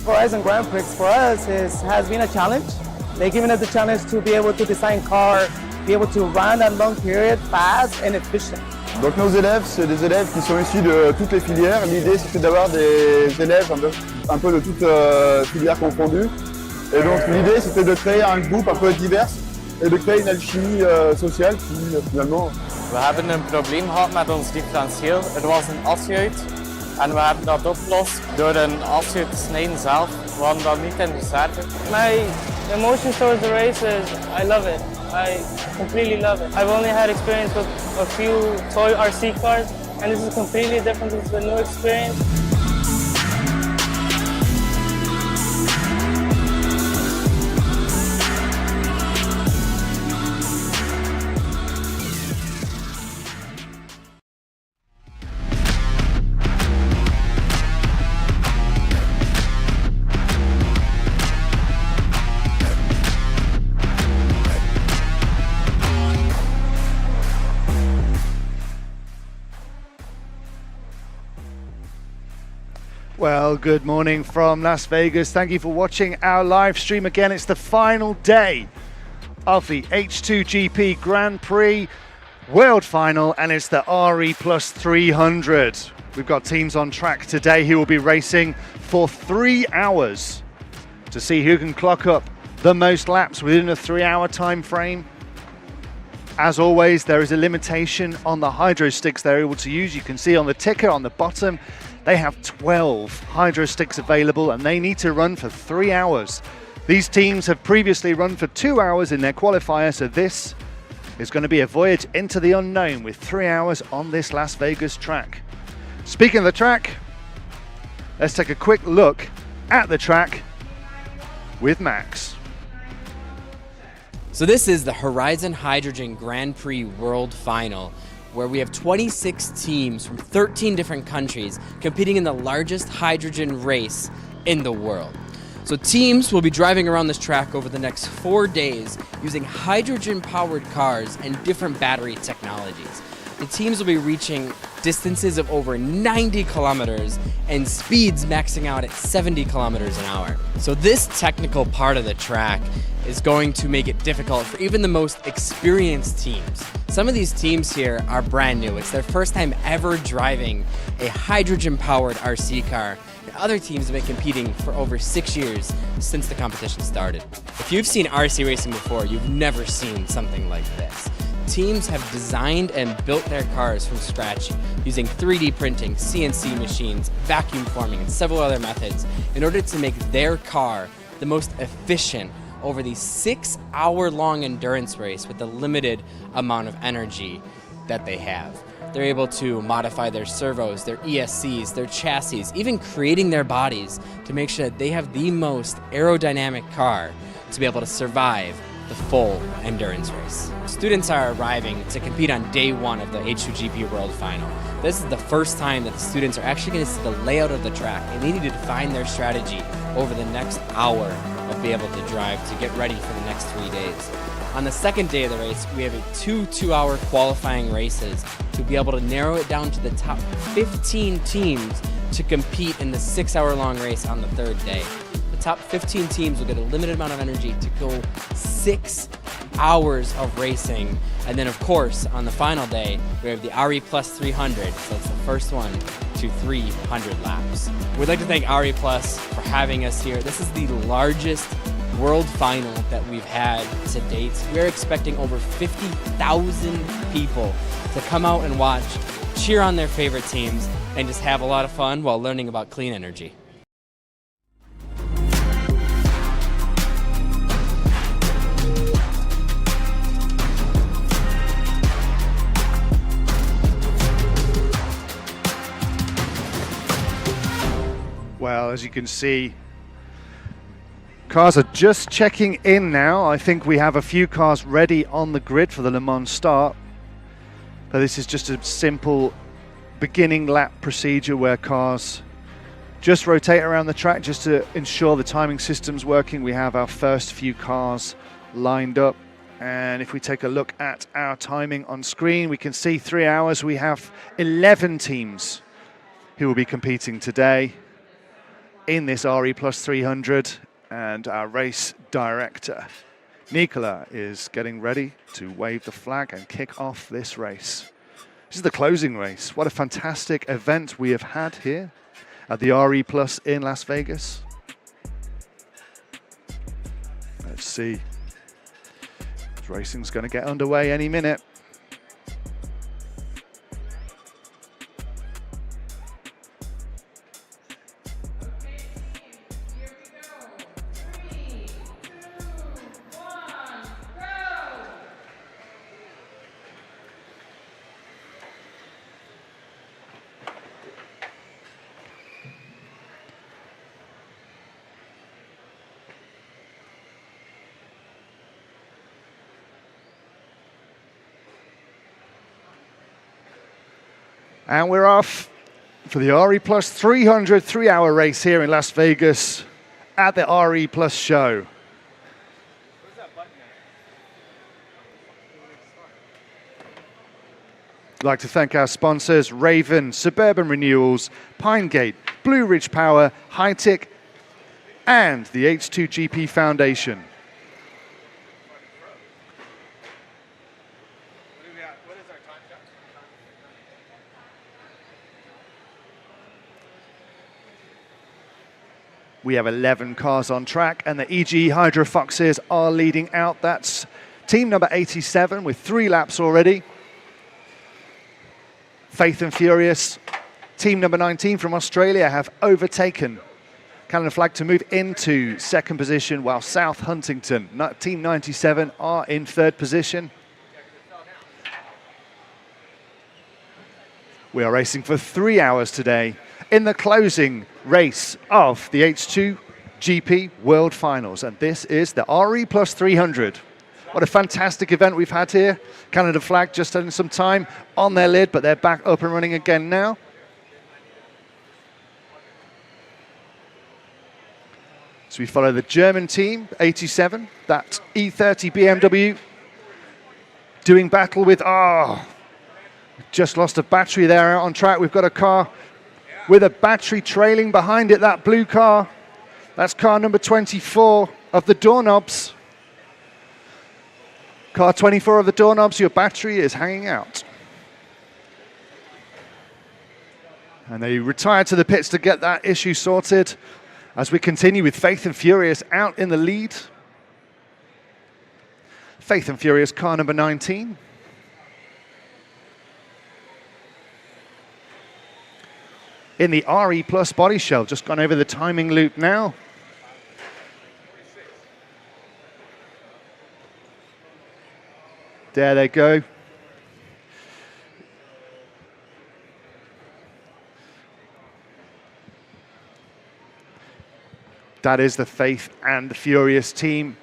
Horizon Grand Prix for us has been a challenge. They've given us the challenge to be able to design car, be able to run a long period fast and efficient. Donc nos élèves, c'est des élèves qui sont issus de toutes les filières. L'idée c'était d'avoir des élèves un peu de toutes filières confondues. Et donc l'idée c'était de créer un groupe un peu divers et de créer une alchimie sociale qui finalement... We hebben een probleem gehad met ons differentieel. Er was een asje uit en we hebben dat opgelost door een asje te snijden zelf. We hadden dat niet in de reserve. My emotions towards the race is I love it. I completely love it. I've only had experience with a few toy RC cars, and this is completely different. This is a new experience. Well, good morning from Las Vegas. Thank you for watching our live stream again. It's the final day of the H2GP Grand Prix World Final, and it's the RE Plus 300. We've got teams on track today who will be racing for 3 hours to see who can clock up the most laps within a 3-hour time frame. As always, there is a limitation on the hydro sticks they're able to use. You can see on the ticker on the bottom, they have 12 hydro sticks available and they need to run for 3 hours. These teams have previously run for 2 hours in their qualifier, so this is going to be a voyage into the unknown with 3 hours on this Las Vegas track. Speaking of the track, let's take a quick look at the track with Max. So this is the Horizon Hydrogen Grand Prix World Final, where we have 26 teams from 13 different countries competing in the largest hydrogen race in the world. So teams will be driving around this track over the next 4 days using hydrogen-powered cars and different battery technologies. The teams will be reaching distances of over 90 kilometers and speeds maxing out at 70 kilometers an hour. So this technical part of the track is going to make it difficult for even the most experienced teams. Some of these teams here are brand new. It's their first time ever driving a hydrogen-powered RC car. And other teams have been competing for over 6 years since the competition started. If you've seen RC racing before, you've never seen something like this. Teams have designed and built their cars from scratch using 3D printing, CNC machines, vacuum forming, and several other methods in order to make their car the most efficient over the 6-hour-long endurance race with the limited amount of energy that they have. They're able to modify their servos, their ESCs, their chassis, even creating their bodies to make sure that they have the most aerodynamic car to be able to survive the full endurance race. Students are arriving to compete on day 1 of the H2GP World Final. This is the first time that the students are actually going to see the layout of the track, and they need to define their strategy over the next hour of being able to drive to get ready for the next 3 days. On the second day of the race, we have two 2-hour qualifying races to be able to narrow it down to the top 15 teams to compete in the 6-hour-long race on the third day. The top 15 teams will get a limited amount of energy to go 6 hours of racing. And then, of course, on the final day, we have the RE Plus 300, so it's the first one to 300 laps. We'd like to thank RE Plus for having us here. This is the largest world final that we've had to date. We're expecting over 50,000 people to come out and watch, cheer on their favorite teams, and just have a lot of fun while learning about clean energy. Well, as you can see, cars are just checking in now. I think we have a few cars ready on the grid for the Le Mans start. But this is just a simple beginning lap procedure where cars just rotate around the track just to ensure the timing system's working. We have our first few cars lined up. And if we take a look at our timing on screen, we can see 3 hours. We have 11 teams who will be competing today. in this RE Plus 300, and our race director, Nicola, is getting ready to wave the flag and kick off this race. This is the closing race. What a fantastic event we have had here at the RE Plus in Las Vegas. Let's see. This racing's going to get underway any minute. And we're off for the RE Plus 300 3-hour race here in Las Vegas at the RE Plus show. I'd like to thank our sponsors, Raven, Suburban Renewals, Pinegate, Blue Ridge Power, Hitech, and the H2GP Foundation. We have 11 cars on track, and the EGE Hydro Foxes are leading out. That's team number 87 with 3 laps already. Faith and Furious, team number 19 from Australia, have overtaken Canada Flag to move into second position, while South Huntington, team 97, are in third position. We are racing for 3 hours today in the closing race of the H2GP World Finals, and this is the RE Plus 300. What a fantastic event we've had here. Canada Flag just having some time on their lid, but they're back up and running again now. So we follow the German team, 87, that E30 BMW, doing battle with, just lost a battery there out on track. We've got a car with a battery trailing behind it, that blue car. That's car number 24 of the Doorknobs. Car 24 of the Doorknobs, your battery is hanging out. And they retired to the pits to get that issue sorted as we continue with Faith and Furious out in the lead. Faith and Furious, car number 19. In the RE Plus body shell, just gone over the timing loop now. There they go. That is the Faith and the Furious team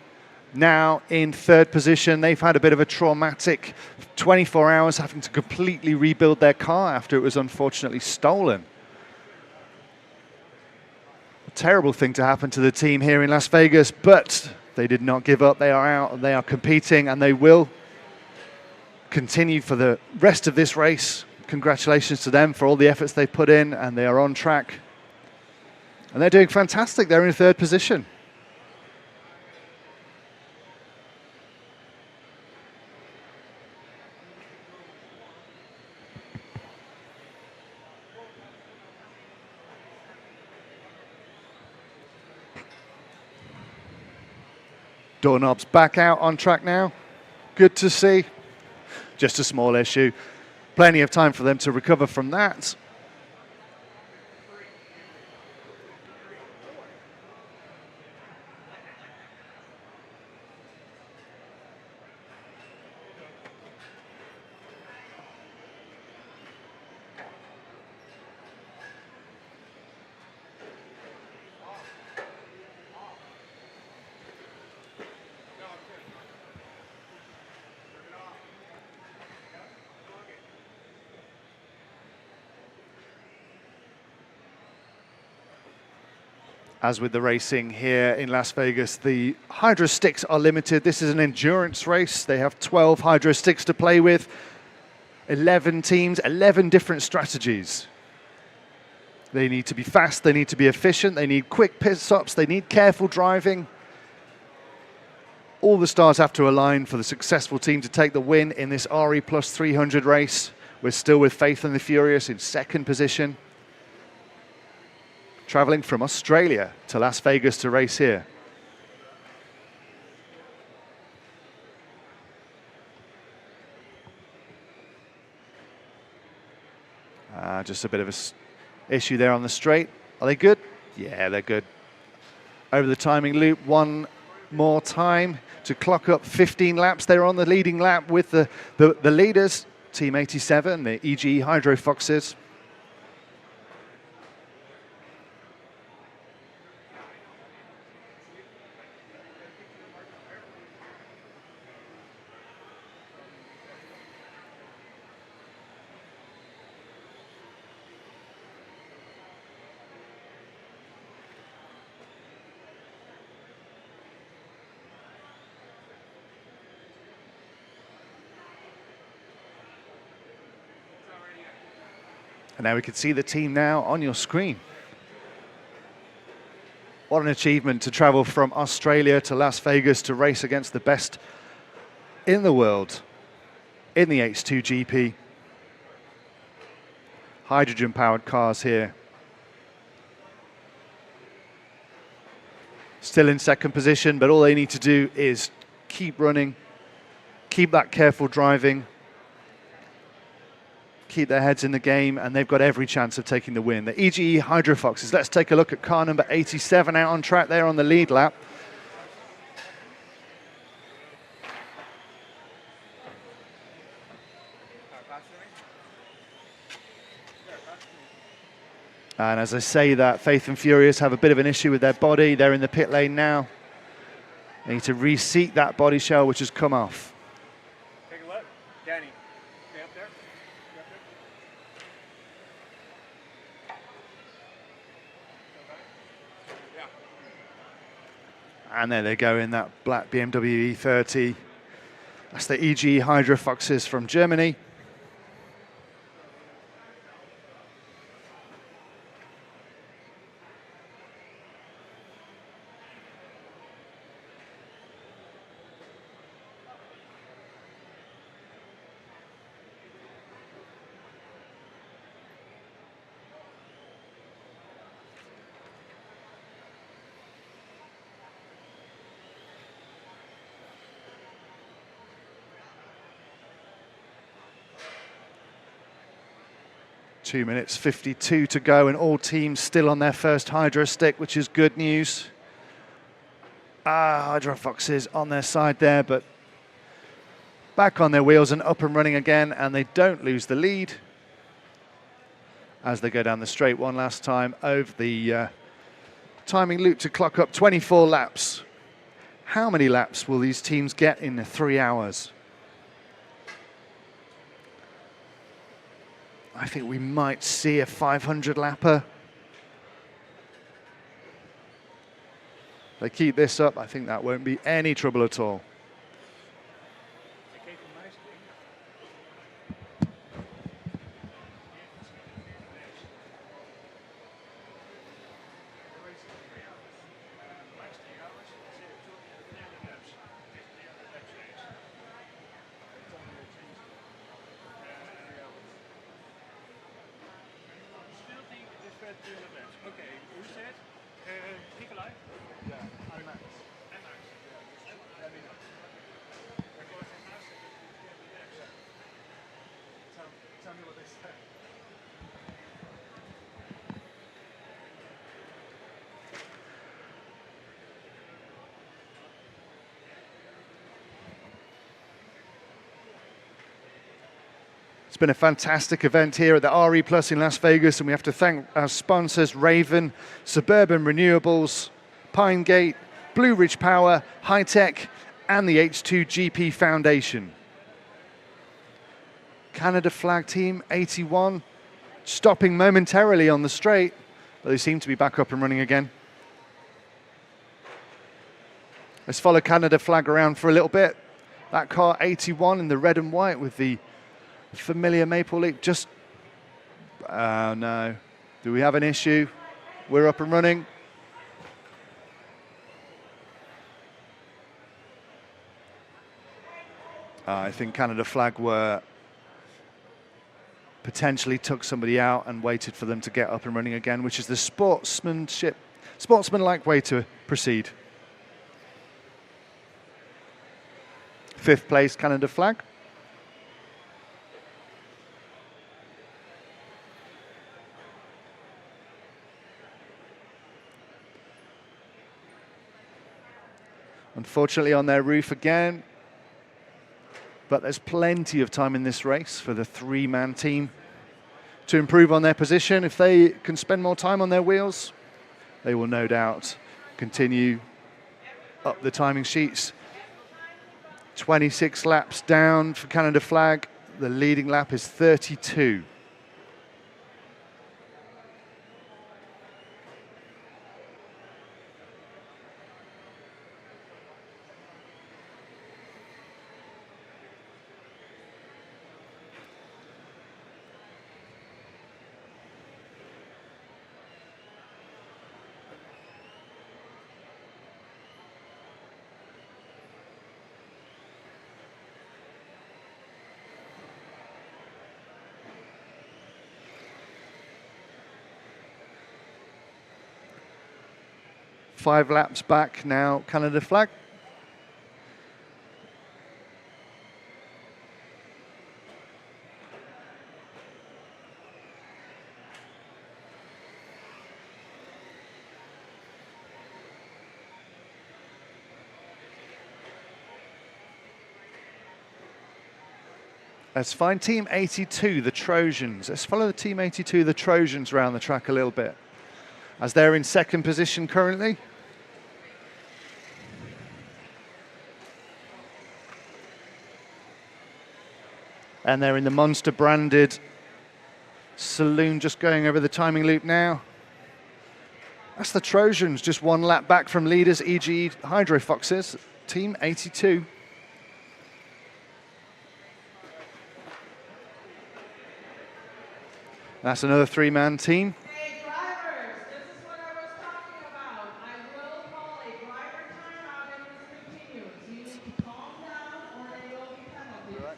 now in third position. They've had a bit of a traumatic 24 hours having to completely rebuild their car after it was unfortunately stolen. A terrible thing to happen to the team here in Las Vegas, but they did not give up. They are out and they are competing, and they will continue for the rest of this race. Congratulations to them for all the efforts they put in, and they are on track. And they're doing fantastic. They're in third position. Doorknobs back out on track now. Good to see. Just a small issue. Plenty of time for them to recover from that. As with the racing here in Las Vegas, the hydro sticks are limited. This is an endurance race. They have 12 hydro sticks to play with, 11 teams, 11 different strategies. They need to be fast, they need to be efficient, they need quick pit stops, they need careful driving. All the stars have to align for the successful team to take the win in this RE Plus 300 race. We're still with Faith and the Furious in second position, traveling from Australia to Las Vegas to race here. Just a bit of a issue there on the straight. Are they good? Yeah, they're good. Over the timing loop, one more time to clock up 15 laps. They're on the leading lap with the leaders, Team 87, the EGE Hydro Foxes. And now we can see the team now on your screen. What an achievement to travel from Australia to Las Vegas to race against the best in the world in the H2GP. Hydrogen-powered cars here. Still in second position, but all they need to do is keep running, keep that careful driving, keep their heads in the game, and they've got every chance of taking the win. The EGE Hydro Foxes. Let's take a look at car number 87 out on track there on the lead lap. And as I say that, Faith and Furious have a bit of an issue with their body. They're in the pit lane now. They need to reseat that body shell, which has come off. Take a look. Danny, stay up there. And there they go in that black BMW E30. That's the EGE Hydro Foxes from Germany. Two minutes 52 to go, and all teams still on their first Hydro stick, which is good news. Hydro Foxes on their side there, but back on their wheels and up and running again, and they don't lose the lead as they go down the straight one last time over the timing loop to clock up 24 laps. How many laps will these teams get in 3 hours? I think we might see a 500 lapper. If they keep this up, I think that won't be any trouble at all. Okay, who said? Nikolai? Yeah, I'm Max. And Max. Let me know. Because in Max, tell me what they said. It's been a fantastic event here at the RE Plus in Las Vegas, and we have to thank our sponsors, Raven, Suburban Renewables, Pinegate, Blue Ridge Power, High Tech, and the H2GP Foundation. Canada flag team 81, stopping momentarily on the straight, but they seem to be back up and running again. Let's follow Canada flag around for a little bit. That car 81 in the red and white with the familiar maple leaf, just, oh no. Do we have an issue? We're up and running. I think Canada flag were potentially took somebody out and waited for them to get up and running again, which is the sportsmanlike way to proceed. 5th place, Canada flag. Unfortunately on their roof again, but there's plenty of time in this race for the 3-man team to improve on their position. If they can spend more time on their wheels, they will no doubt continue up the timing sheets. 26 laps down for Canada flag. The leading lap is 32. Five laps back now, Canada flag. Let's find Team 82, the Trojans. Let's follow the Team 82, the Trojans, around the track a little bit, as they're in 2nd position currently. And they're in the Monster-branded saloon, just going over the timing loop now. That's the Trojans, just 1 lap back from leaders, e.g. Hydro Foxes, Team 82. That's another 3-man team. Hey drivers, this is what I was talking about. I will call a driver timeout if this continues. You need to calm down or there will be penalties.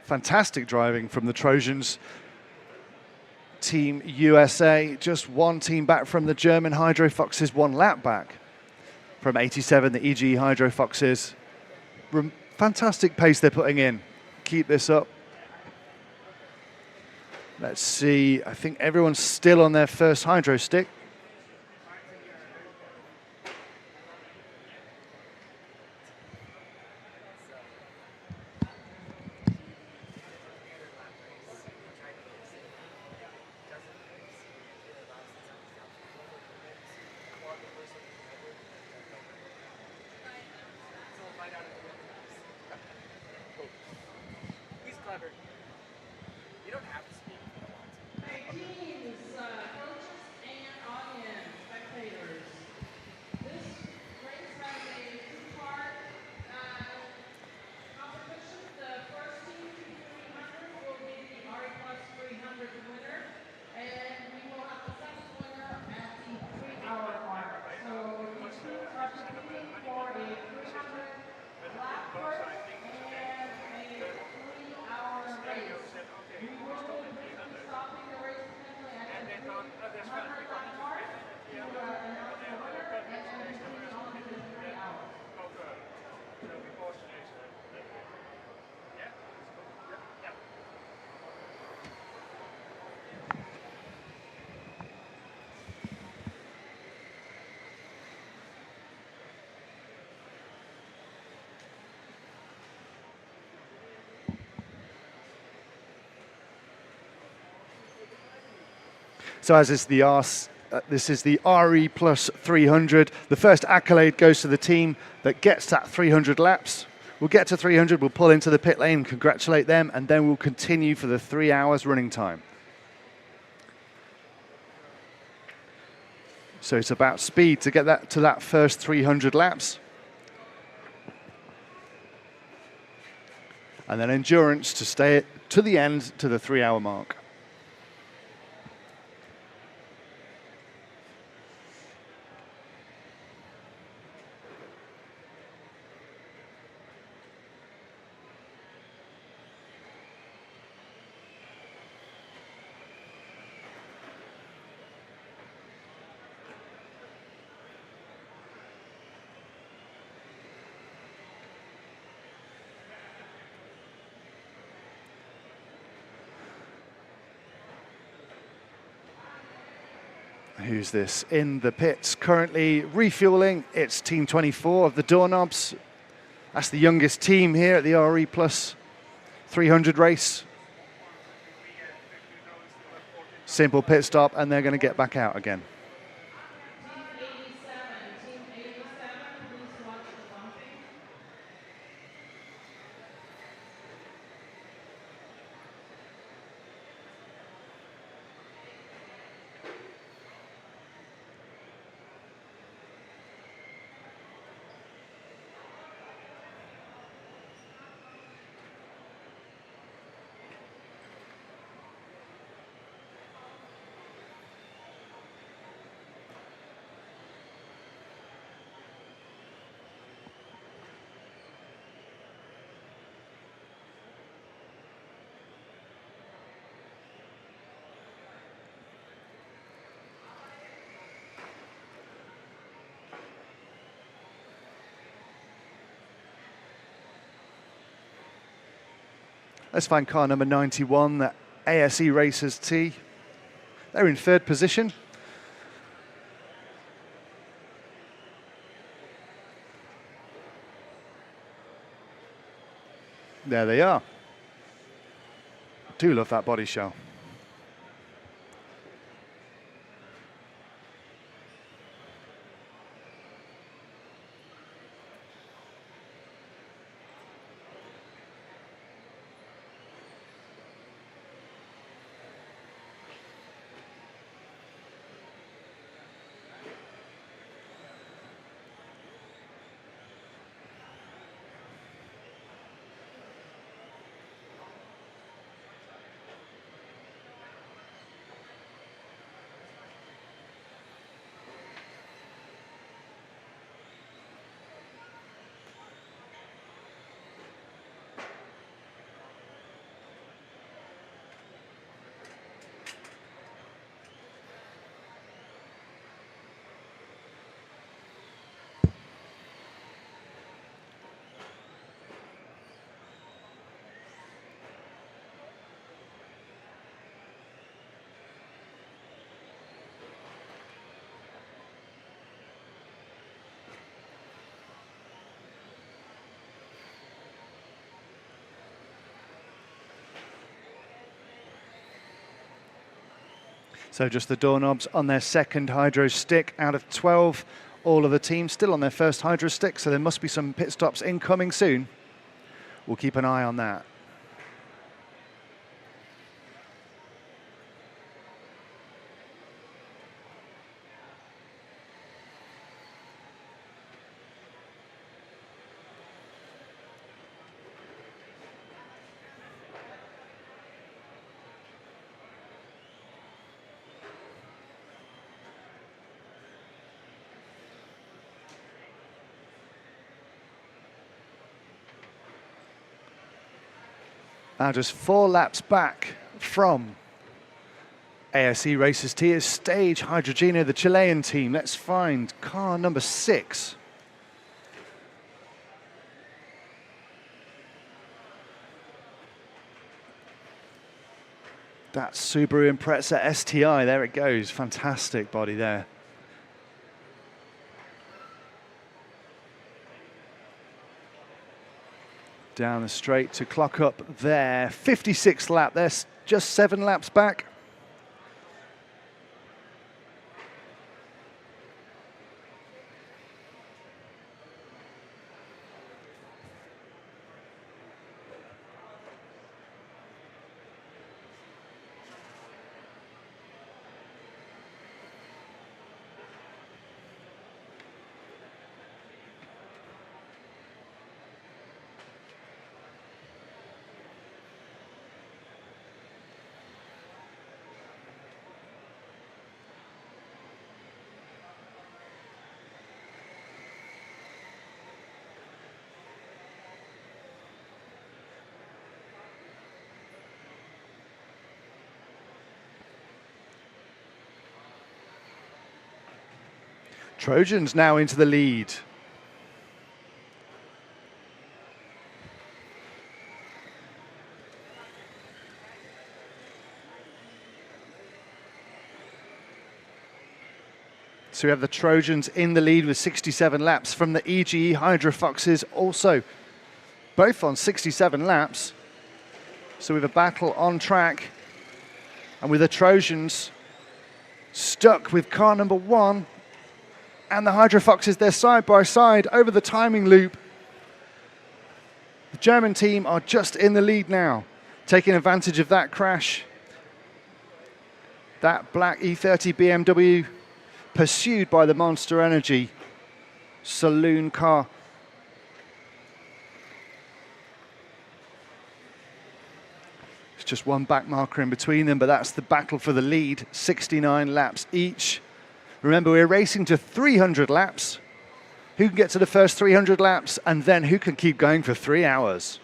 Fantastic driving from the Trojans. Team USA, just 1 team back from the German Hydro Foxes, 1 lap back from 87, the EG Hydro Foxes. Fantastic pace they're putting in. Keep this up. Let's see, I think everyone's still on their first hydro stick. Hey teams, coaches and audience, spectators. This race has a 2-part competition. The first team to 300 will be the RE Plus 300 winner. And we will have the second winner at the 3-hour mark. So each team are competing for a 300 lap first and a 3-hour So as is the this is the RE Plus 300. The first accolade goes to the team that gets that 300 laps. We'll get to 300, we'll pull into the pit lane, congratulate them, and then we'll continue for the 3 hours running time. So it's about speed to get that to that first 300 laps. And then endurance to stay to the end, to the 3 hour mark. Who's this in the pits currently refueling? It's Team 24 of the Doorknobs. That's the youngest team here at the RE Plus 300 race. Simple pit stop and they're going to get back out again. Let's find car number 91, the ASE Racers T. They're in third position. There they are. Do love that body shell. So just the Doorknobs on their second hydro stick out of 12. All of the teams still on their first hydro stick, so there must be some pit stops incoming soon. We'll keep an eye on that. Now just 4 laps back from ASE Racers T is Stage Hydrogeno, the Chilean team. Let's find car number 6. That's Subaru Impreza STI, there it goes. Fantastic body there. Down the straight to clock up there. 56th lap, they're just 7 laps back. Trojans now into the lead. So we have the Trojans in the lead with 67 laps from the EGE Hydra Foxes, also both on 67 laps. So we have a battle on track, and with the Trojans stuck with car number 1, and the Hydra Foxes, they're side by side over the timing loop. The German team are just in the lead now, taking advantage of that crash. That black E30 BMW pursued by the Monster Energy saloon car. It's just one back marker in between them, but that's the battle for the lead, 69 laps each. Remember, we're racing to 300 laps. Who can get to the first 300 laps, and then who can keep going for 3 hours?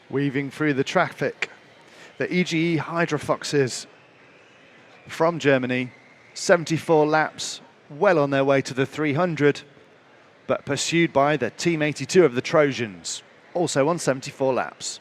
Weaving through the traffic, the EGE Hydra Foxes from Germany, 74 laps, well on their way to the 300, but pursued by the Team 82 of the Trojans, also on 74 laps.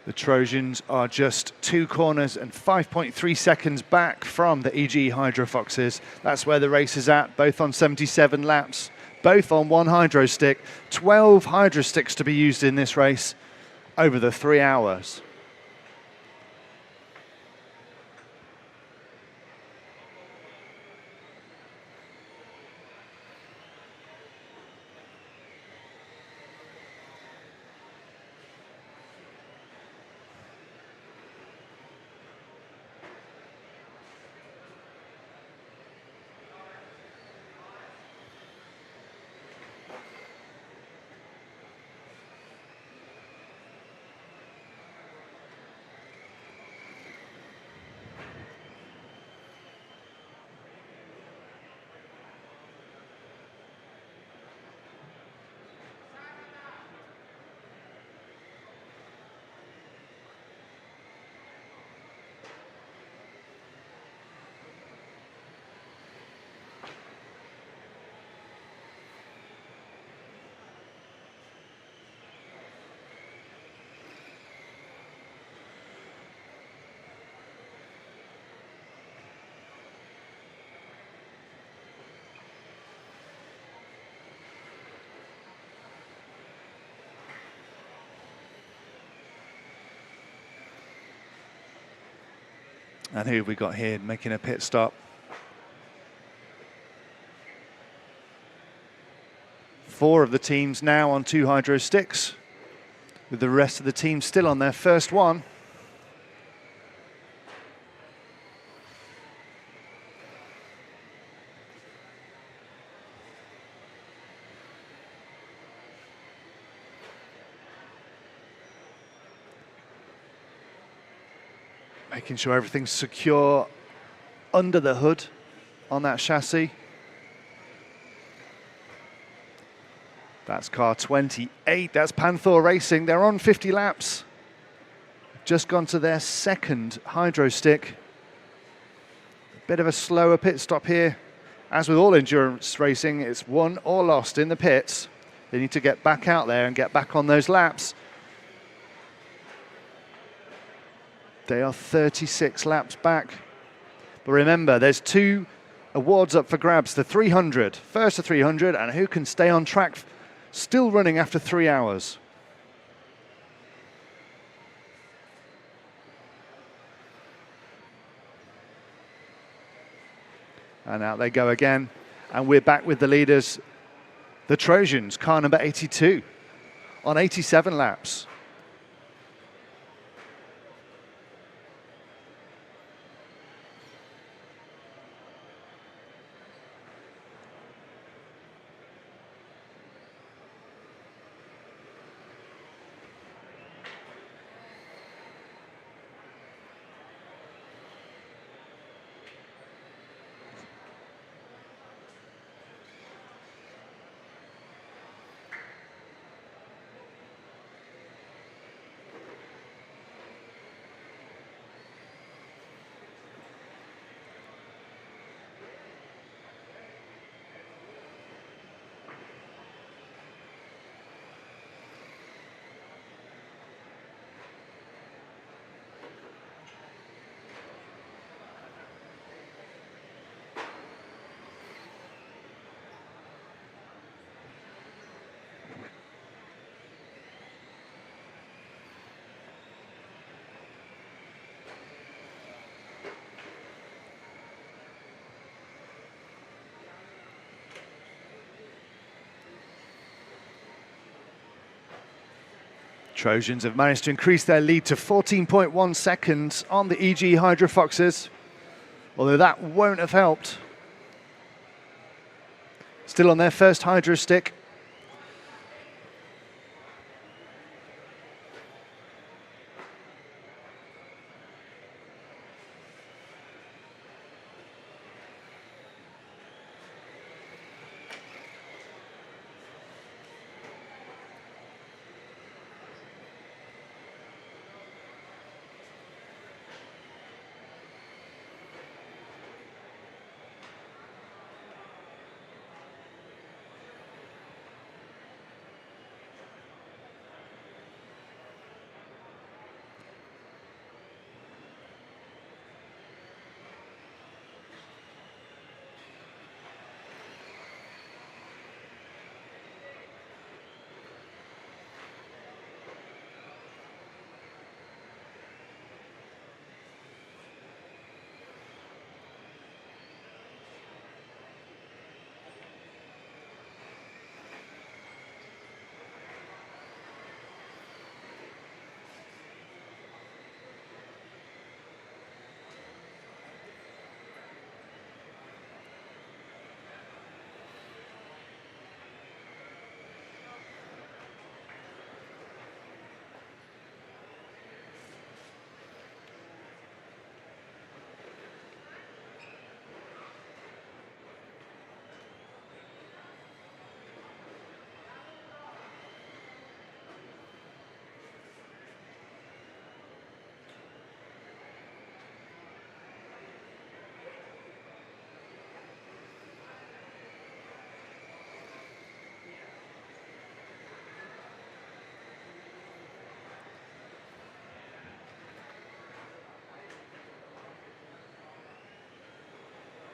The Trojans are just 2 corners and 5.3 seconds back from the EGE Hydro Foxes. That's where the race is at, both on 77 laps, both on 1 hydro stick. 12 hydro sticks to be used in this race over the 3 hours. And who have we got here making a pit stop? Four of the teams now on 2 hydro sticks, with the rest of the team still on their first one. Making sure everything's secure under the hood on that chassis. That's car 28, that's Panther Racing. They're on 50 laps. Just gone to their second hydro stick. A bit of a slower pit stop here. As with all endurance racing, it's won or lost in the pits. They need to get back out there and get back on those laps. They are 36 laps back. But remember, there's 2 awards up for grabs. The 300, first to 300, and who can stay on track, still running after 3 hours. And out they go again. And we're back with the leaders, the Trojans, car number 82, on 87 laps. Trojans have managed to increase their lead to 14.1 seconds on the EG Hydro Foxes, although that won't have helped. Still on their first hydro stick.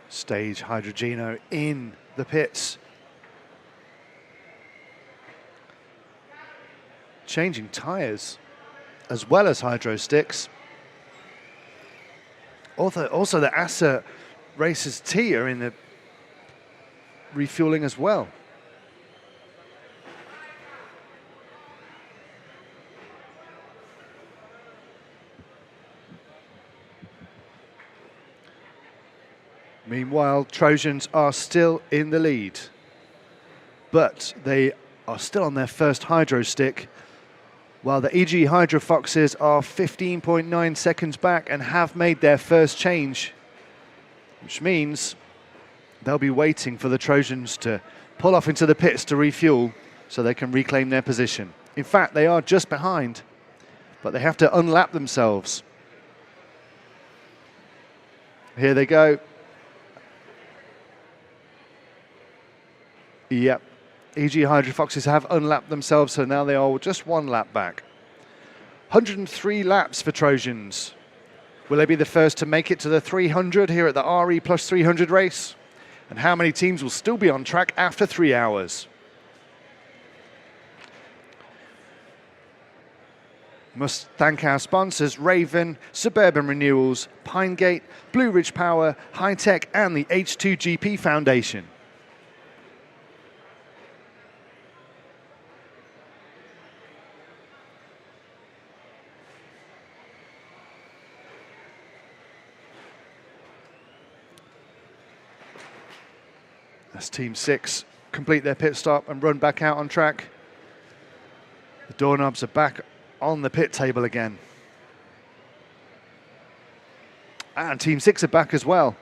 Stage Hydrogeno in the pits. Changing tyres as well as hydro sticks. Also the Asa Racers T are in the refueling as well. Meanwhile, Trojans are still in the lead, but they are still on their first hydro stick. While the EG Hydra Foxes are 15.9 seconds back and have made their first change, which means they'll be waiting for the Trojans to pull off into the pits to refuel so they can reclaim their position. In fact, they are just behind, but they have to unlap themselves. Here they go. Yep. EG Hydra Foxes have unlapped themselves, so now they are just one lap back. 103 laps for Trojans. Will they be the first to make it to the 300 here at the RE plus 300 race? And how many teams will still be on track after 3 hours? Must thank our sponsors, Raven, Suburban Renewals, Pinegate, Blue Ridge Power, High Tech, and the H2GP Foundation. As Team 6 complete their pit stop and run back out on track, the doorknobs are back on the pit table again. And Team 6 are back as well.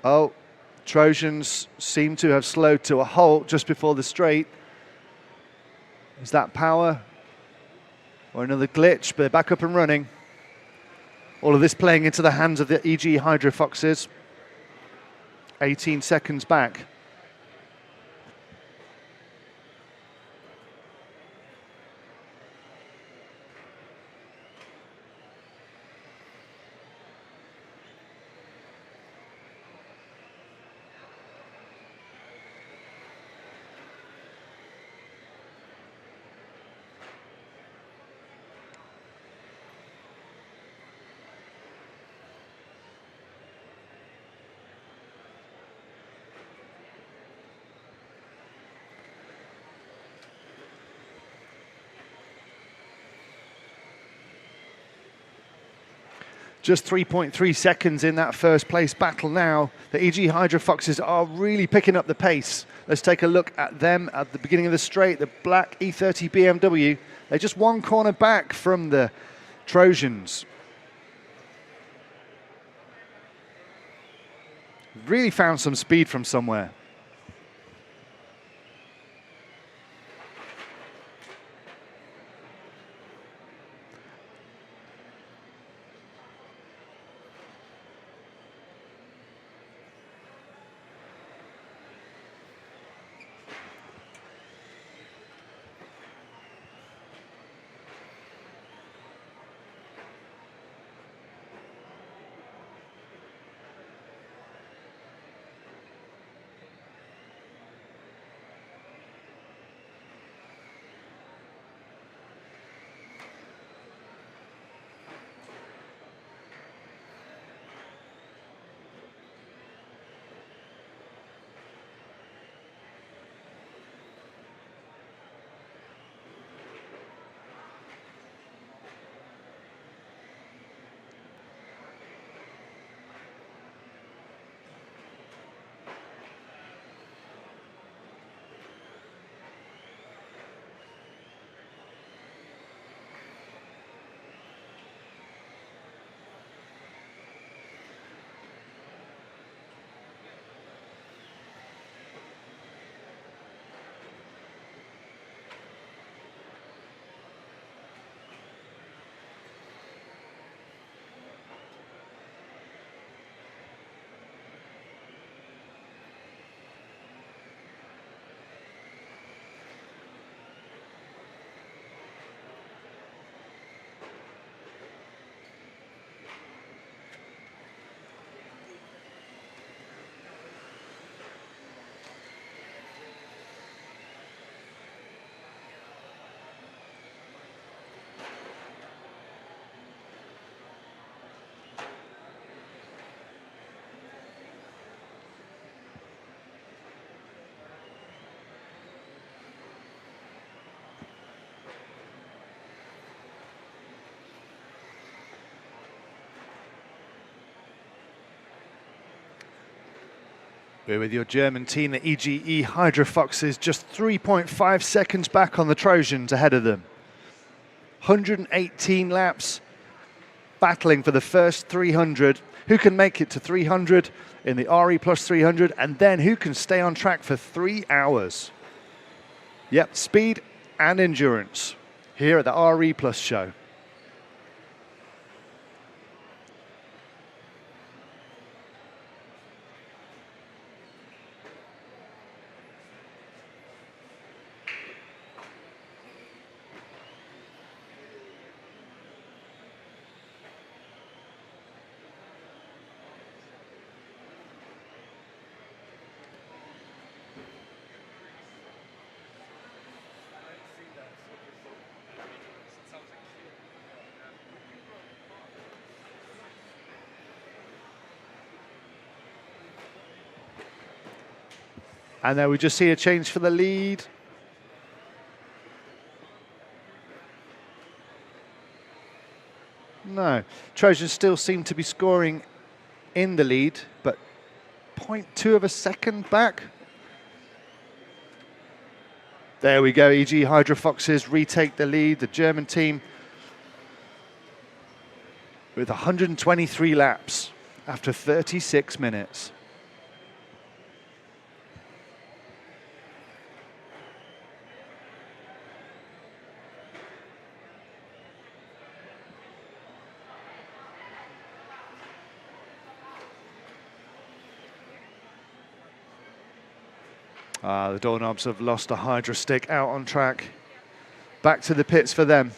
Oh, Trojans seem to have slowed to a halt just before the straight. Is that power? Or another glitch, but they're back up and running. All of this playing into the hands of the EG Hydra Foxes. 18 seconds back. Just 3.3 seconds in that first place battle now. The EG Hydra Foxes are really picking up the pace. Let's take a look at them at the beginning of the straight. The black E30 BMW. They're just one corner back from the Trojans. Really found some speed from somewhere. We're with your German team, the EGE Hydro Foxes, just 3.5 seconds back on the Trojans ahead of them. 118 laps, battling for the first 300. Who can make it to 300 in the RE plus 300, and then who can stay on track for 3 hours? Yep, speed and endurance here at the RE plus show. And there we just see a change for the lead. No, Trojans still seem to be scoring in the lead, but 0.2 of a second back. There we go, EG Hydro Foxes retake the lead, the German team with 123 laps after 36 minutes. The Doorknobs have lost a Hydro stick out on track. Back to the pits for them.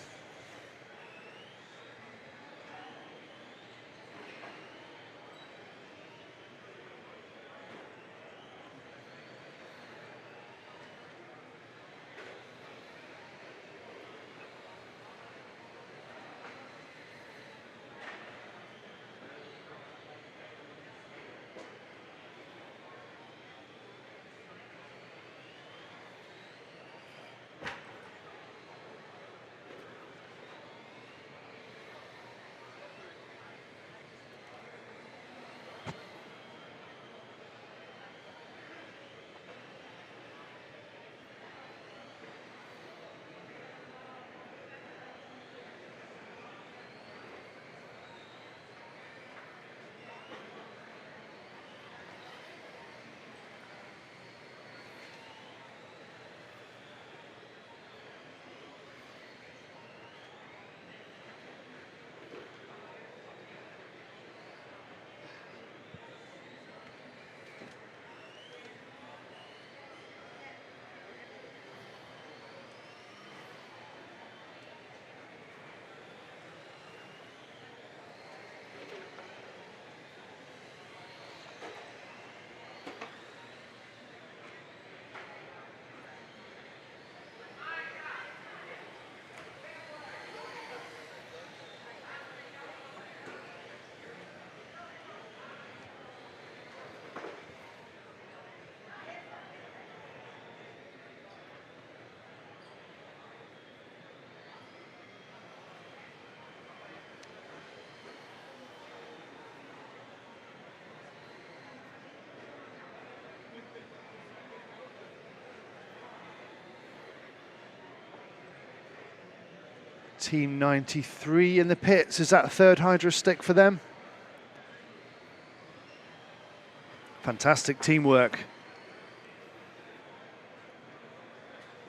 Team 93 in the pits. Is that a third Hydro stick for them? Fantastic teamwork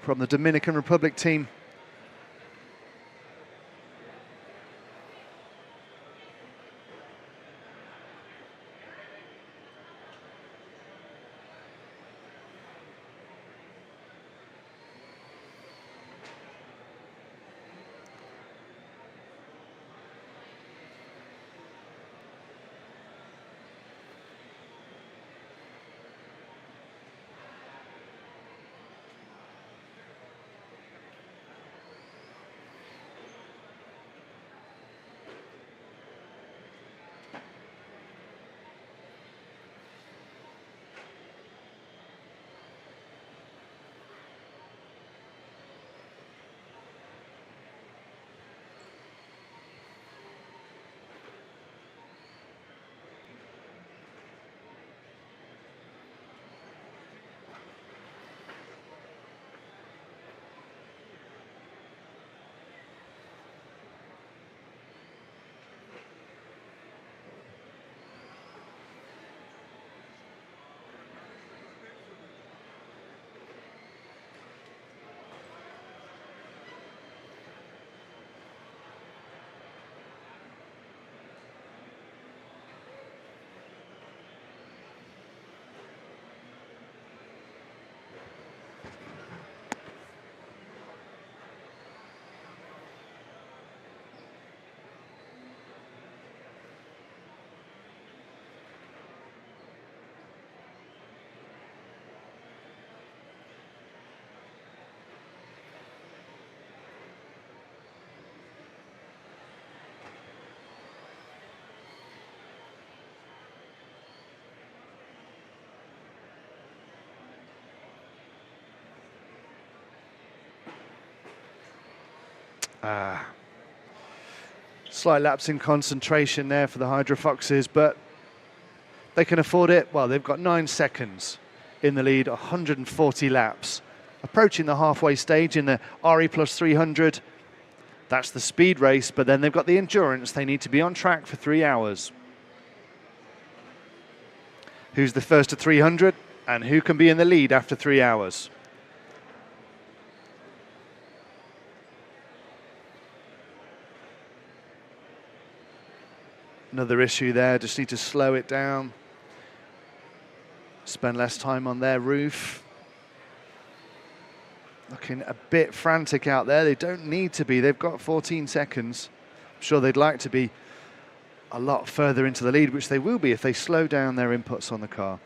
from the Dominican Republic team. Slight lapse in concentration there for the Hydro Foxes, but they can afford it. Well, they've got 9 seconds in the lead, 140 laps. Approaching the halfway stage in the RE Plus 300. That's the speed race, but then they've got the endurance. They need to be on track for 3 hours. Who's the first to 300 and who can be in the lead after 3 hours? Another issue there, just need to slow it down. Spend less time on their roof. Looking a bit frantic out there. They don't need to be. They've got 14 seconds. I'm sure they'd like to be a lot further into the lead, which they will be if they slow down their inputs on the car.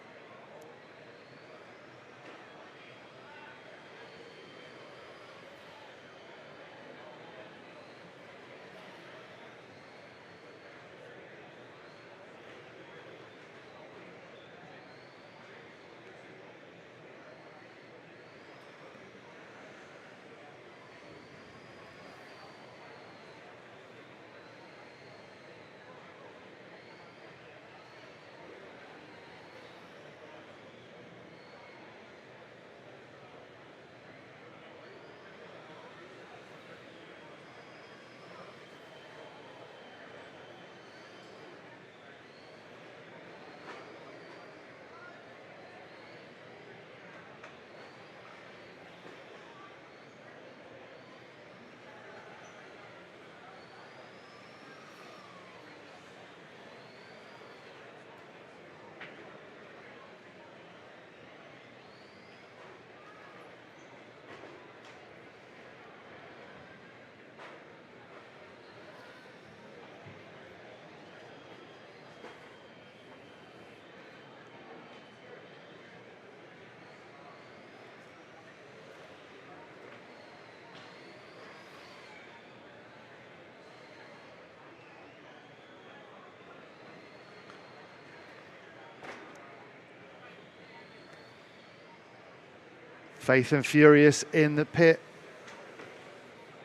Faith and Furious in the pit,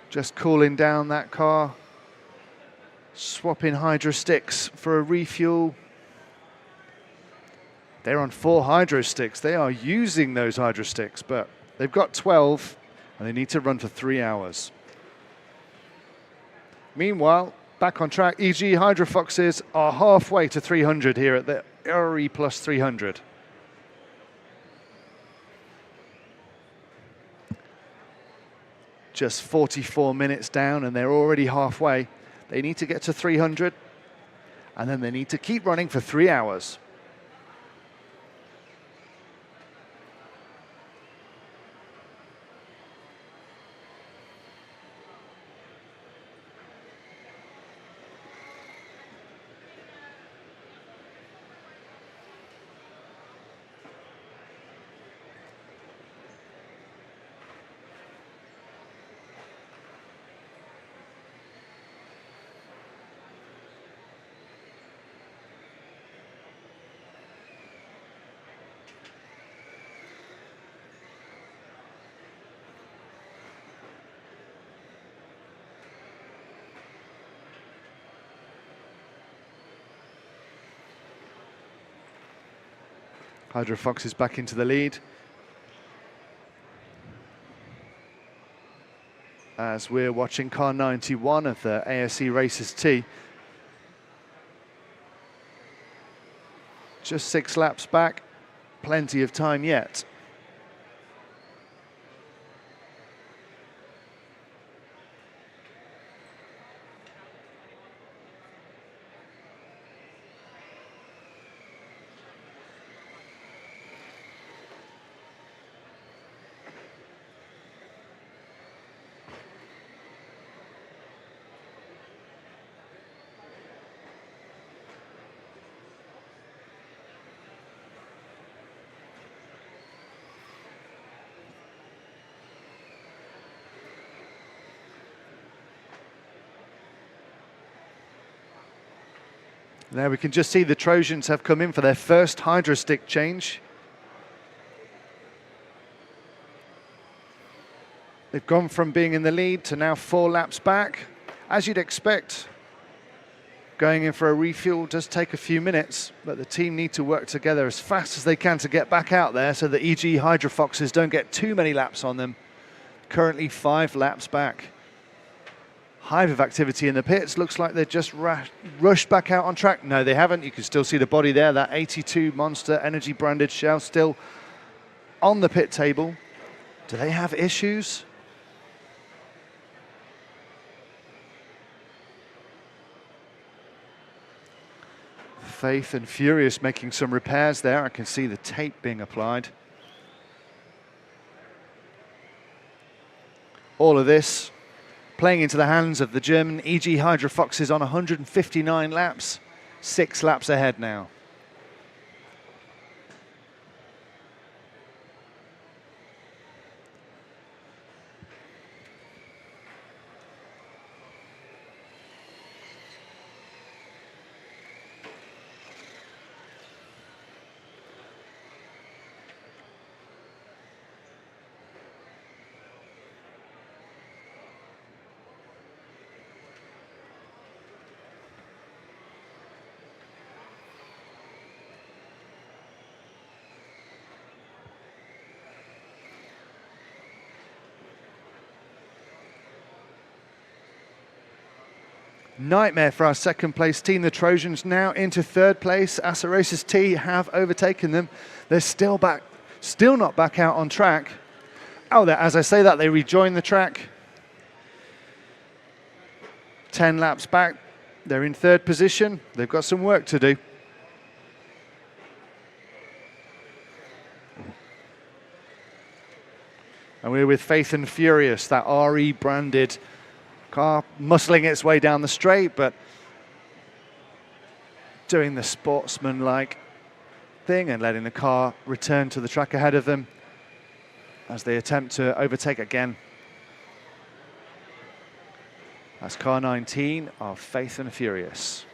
just cooling down that car, swapping hydro sticks for a refuel. They're on 4 hydro sticks. They are using those hydro sticks, but they've got 12 and they need to run for 3 hours. Meanwhile, back on track, EG Hydro Foxes are halfway to 300 here at the RE Plus 300. Just 44 minutes down and they're already halfway. They need to get to 300 and then they need to keep running for 3 hours. Hydro Fox is back into the lead. As we're watching car 91 of the ASE Racers T. Just 6 laps back, plenty of time yet. There we can just see the Trojans have come in for their first hydro stick change. They've gone from being in the lead to now 4 laps back. As you'd expect, going in for a refuel does take a few minutes, but the team need to work together as fast as they can to get back out there so that EG Hydro Foxes don't get too many laps on them. Currently 5 laps back. Hive of activity in the pits. Looks like they've just rushed back out on track. No, they haven't. You can still see the body there. That 82 Monster Energy branded shell still on the pit table. Do they have issues? Faith and Furious making some repairs there. I can see the tape being applied. All of this playing into the hands of the German EG Hydro Foxes on 159 laps, 6 laps ahead now. Nightmare for our second place team. The Trojans now into third place. Acerasis T have overtaken them. They're still not back out on track. Oh, as I say that, they rejoin the track. 10 laps back. They're in third position. They've got some work to do. And we're with Faith and Furious, that RE branded car muscling its way down the straight, but doing the sportsman-like thing and letting the car return to the track ahead of them as they attempt to overtake again. That's car 19 of Faith and Furious.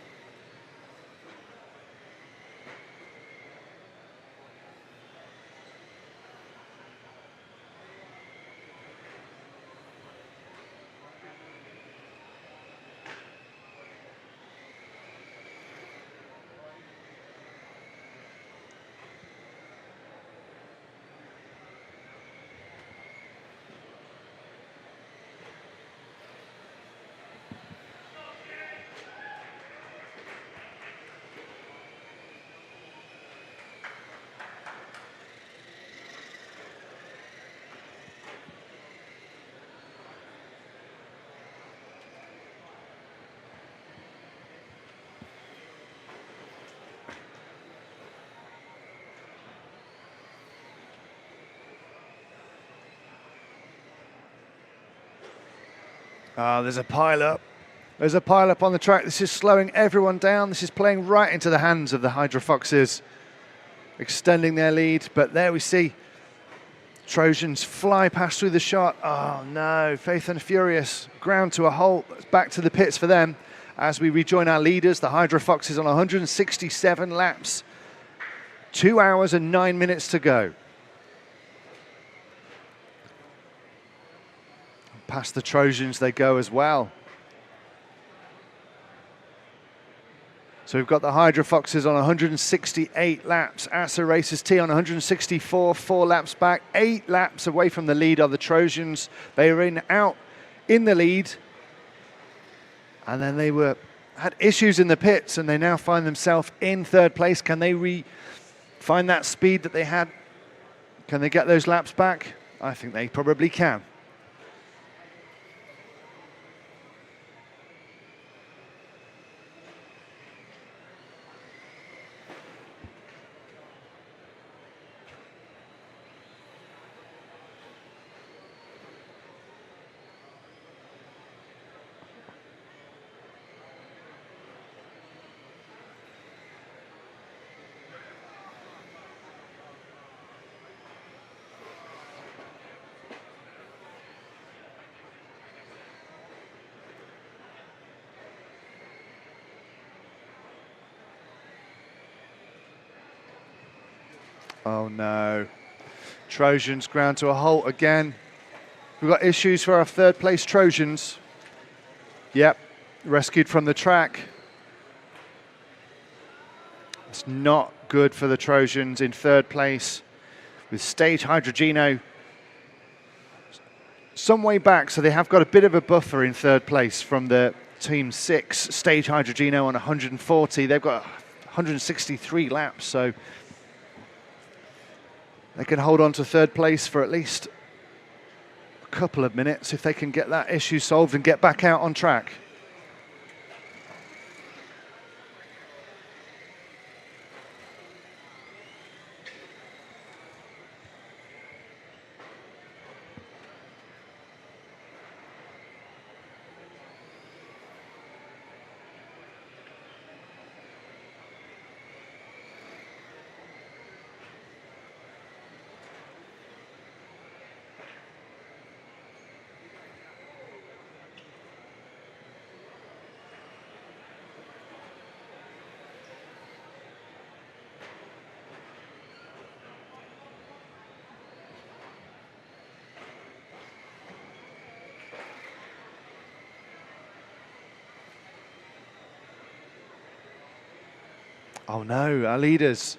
There's a pile-up. There's a pile-up on the track. This is slowing everyone down. This is playing right into the hands of the Hydro Foxes, extending their lead. But there we see Trojans fly past through the shot. Oh no, Faith and Furious ground to a halt. Back to the pits for them as we rejoin our leaders, the Hydro Foxes, on 167 laps. 2 hours and 9 minutes to go. Past the Trojans they go as well. So we've got the Hydro Foxes on 168 laps. Acerasis T on 164, 4 laps back. 8 laps away from the lead are the Trojans. They were out in the lead. And then they had issues in the pits and they now find themselves in third place. Can they find that speed that they had? Can they get those laps back? I think they probably can. Oh no, Trojans ground to a halt again. We've got issues for our third place Trojans. Yep, rescued from the track. It's not good for the Trojans in third place with Stage Hydrogeno some way back, so they have got a bit of a buffer in third place from the Team 6, Stage Hydrogeno on 140. They've got 163 laps, so they can hold on to third place for at least a couple of minutes if they can get that issue solved and get back out on track. Oh no, our leaders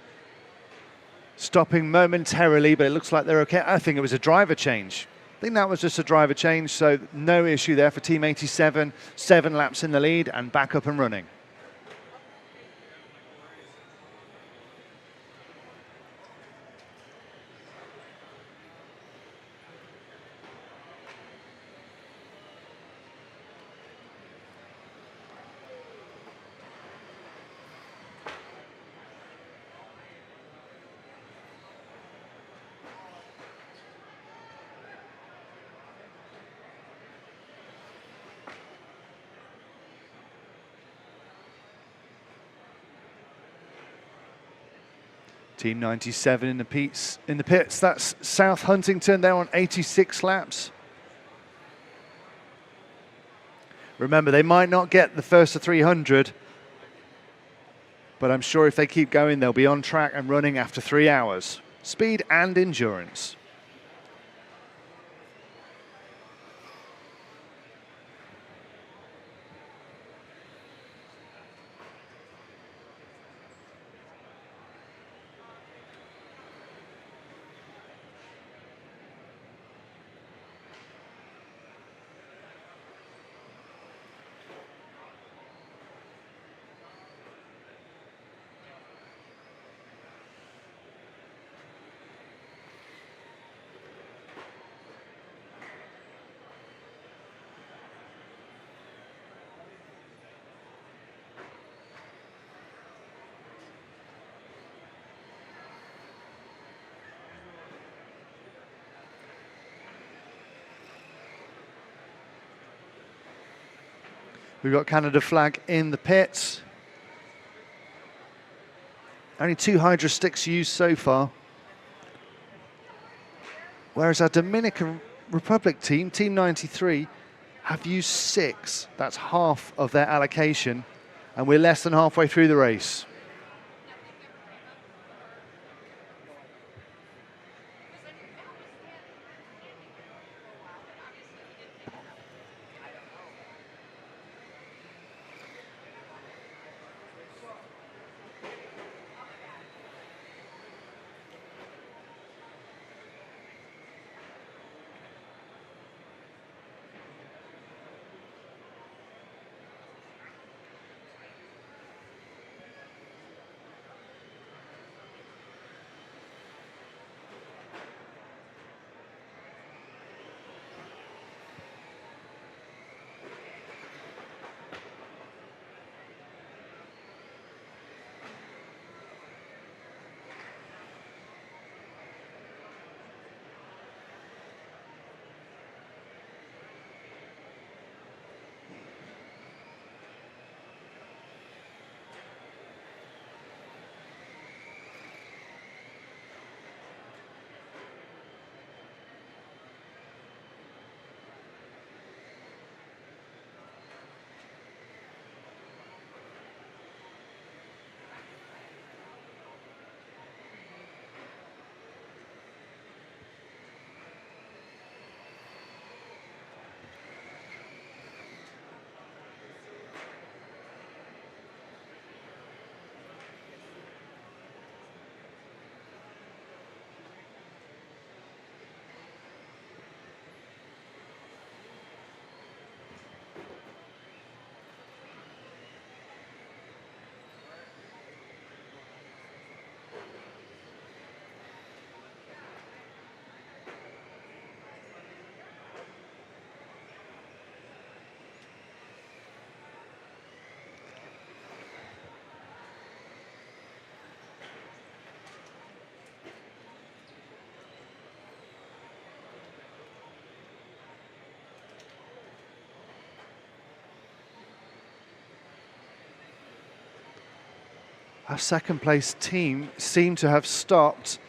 stopping momentarily, but it looks like they're okay. I think it was a driver change. I think that was just a driver change, so no issue there for Team 87. 7 laps in the lead and back up and running. Team 97 in the pits. That's South Huntington. They're on 86 laps. Remember, they might not get the first to 300, but I'm sure if they keep going, they'll be on track and running after 3 hours. Speed and endurance. We've got Canada flag in the pits. Only 2 Hydra sticks used so far. Whereas our Dominican Republic team, Team 93, have used 6. That's half of their allocation, and we're less than halfway through the race. Our second place team seem to have stopped,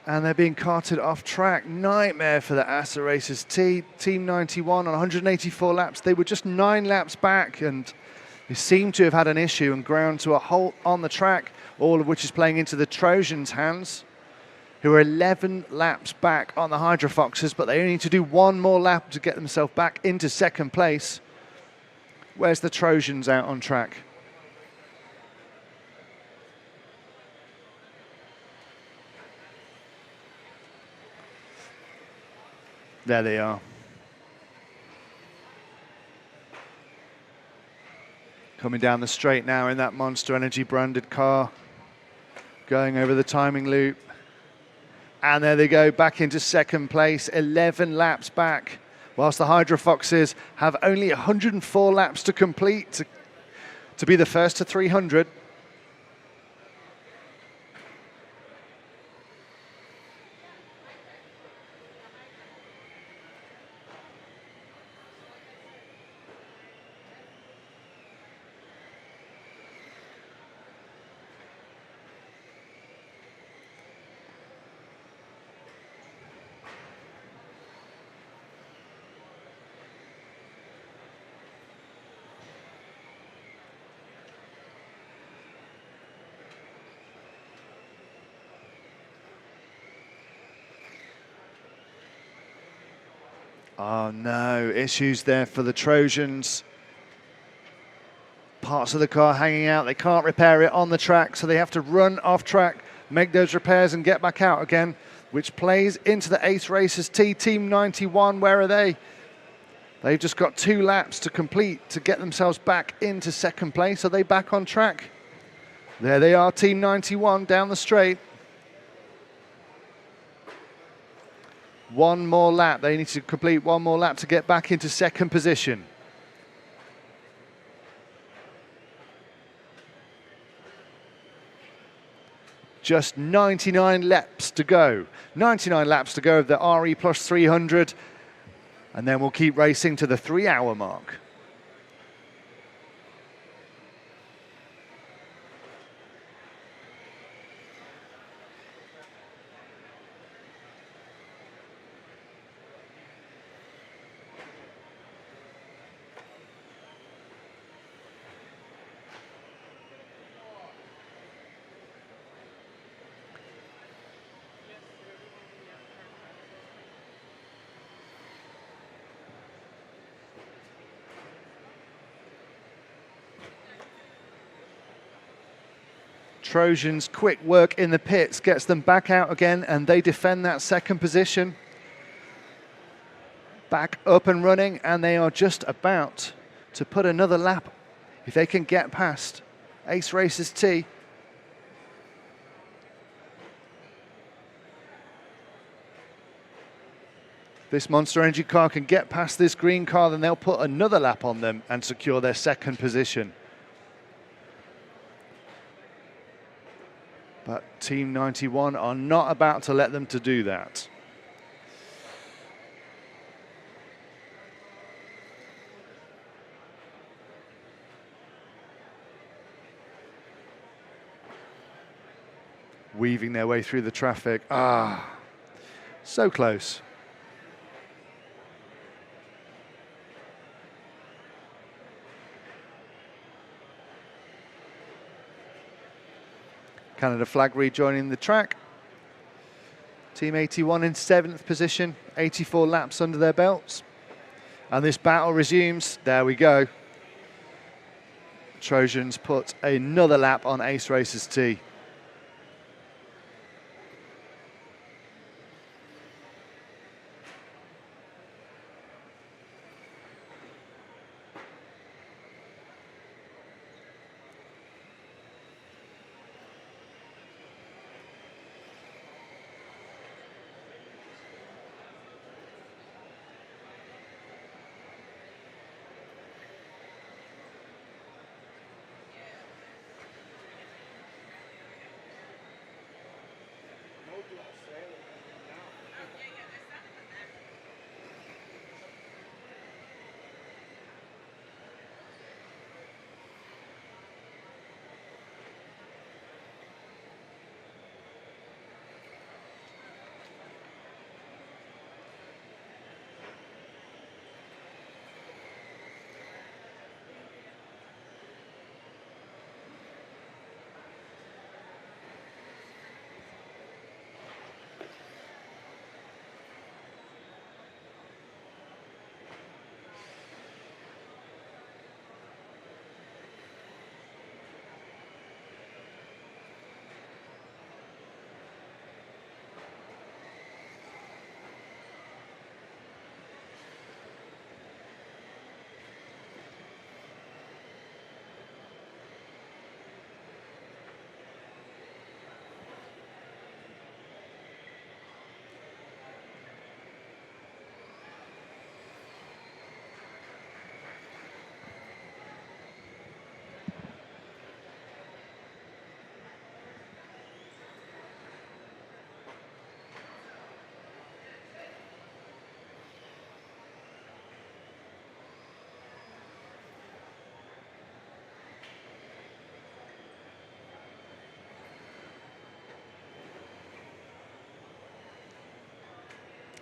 and they're being carted off track. Nightmare for the ASA Racers Team 91 on 184 laps. They were just 9 laps back, and they seem to have had an issue and ground to a halt on the track, all of which is playing into the Trojans' hands, who are 11 laps back on the Hydro Foxes, but they only need to do one more lap to get themselves back into second place. Where's the Trojans out on track? There they are. Coming down the straight now in that Monster Energy branded car. Going over the timing loop. And there they go, back into second place, 11 laps back. Whilst the Hydro Foxes have only 104 laps to complete to be the first to 300. Oh no, issues there for the Trojans. Parts of the car hanging out, they can't repair it on the track, so they have to run off track, make those repairs and get back out again, which plays into the Ace Racers Team 91. Where are they? They've just got 2 laps to complete to get themselves back into second place. Are they back on track? There they are, Team 91 down the straight. One more lap. They need to complete one more lap to get back into second position. Just 99 laps to go. 99 laps to go of the RE Plus 300. And then we'll keep racing to the 3-hour mark. Trojans, quick work in the pits, gets them back out again, and they defend that second position. Back up and running, and they are just about to put another lap if they can get past Ace Racers T. This Monster Energy car can get past this green car, then they'll put another lap on them and secure their second position. But Team 91 are not about to let them to do that. Weaving their way through the traffic. Ah, so close. Canada flag rejoining the track. Team 81 in 7th position, 84 laps under their belts. And this battle resumes. There we go. Trojans put another lap on Ace Racers T.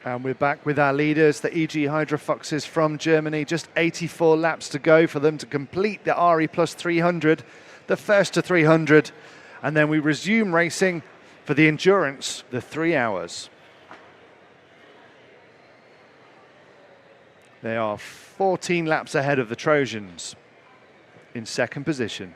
And we're back with our leaders, the EG Hydra Foxes from Germany. Just 84 laps to go for them to complete the RE Plus 300, the first to 300. And then we resume racing for the endurance, the 3 hours. They are 14 laps ahead of the Trojans in second position.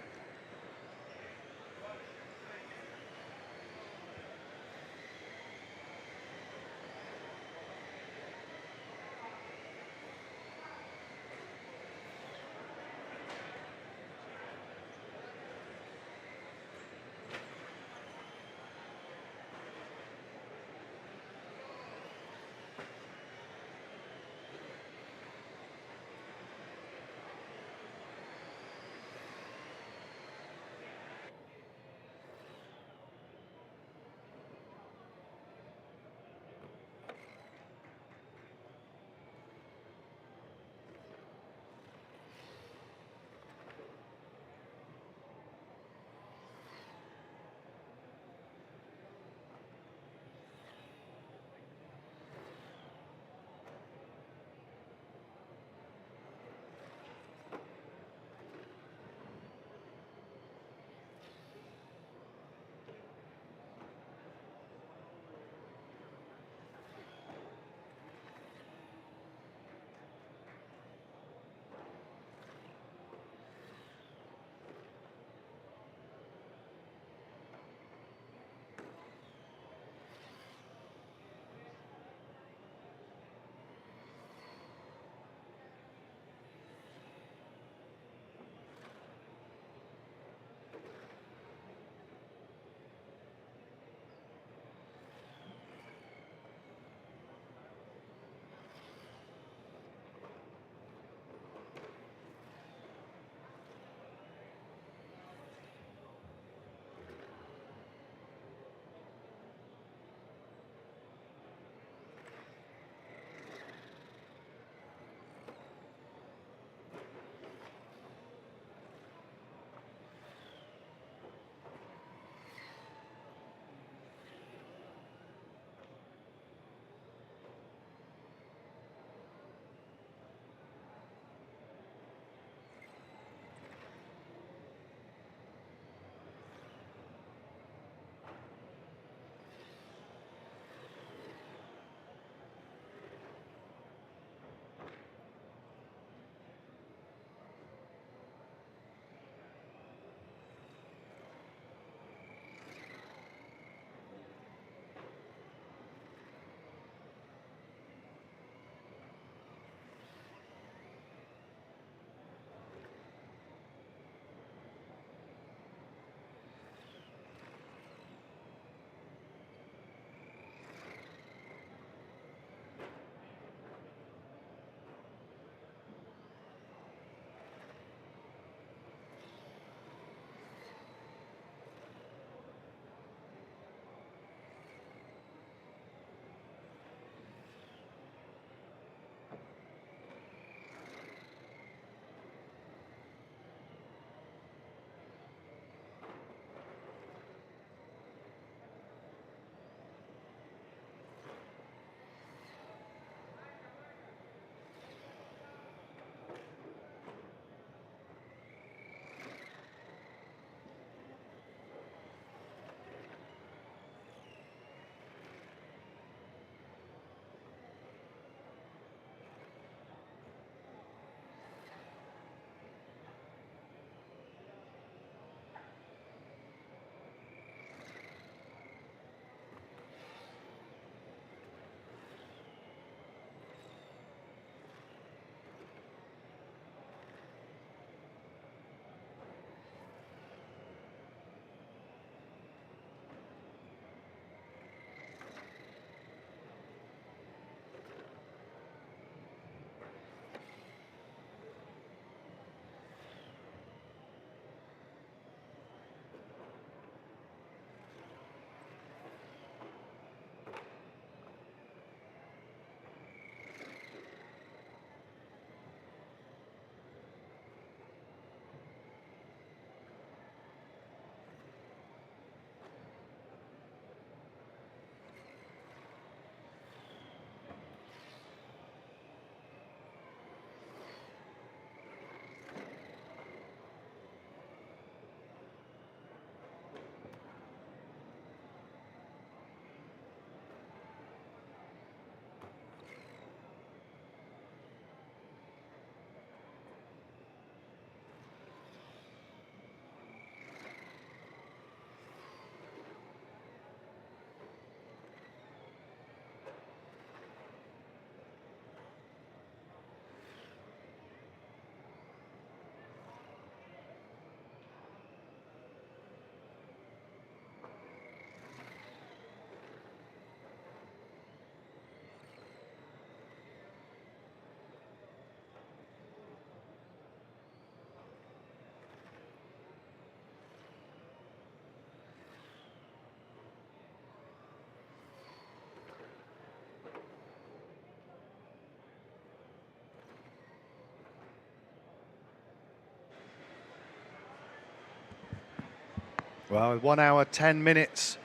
Well, 1 hour, 10 minutes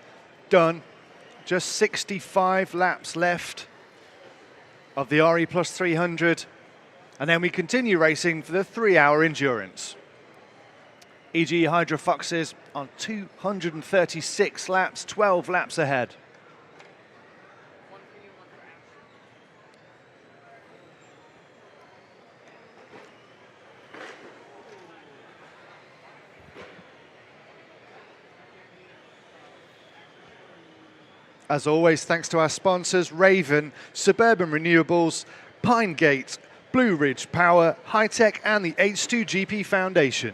done. Just 65 laps left of the RE Plus 300. And then we continue racing for the 3-hour endurance. EG Hydra Foxes on 236 laps, 12 laps ahead. As always, thanks to our sponsors, Raven, Suburban Renewables, Pinegate, Blue Ridge Power, High-Tech and the H2GP Foundation.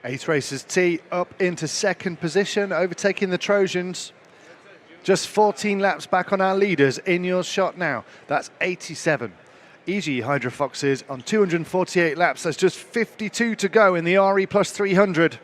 Ace Racers T up into second position, overtaking the Trojans. Just 14 laps back on our leaders. In your shot now. That's 87. EG Hydra Foxes on 248 laps. There's just 52 to go in the RE Plus 300.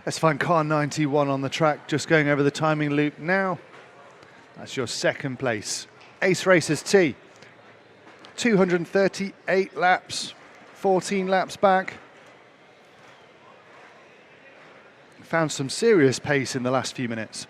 Let's find car 91 on the track, just going over the timing loop now. That's your second place. Ace Racers T, 238 laps, 14 laps back. Found some serious pace in the last few minutes.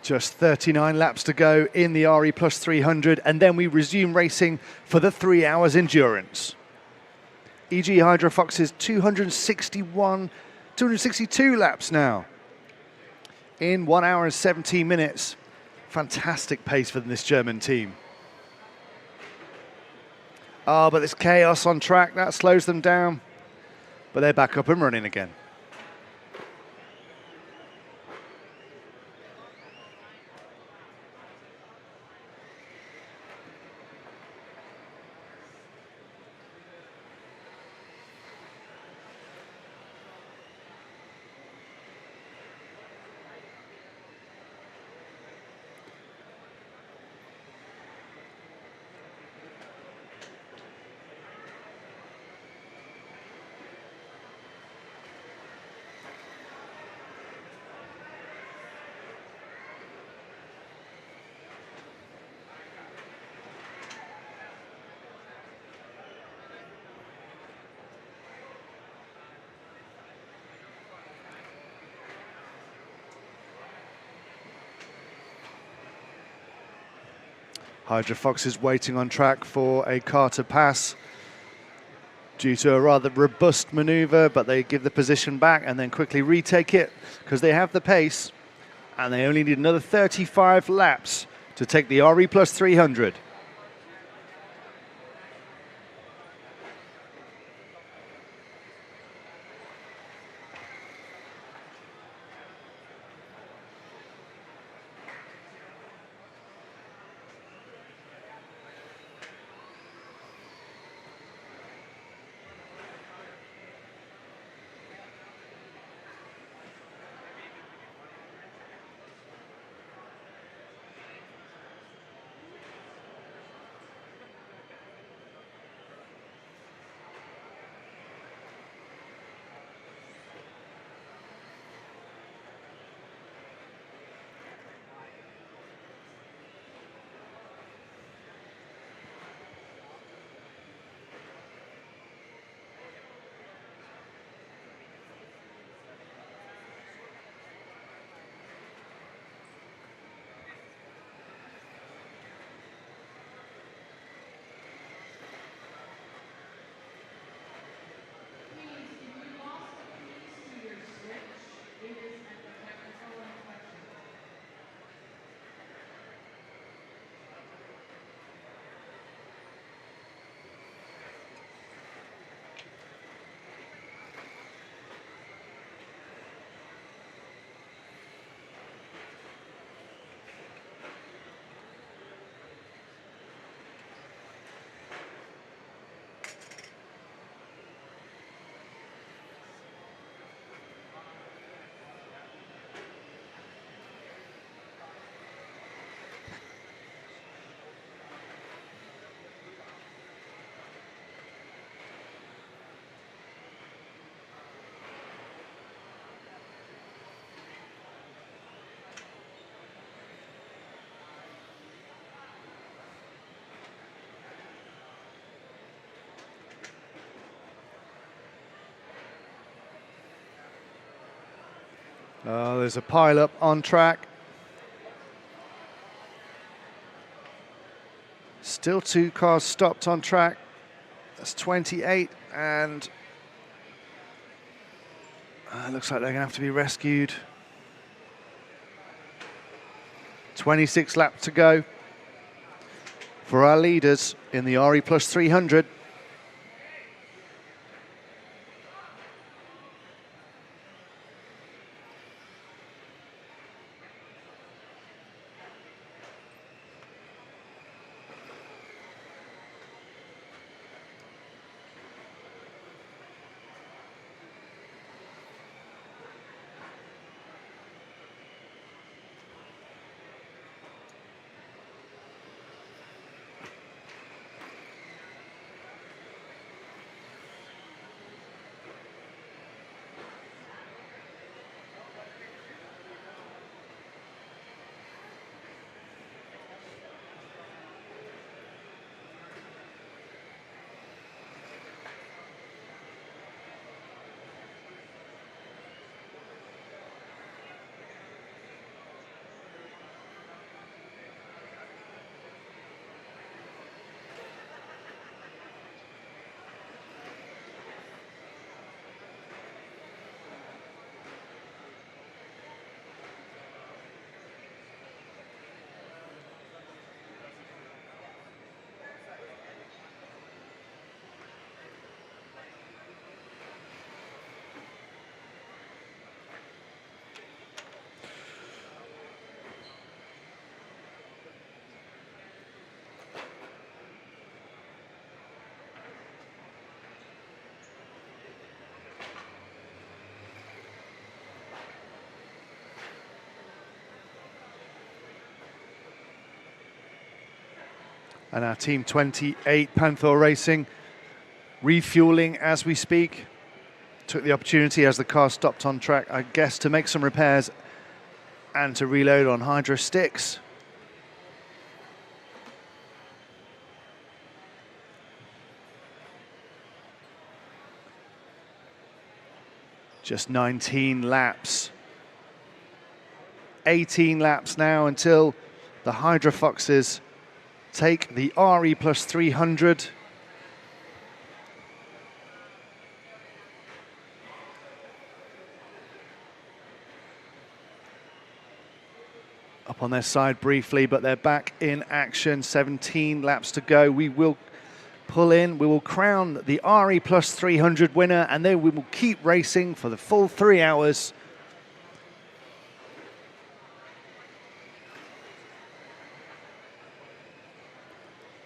Just 39 laps to go in the RE Plus 300, and then we resume racing for the 3 hours endurance. EG Hydro Fox's 262 laps now in 1 hour and 17 minutes. Fantastic pace for this German team. Oh, but there's chaos on track. That slows them down. But they're back up and running again. Hydro Fox is waiting on track for a car to pass due to a rather robust maneuver, but they give the position back and then quickly retake it because they have the pace and they only need another 35 laps to take the RE Plus 300. There's a pile-up on track. Still 2 cars stopped on track. That's 28, and looks like they're going to have to be rescued. 26 laps to go for our leaders in the RE Plus 300. And our Team 28 Panther Racing refueling as we speak. Took the opportunity as the car stopped on track, I guess, to make some repairs and to reload on hydro sticks. Just 19 laps. 18 laps now until the Hydro Foxes take the RE plus 300. Up on their side briefly, but they're back in action. 17 laps to go. We will pull in, we will crown the RE plus 300 winner, and then we will keep racing for the full 3 hours.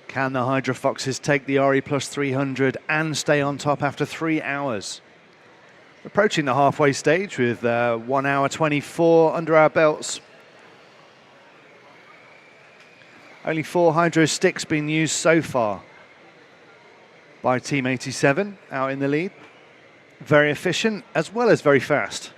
Can the Hydro Foxes take the RE plus 300 and stay on top after 3 hours? Approaching the halfway stage with 1 hour 24 under our belts. Only 4 hydro sticks being used so far by Team 87 out in the lead. Very efficient as well as very fast.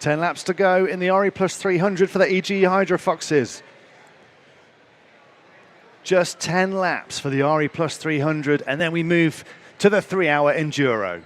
Ten laps to go in the RE plus 300 for the EG Hydro Foxes. Just 10 laps for the RE plus 300, and then we move to the 3 hour Enduro.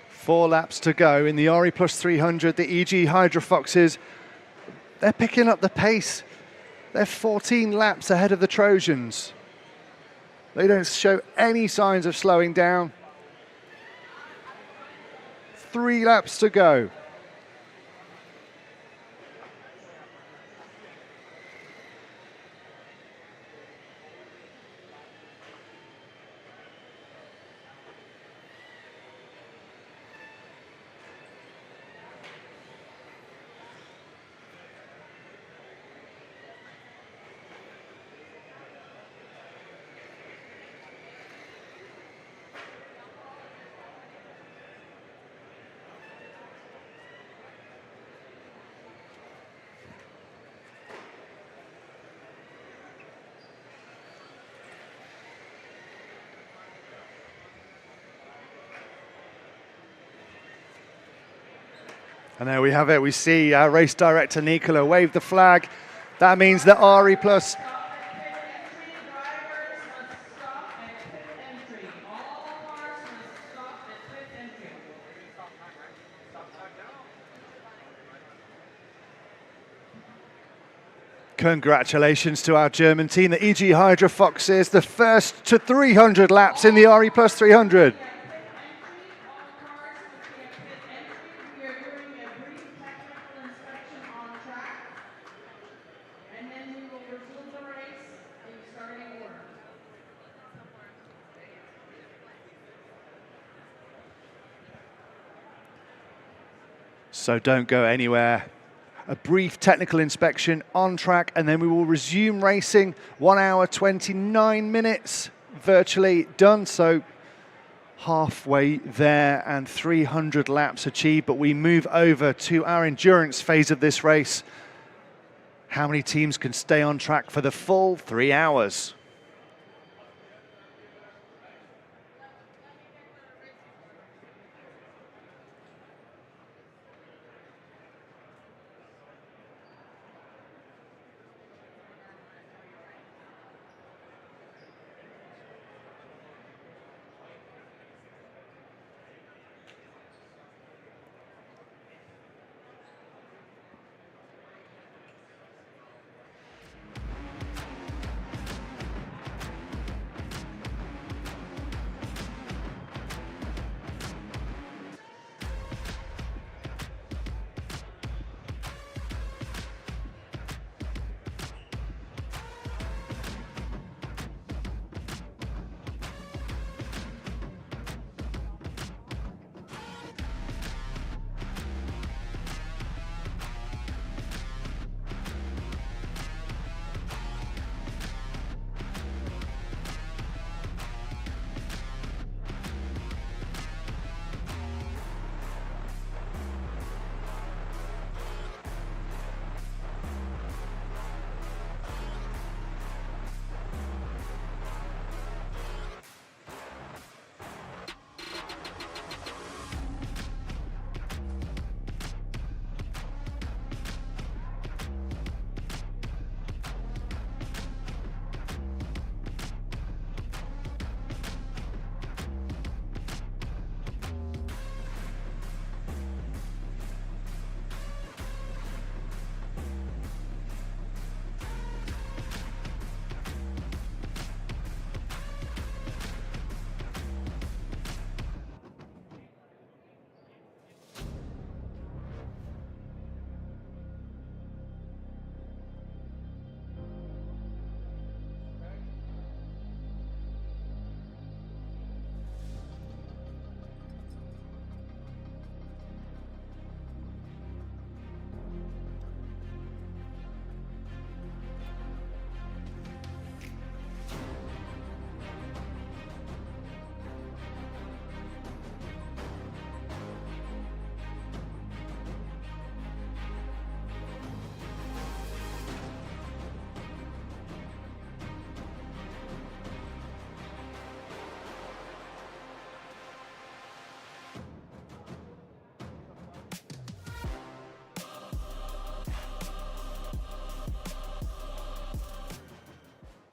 Four laps to go in the RE plus 300. The EG Hydro Foxes, they're picking up the pace. They're 14 laps ahead of the Trojans. They don't show any signs of slowing down. 3 laps to go. And there we have it. We see our race director Nicola wave the flag. That means that RE Plus congratulations to our German team, the EG Hydra Foxes, the first to 300 laps in the RE Plus 300. So don't go anywhere. A brief technical inspection on track, and then we will resume racing. 1 hour, 29 minutes, virtually done. So halfway there and 300 laps achieved, but we move over to our endurance phase of this race. How many teams can stay on track for the full 3 hours?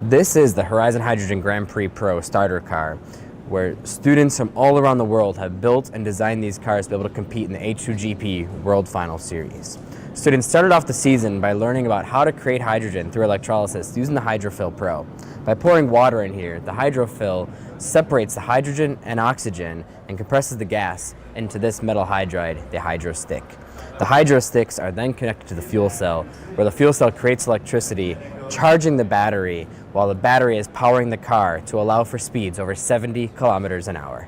This is the Horizon Hydrogen Grand Prix Pro starter car, where students from all around the world have built and designed these cars to be able to compete in the H2GP World Final series. Students started off the season by learning about how to create hydrogen through electrolysis using the Hydrofill Pro. By pouring water in here, the Hydrofill separates the hydrogen and oxygen and compresses the gas into this metal hydride, the Hydrostick. The Hydrosticks are then connected to the fuel cell, where the fuel cell creates electricity, charging the battery, while the battery is powering the car to allow for speeds over 70 kilometers an hour.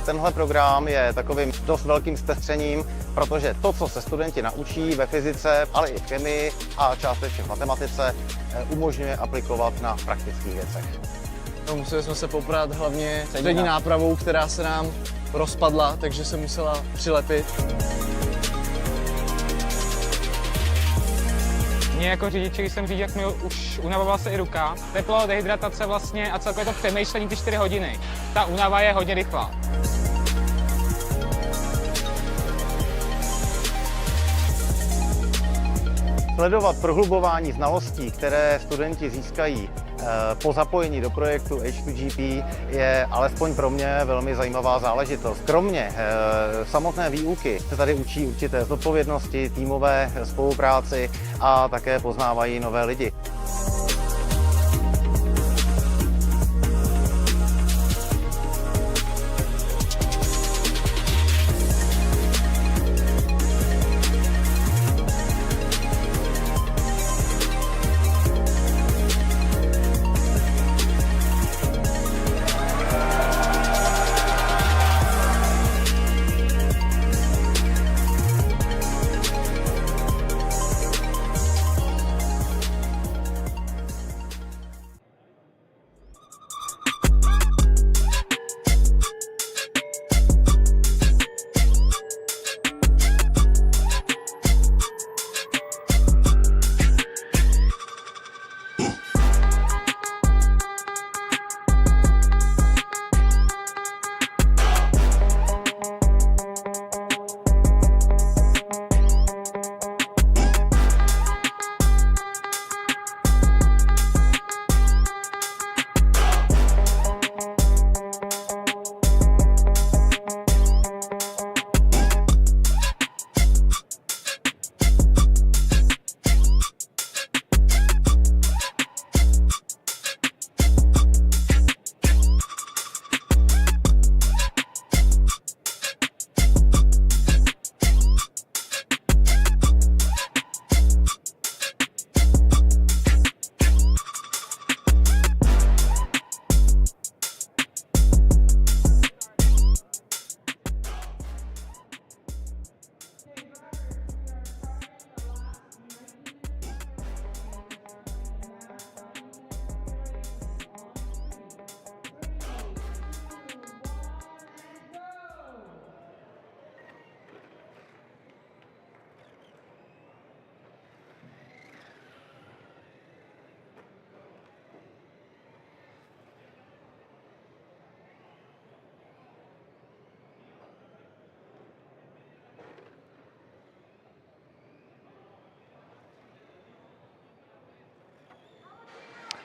Tenhle program je takovým dost velkým zpestřením, protože to, co se studenti naučí ve fyzice, ale i v chemii a částečně v matematice, umožňuje aplikovat na praktických věcech. No, museli jsme se poprat hlavně přední nápravou, která se nám rozpadla, takže se musela přilepit. Mě jako řidiči, když jsem řídil, jak mi už unavovala se i ruka. Teplo, dehydratace vlastně a celkově to přemýšlení ty 4 hodiny. Ta únava je hodně rychlá. Sledovat prohlubování znalostí, které studenti získají po zapojení do projektu H2GP, je alespoň pro mě velmi zajímavá záležitost. Kromě samotné výuky se tady učí určité zodpovědnosti, týmové spolupráci a také poznávají nové lidi.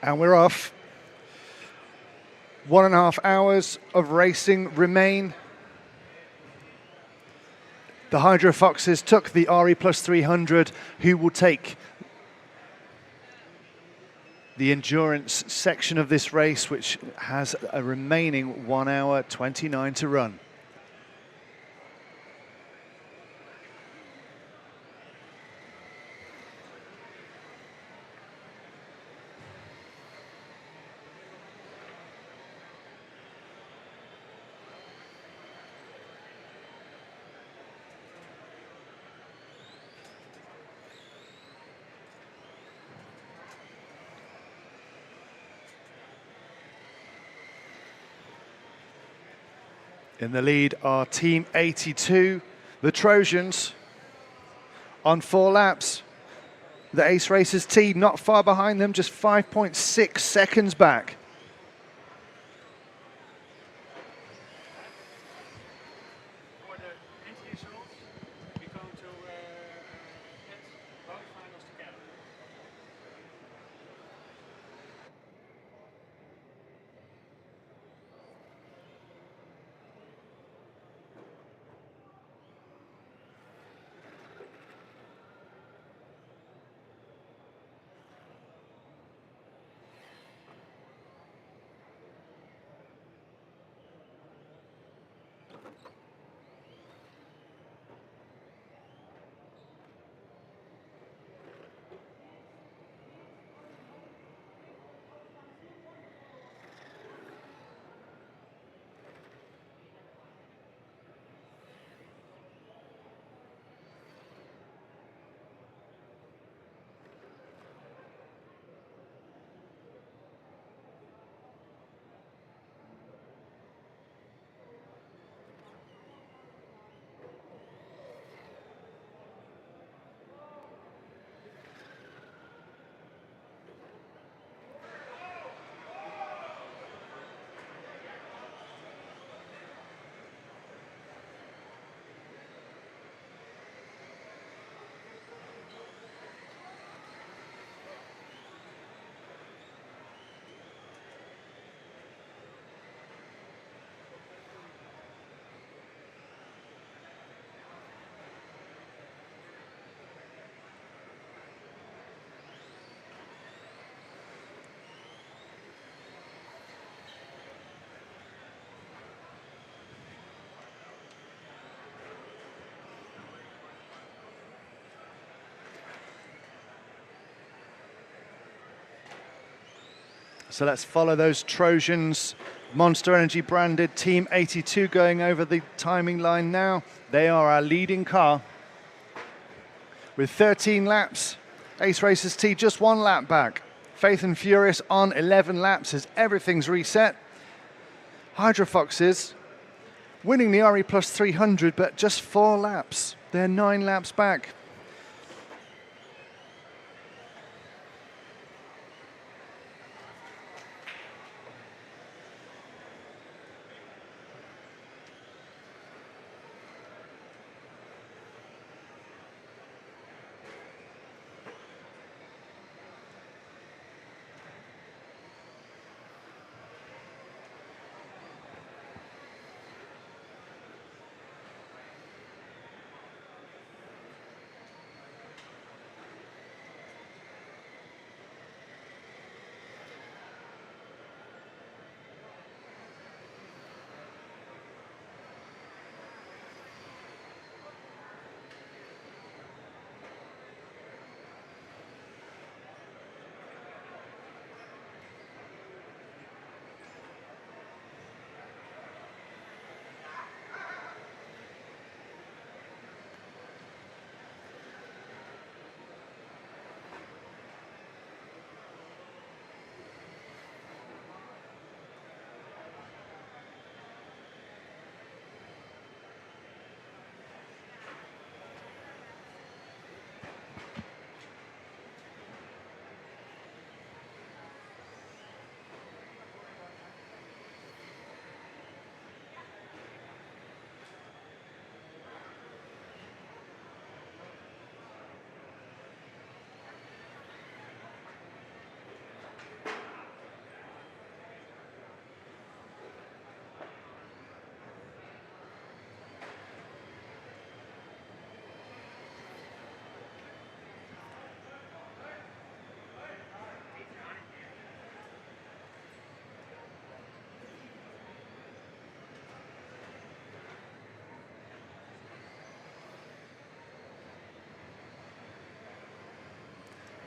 And we're off. 1.5 hours of racing remain. The Hydro Foxes took the RE Plus 300, who will take the endurance section of this race, which has a remaining 1 hour 29 to run. In the lead are Team 82, the Trojans, on 4 laps. The Ace Racers team not far behind them, just 5.6 seconds back. For the NTS rules, we're going to get both finals together. So let's follow those Trojans. Monster Energy branded Team 82 going over the timing line now. They are our leading car. With 13 laps, Ace Racers T just 1 lap back. Faith and Furious on 11 laps as everything's reset. Hydro Foxes winning the RE Plus 300, but just 4 laps. They're 9 laps back.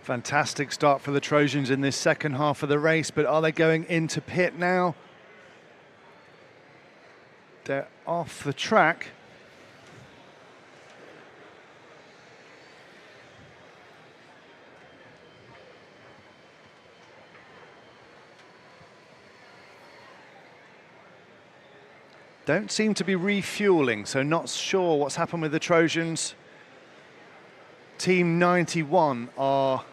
Fantastic start for the Trojans in this second half of the race, but are they going into pit now? They're off the track. Don't seem to be refueling, so not sure what's happened with the Trojans. Team 91 are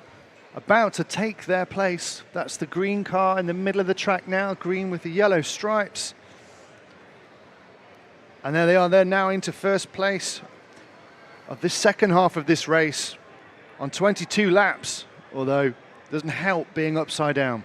about to take their place. That's the green car in the middle of the track now, green with the yellow stripes. And there they are, they're now into first place of this second half of this race on 22 laps, although it doesn't help being upside down.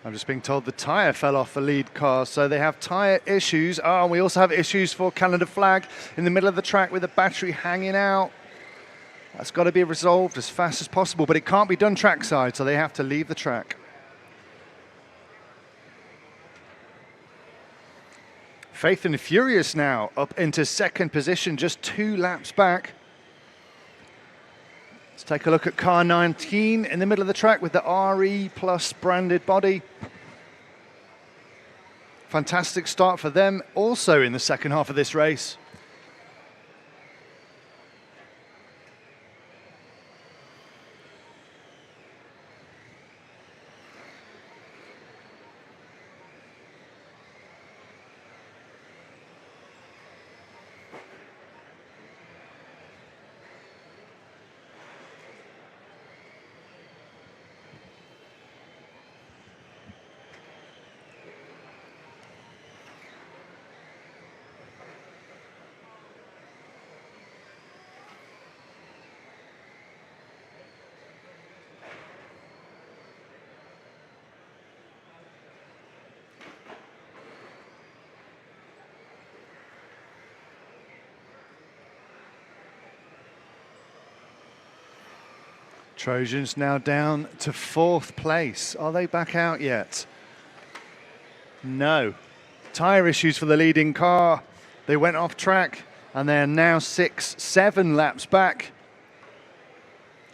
I'm just being told the tyre fell off the lead car, so they have tyre issues. Oh, and we also have issues for Canada Flag in the middle of the track with the battery hanging out. That's got to be resolved as fast as possible, but it can't be done trackside, so they have to leave the track. Faith and Furious now up into second position, just 2 laps back. Let's take a look at car 19 in the middle of the track with the RE Plus branded body. Fantastic start for them also in the second half of this race. Trojans now down to 4th place. Are they back out yet? No. tyre issues for the leading car. They went off track and they're now 6-7 laps back.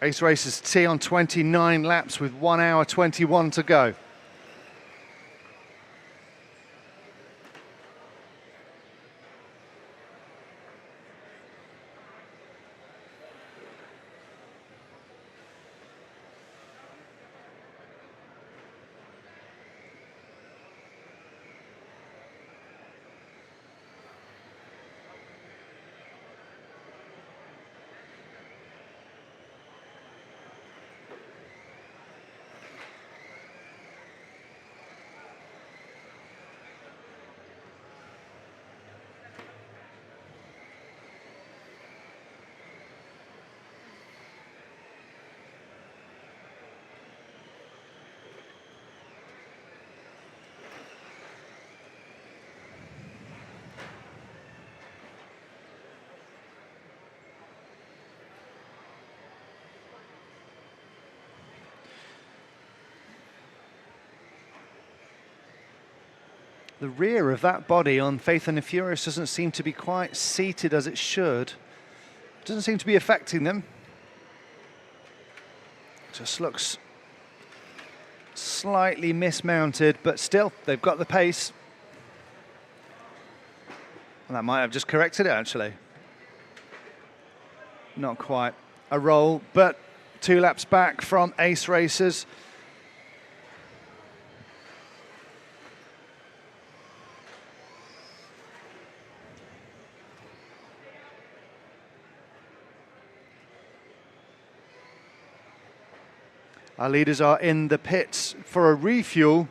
Ace Racers T on 29 laps with 1 hour 21 to go. The rear of that body on Faith and the Furious doesn't seem to be quite seated as it should. Doesn't seem to be affecting them. Just looks slightly mismounted, but still, they've got the pace. And that might have just corrected it, actually. Not quite a roll, but 2 laps back from Ace Racers. Our leaders are in the pits for a refuel,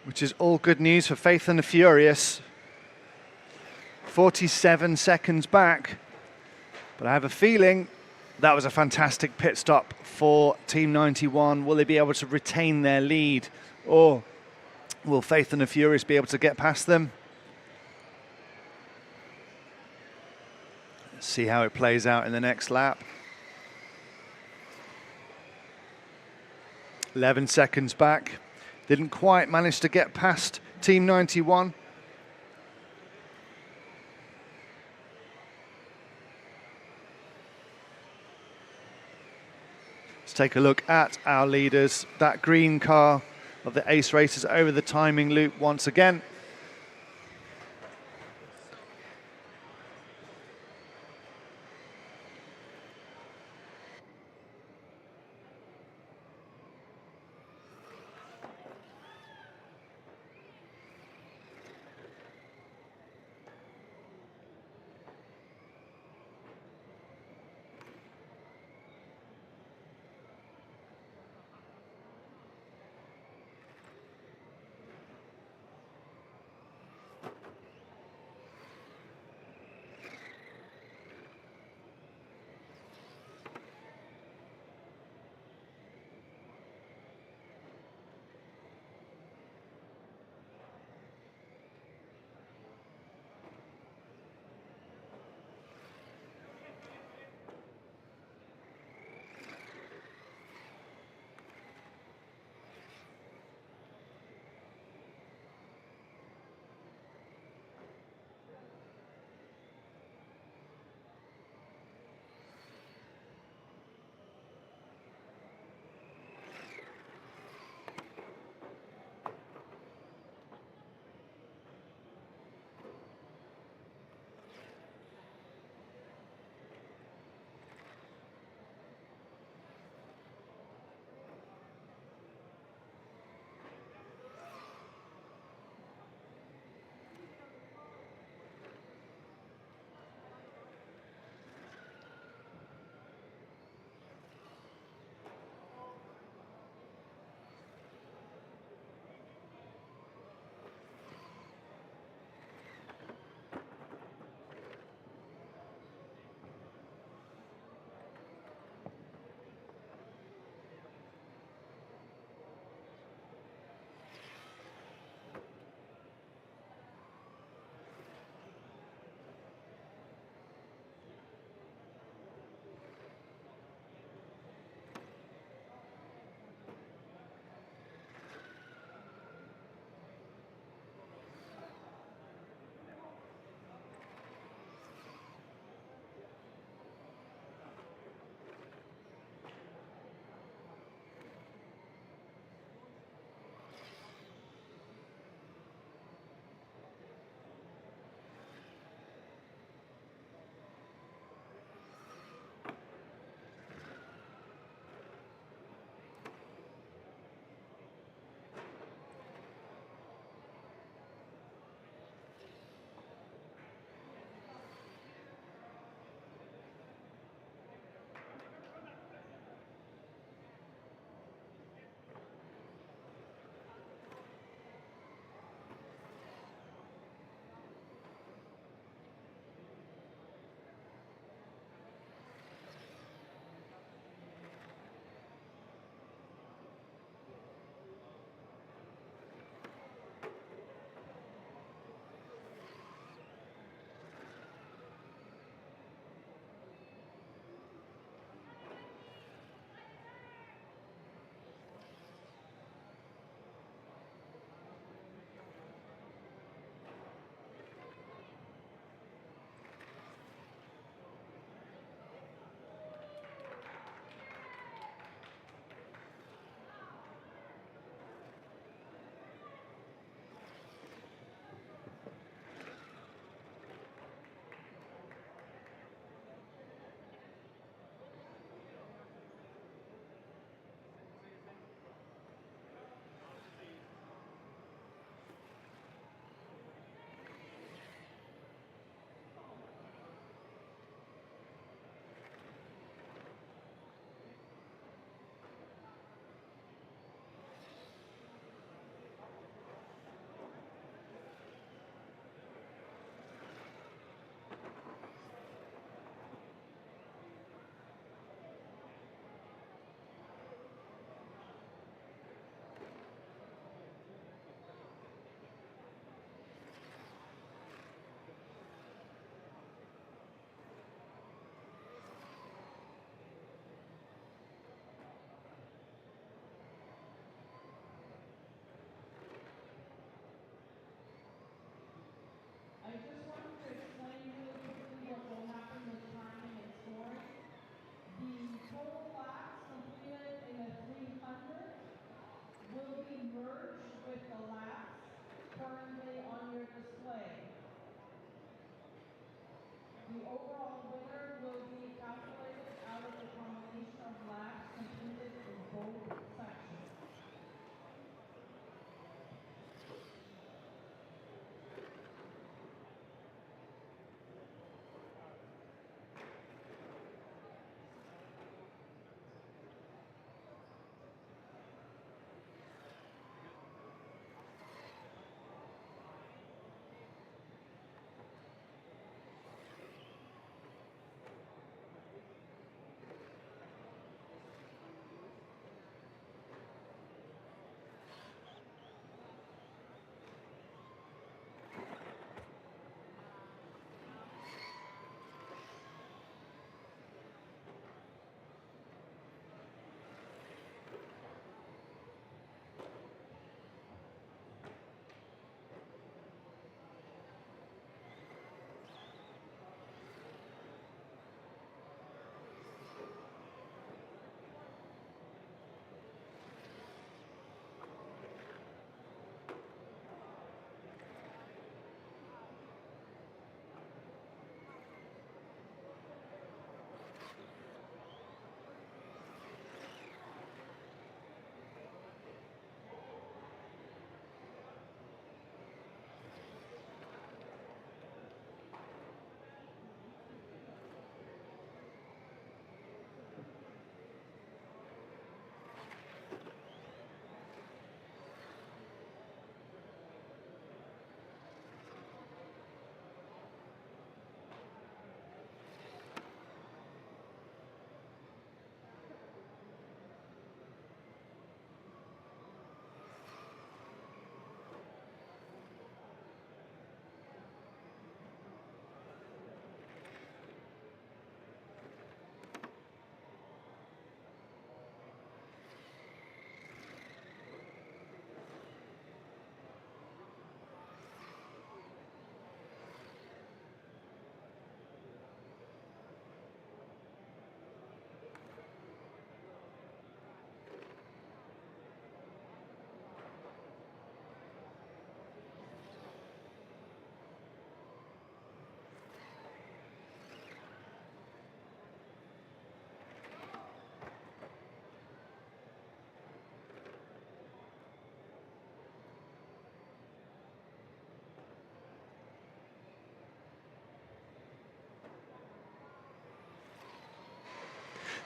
which is all good news for Faith and the Furious. 47 seconds back, but I have a feeling that was a fantastic pit stop for Team 91. Will they be able to retain their lead, or will Faith and the Furious be able to get past them? Let's see how it plays out in the next lap. 11 seconds back. Didn't quite manage to get past Team 91. Let's take a look at our leaders. That green car of the Ace Racers over the timing loop once again.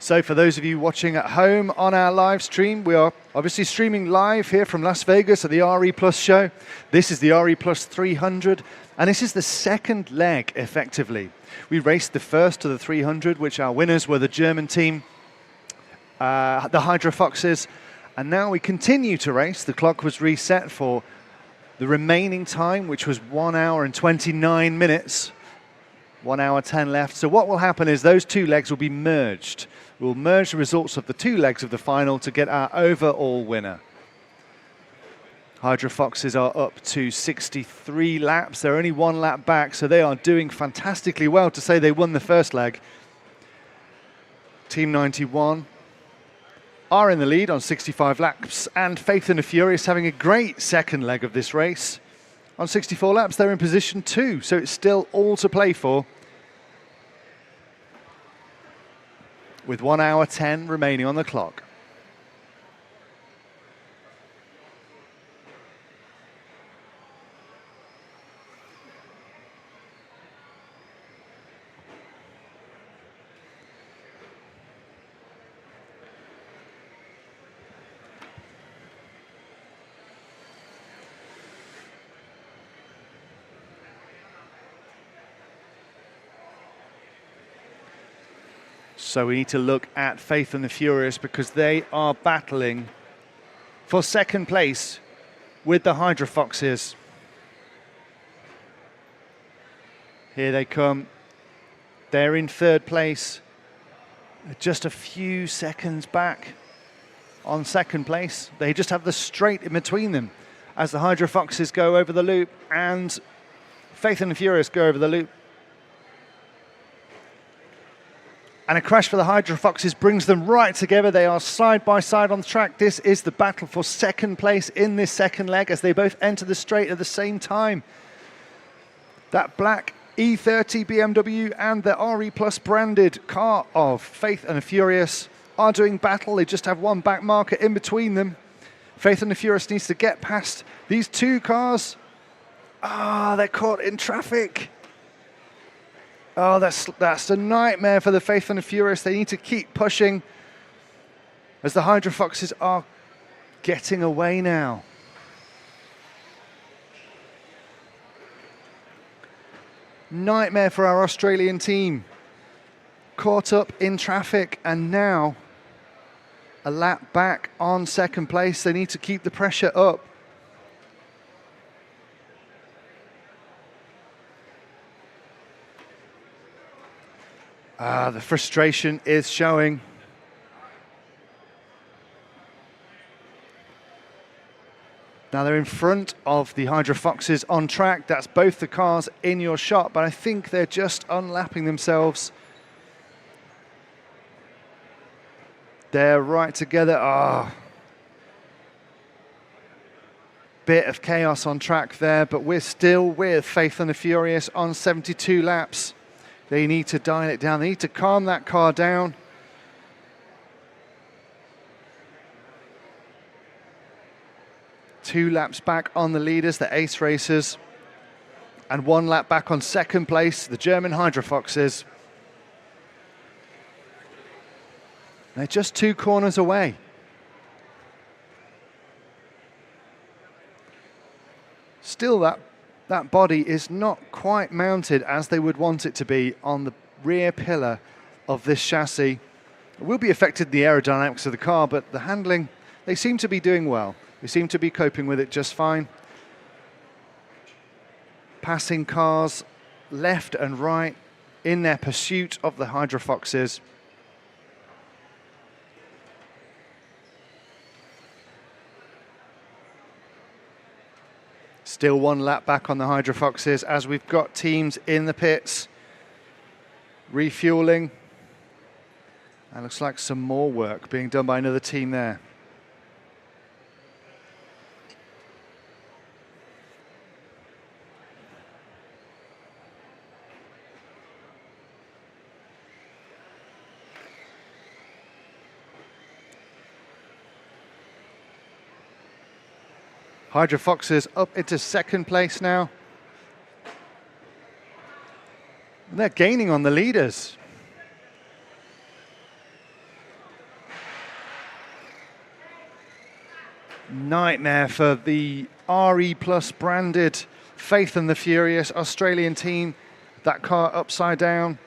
So for those of you watching at home on our live stream, we are obviously streaming live here from Las Vegas at the RE Plus show. This is the RE Plus 300, and this is the second leg, effectively. We raced the first to the 300, which our winners were the German team, the Hydro Foxes, and now we continue to race. The clock was reset for the remaining time, which was 1 hour and 29 minutes. 1 hour 10 left. So what will happen is those two legs will be merged. We'll merge the results of the two legs of the final to get our overall winner. Hydro Foxes are up to 63 laps. They're only 1 lap back, so they are doing fantastically well to say they won the first leg. Team 91 are in the lead on 65 laps, and Faith and the Furious having a great second leg of this race. On 64 laps, they're in position 2, so it's still all to play for. With 1 hour 10 remaining on the clock. So we need to look at Faith and the Furious because they are battling for second place with the Hydro Foxes. Here they come. They're in third place, just a few seconds back on second place. They just have the straight in between them as the Hydro Foxes go over the loop and Faith and the Furious go over the loop. And a crash for the Hydro Foxes brings them right together. They are side by side on the track. This is the battle for second place in this second leg as they both enter the straight at the same time. That black E30 BMW and the RE Plus branded car of Faith and the Furious are doing battle. They just have one back marker in between them. Faith and the Furious needs to get past these two cars. They're caught in traffic. Oh, that's a nightmare for the Faith and the Furious. They need to keep pushing as the Hydro Foxes are getting away now. Nightmare for our Australian team. Caught up in traffic and now a lap back on second place. They need to keep the pressure up. The frustration is showing. Now they're in front of the Hydro Foxes on track. That's both the cars in your shot, but I think they're just unlapping themselves. They're right together. Bit of chaos on track there, but we're still with Faith and the Furious on 72 laps. They need to dial it down. They need to calm that car down. Two laps back on the leaders, the Ace Racers, and 1 lap back on second place, the German Hydro Foxes. They're just 2 corners away. Still, that body is not quite mounted as they would want it to be on the rear pillar of this chassis. It will be affected the aerodynamics of the car, but the handling, they seem to be doing well. They seem to be coping with it just fine. Passing cars left and right in their pursuit of the Hydro Foxes. Still 1 lap back on the Hydro Foxes as we've got teams in the pits refueling. And looks like some more work being done by another team there. Hydro Foxes up into second place now. And they're gaining on the leaders. Nightmare for the RE Plus branded Faith and the Furious Australian team. That car upside down.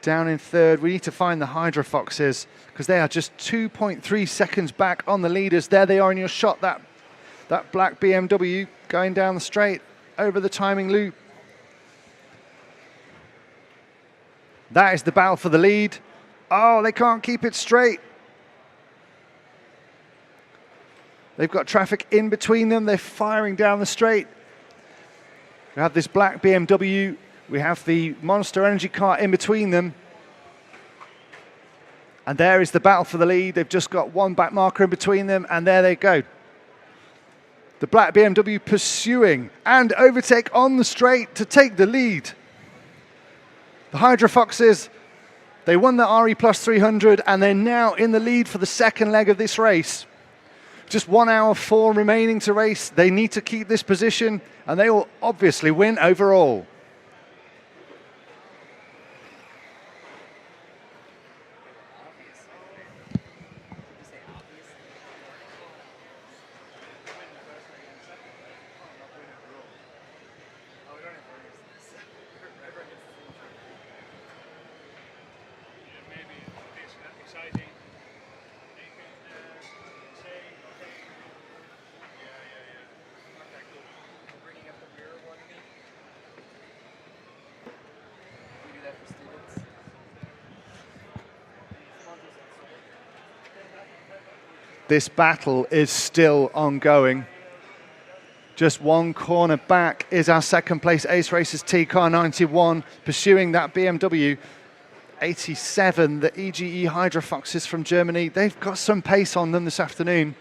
Down in third. We need to find the Hydra Foxes because they are just 2.3 seconds back on the leaders. There they are in your shot, that black BMW going down the straight over the timing loop. That is the battle for the lead. Oh, they can't keep it straight. They've got traffic in between them. They're firing down the straight. We have this black BMW. We have the Monster Energy car in between them. And there is the battle for the lead. They've just got one back marker in between them, and there they go. The black BMW pursuing and overtake on the straight to take the lead. The Hydra Foxes, they won the RE Plus 300, and they're now in the lead for the second leg of this race. Just 1 hour 4 remaining to race. They need to keep this position, and they will obviously win overall. This battle is still ongoing. Just one corner back is our second place Ace Racers T car 91, pursuing that BMW 87, the EGE Hydra Foxes from Germany. They've got some pace on them this afternoon.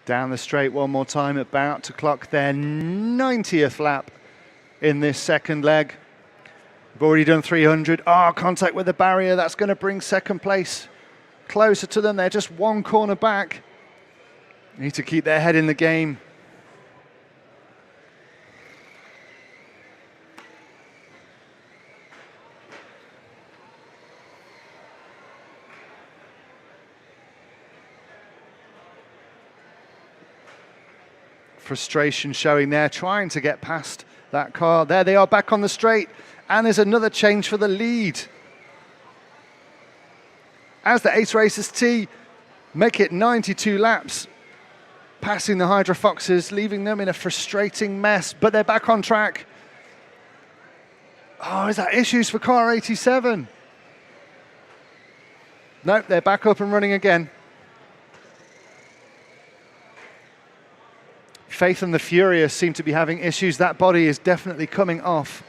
Down the straight one more time, about to clock their 90th lap in this second leg. We've already done 300. Contact with the barrier. That's going to bring second place closer to them. They're just one corner back. Need to keep their head in the game. Frustration showing there, trying to get past that car. There they are back on the straight, and there's another change for the lead. As the Ace Racers T make it 92 laps, passing the Hydra Foxes, leaving them in a frustrating mess, but they're back on track. Is that issues for car 87? Nope, they're back up and running again. Faith and the Furious seem to be having issues. That body is definitely coming off.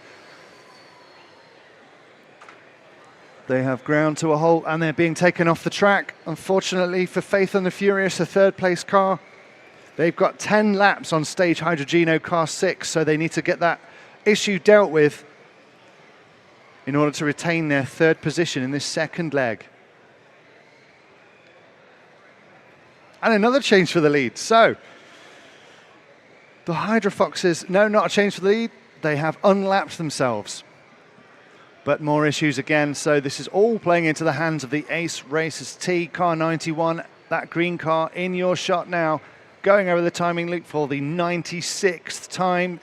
They have ground to a halt and they're being taken off the track. Unfortunately for Faith and the Furious, a third place car. They've got 10 laps on stage Hydrogeno car 6, so they need to get that issue dealt with in order to retain their third position in this second leg. And another change for the lead. So the Hydra Foxes, no, not a change for the lead. They have unlapped themselves. But more issues again, so this is all playing into the hands of the Ace Racers T car 91. That green car in your shot now, going over the timing loop for the 96th time.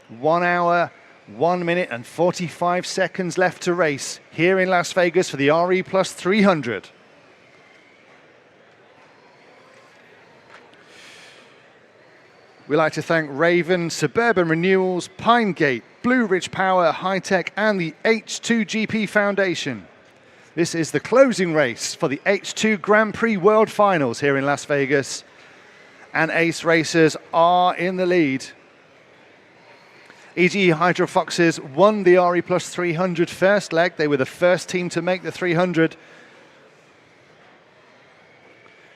1 hour, 1 minute and 45 seconds left to race here in Las Vegas for the RE Plus 300. We'd like to thank Raven, Suburban Renewals, Pinegate, Blue Ridge Power, High-Tech and the H2GP Foundation. This is the closing race for the H2 Grand Prix World Finals here in Las Vegas. And Ace Racers are in the lead. EGE Hydra Foxes won the RE Plus 300 first leg. They were the first team to make the 300.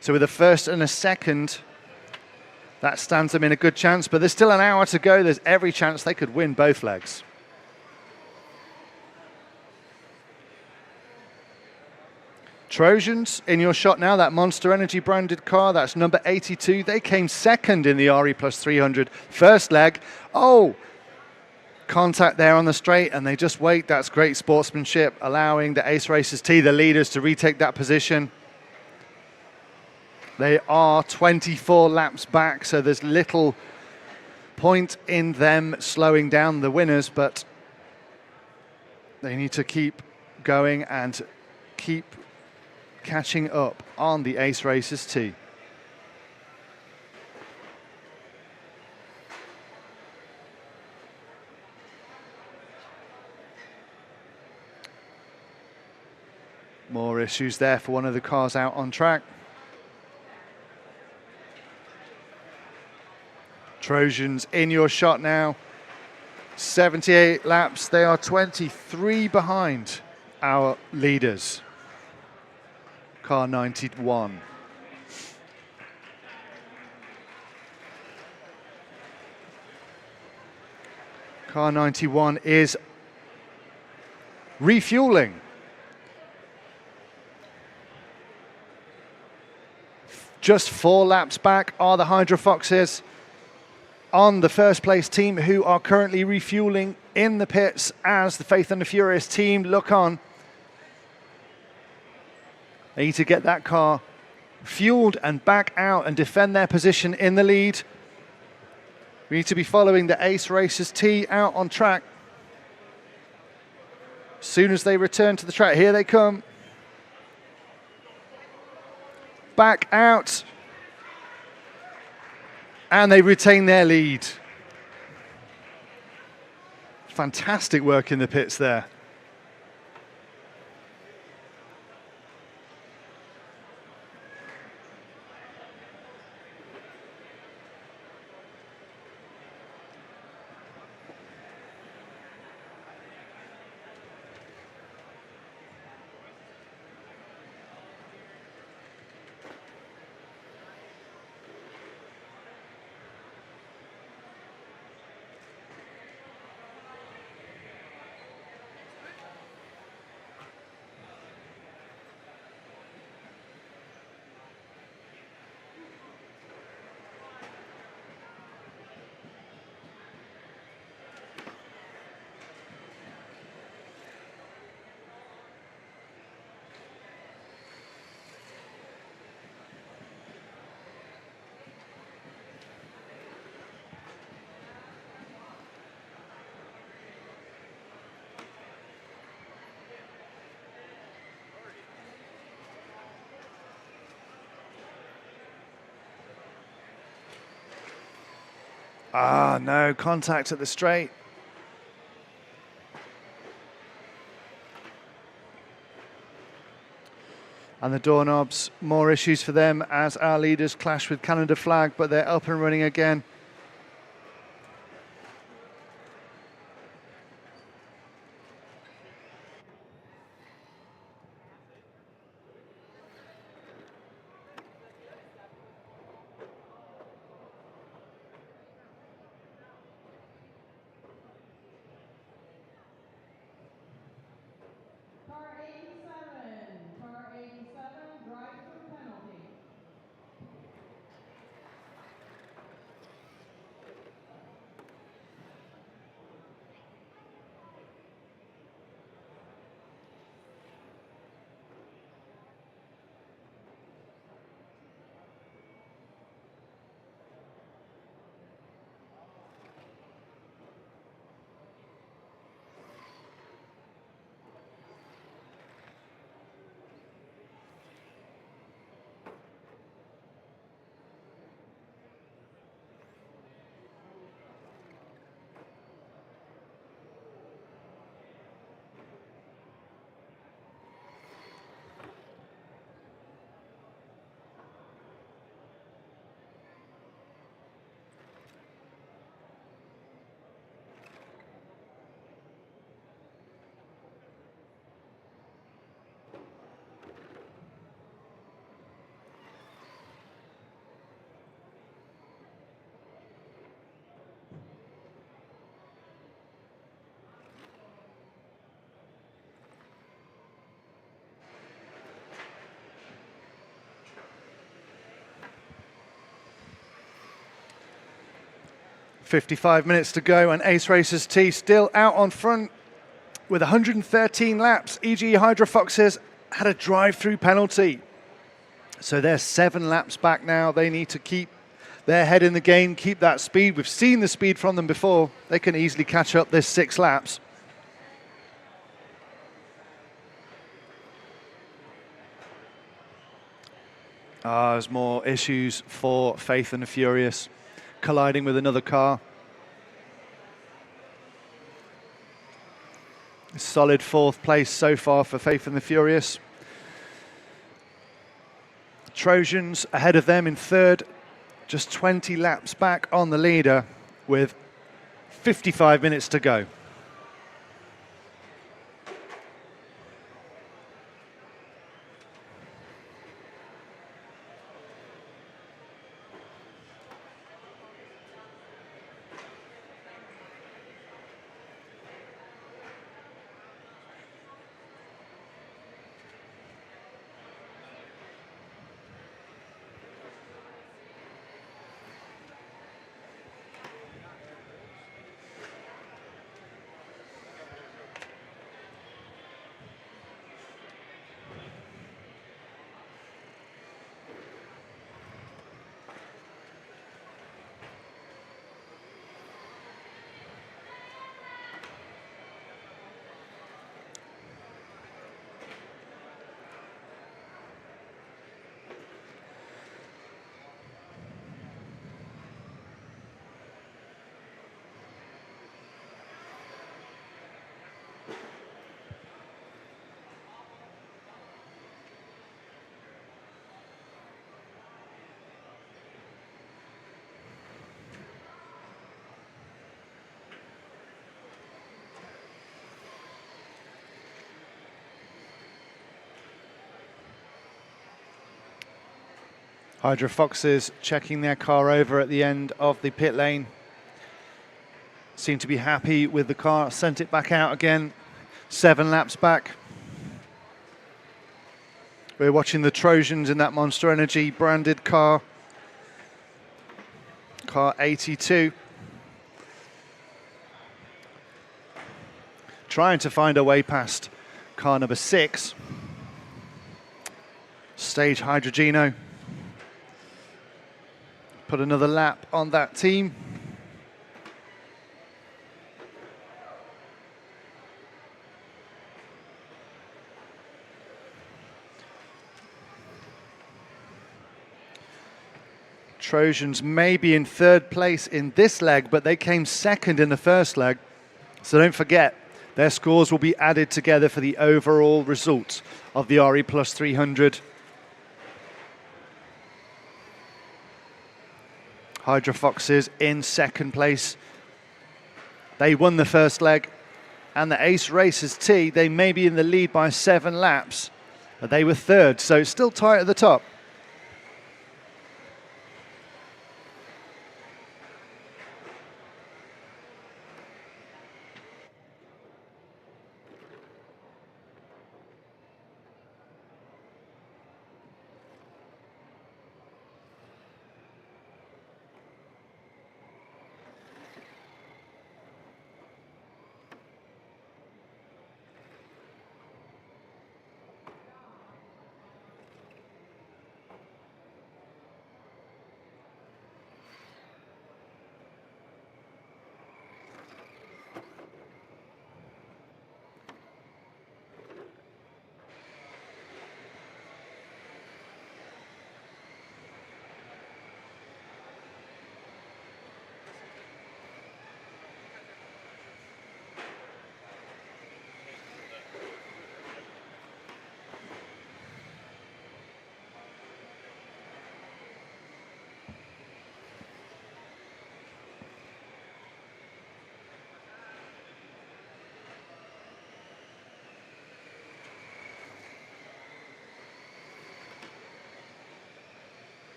So with a first and a second, that stands them in a good chance, but there's still an hour to go. There's every chance they could win both legs. Trojans in your shot now, that Monster Energy branded car, that's number 82. They came second in the RE Plus 300 first leg. Oh, contact there on the straight and they just wait. That's great sportsmanship, allowing the Ace Racers T, the leaders, to retake that position. They are 24 laps back, so there's little point in them slowing down the winners, but they need to keep going and keep catching up on the Ace Racers T. More issues there for one of the cars out on track. Trojans in your shot now. 78 laps. They are 23 behind our leaders. Car 91. Car 91 is refueling. Just 4 laps back are the Hydro Foxes on the first place team, who are currently refueling in the pits as the Faith and the Furious team look on. They need to get that car fueled and back out and defend their position in the lead. We need to be following the Ace Racers T out on track. As soon as they return to the track, here they come. Back out. And they retain their lead. Fantastic work in the pits there. Ah, no, contact at the straight. And the doorknobs, more issues for them as our leaders clash with Canada Flag, but they're up and running again. Car 87, drive-through penalty. 55 minutes to go, and Ace Racers T still out on front with 113 laps. E.g. Hydrofoxes had a drive-through penalty, so they're 7 laps back now. They need to keep their head in the game, keep that speed. We've seen the speed from them before. They can easily catch up this 6 laps. There's more issues for Faith and the Furious, colliding with another car. Solid 4th place so far for Faith and the Furious. Trojans ahead of them in 3rd, just 20 laps back on the leader with 55 minutes to go. Hydrofoxes checking their car over at the end of the pit lane. Seem to be happy with the car, sent it back out again, 7 laps back. We're watching the Trojans in that Monster Energy branded car, car 82. Trying to find a way past car number 6, Stage Hydrogeno. Put another lap on that team. Trojans may be in 3rd place in this leg, but they came 2nd in the first leg. So don't forget, their scores will be added together for the overall result of the RE Plus 300. Hydrofoxes in 2nd place. They won the first leg. And the Ace Racers T, they may be in the lead by 7 laps, but they were 3rd, so it's still tight at the top.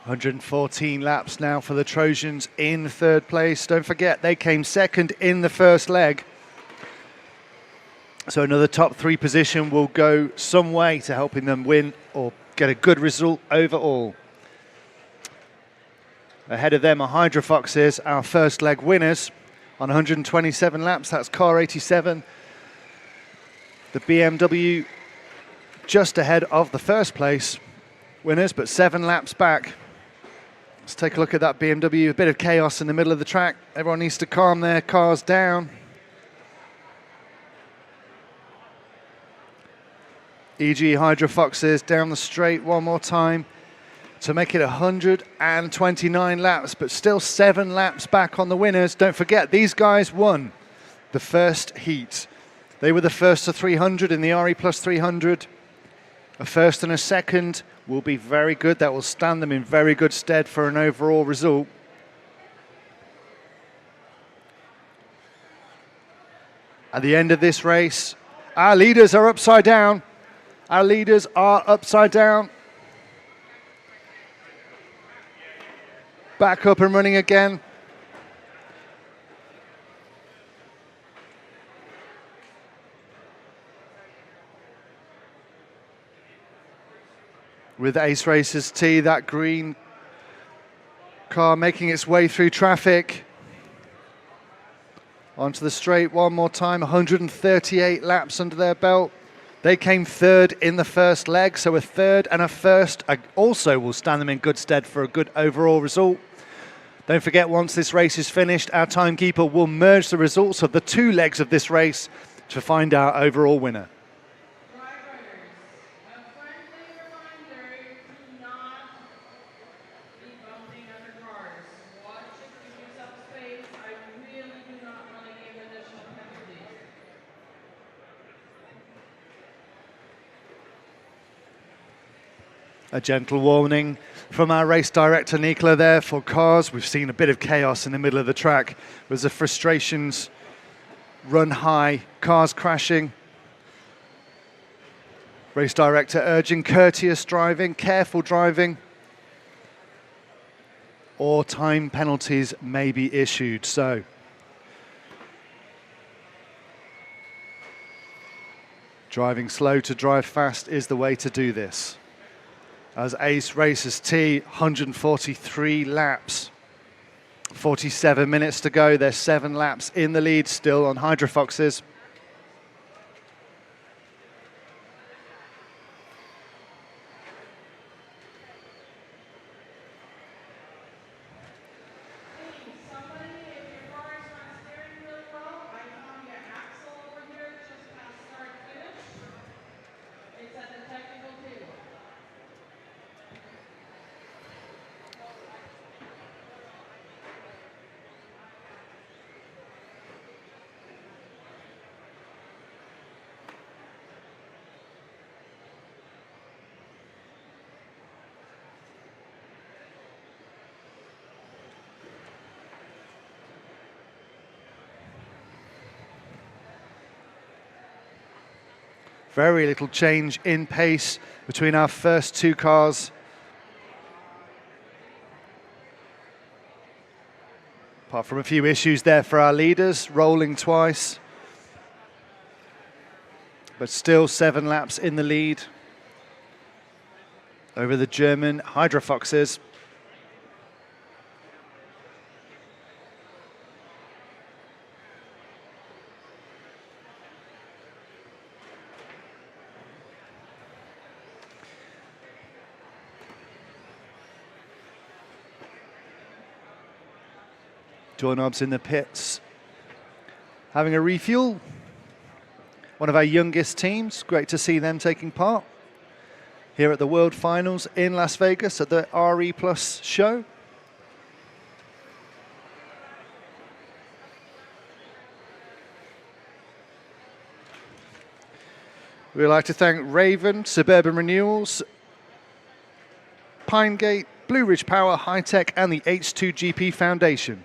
114 laps now for the Trojans in third place. Don't forget, they came second in the first leg. So another top 3 position will go some way to helping them win or get a good result overall. Ahead of them are Hydro Foxes, our first leg winners on 127 laps. That's car 87. The BMW just ahead of the first place winners, but 7 laps back. Let's take a look at that BMW. A bit of chaos in the middle of the track. Everyone needs to calm their cars down. E.g. Hydro Foxes down the straight one more time to make it 129 laps, but still 7 laps back on the winners. Don't forget, these guys won the first heat. They were the first to 300 in the RE Plus 300. A first and a second will be very good. That will stand them in very good stead for an overall result. At the end of this race, our leaders are upside down. Our leaders are upside down. Back up and running again. With Ace Racers T, that green car making its way through traffic. Onto the straight one more time, 138 laps under their belt. They came third in the first leg, so a third and a first also will stand them in good stead for a good overall result. Don't forget, once this race is finished, our timekeeper will merge the results of the 2 legs of this race to find our overall winner. A gentle warning from our race director Nikola there for cars. We've seen a bit of chaos in the middle of the track as the frustrations run high, cars crashing. Race director urging courteous driving, careful driving, or time penalties may be issued. So driving slow to drive fast is the way to do this. As Ace Racers T, 143 laps, 47 minutes to go. They're 7 laps in the lead still on Hydro Foxes. Very little change in pace between our first 2 cars. Apart from a few issues there for our leaders, rolling twice. But still 7 laps in the lead over the German Hydro Foxes. Doorknobs in the pits, having a refuel. One of our youngest teams, great to see them taking part here at the World Finals in Las Vegas at the RE Plus show. We'd like to thank Raven, Suburban Renewals, Pinegate, Blue Ridge Power, High Tech, and the H2GP Foundation.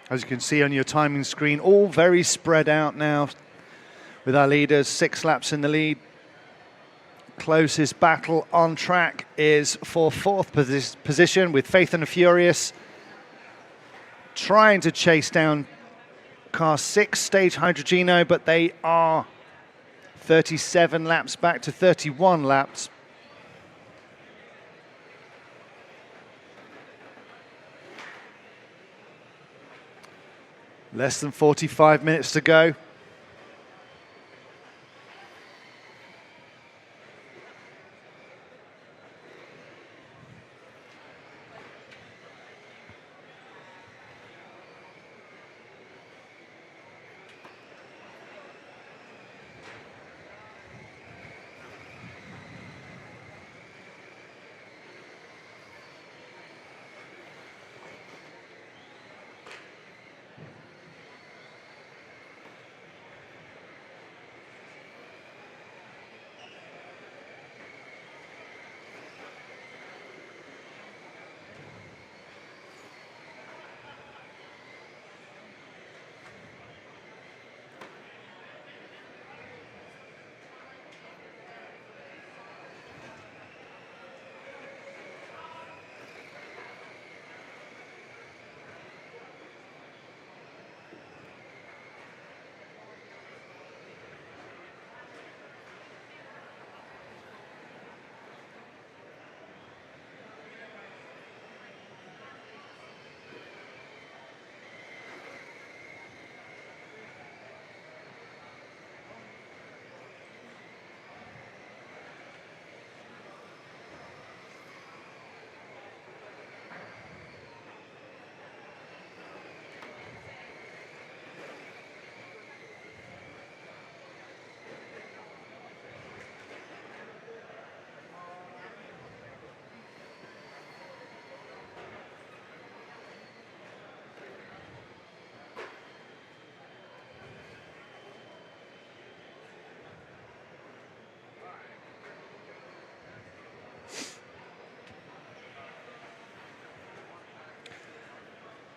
As you can see on your timing screen, all very spread out now with our leaders, 6 laps in the lead. Closest battle on track is for 4th position with Faith and the Furious trying to chase down car 6, Stage Hydrogeno, but they are 37 laps back to 31 laps. Less than 45 minutes to go.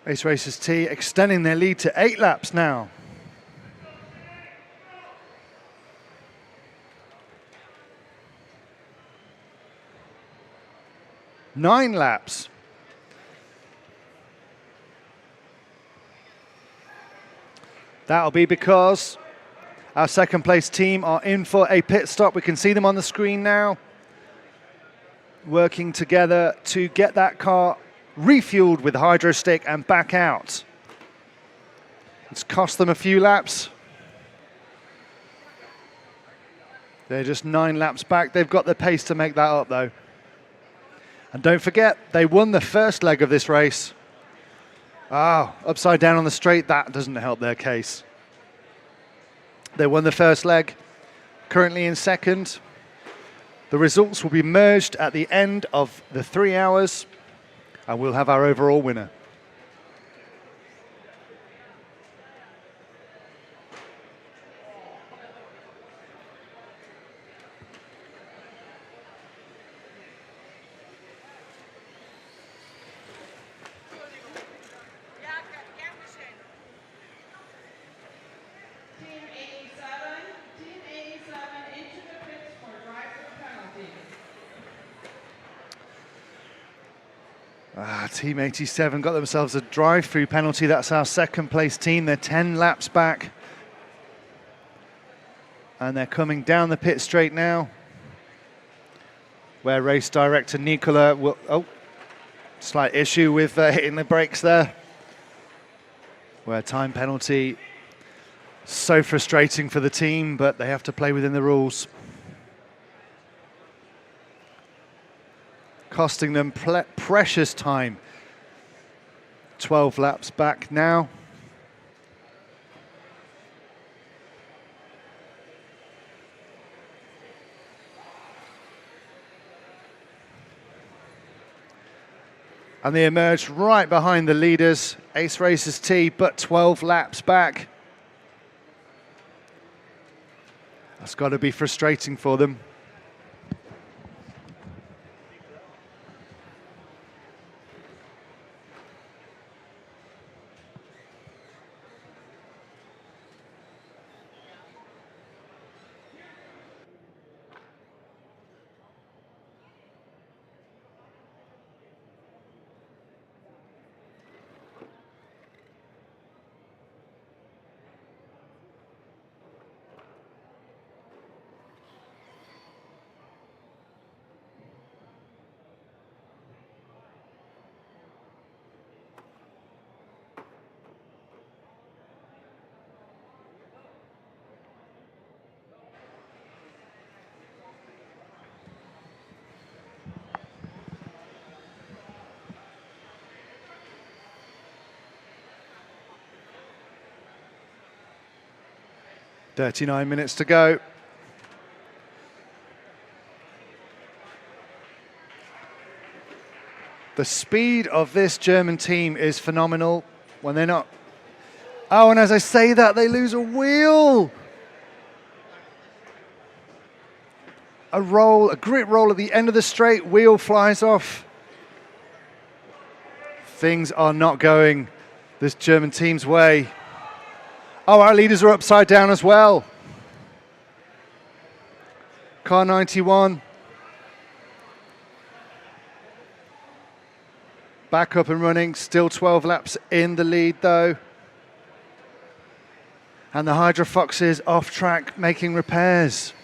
Ace Racers T extending their lead to 8 laps now. Nine laps. That'll be because our second place team are in for a pit stop. We can see them on the screen now, working together to get that car refueled with hydro stick and back out. It's cost them a few laps. They're just 9 laps back. They've got the pace to make that up though. And don't forget, they won the first leg of this race. Oh, upside down on the straight, that doesn't help their case. They won the first leg, currently in second. The results will be merged at the end of the 3 hours, and we'll have our overall winner. Team 87 got themselves a drive-through penalty. That's our second place team. They're 10 laps back. And they're coming down the pit straight now, where race director Nicola will... Oh, slight issue with hitting the brakes there. Where time penalty, so frustrating for the team, but they have to play within the rules. Costing them precious time. 12 laps back now. And they emerged right behind the leaders, Ace Racers T, but 12 laps back. That's got to be frustrating for them. 39 minutes to go. The speed of this German team is phenomenal when they're not. Oh, and as I say that, they lose a wheel. A roll, a grit roll at the end of the straight, wheel flies off. Things are not going this German team's way. Oh, our leaders are upside down as well. Car 91. Back up and running, still 12 laps in the lead though. And the Hydra Foxes off track making repairs.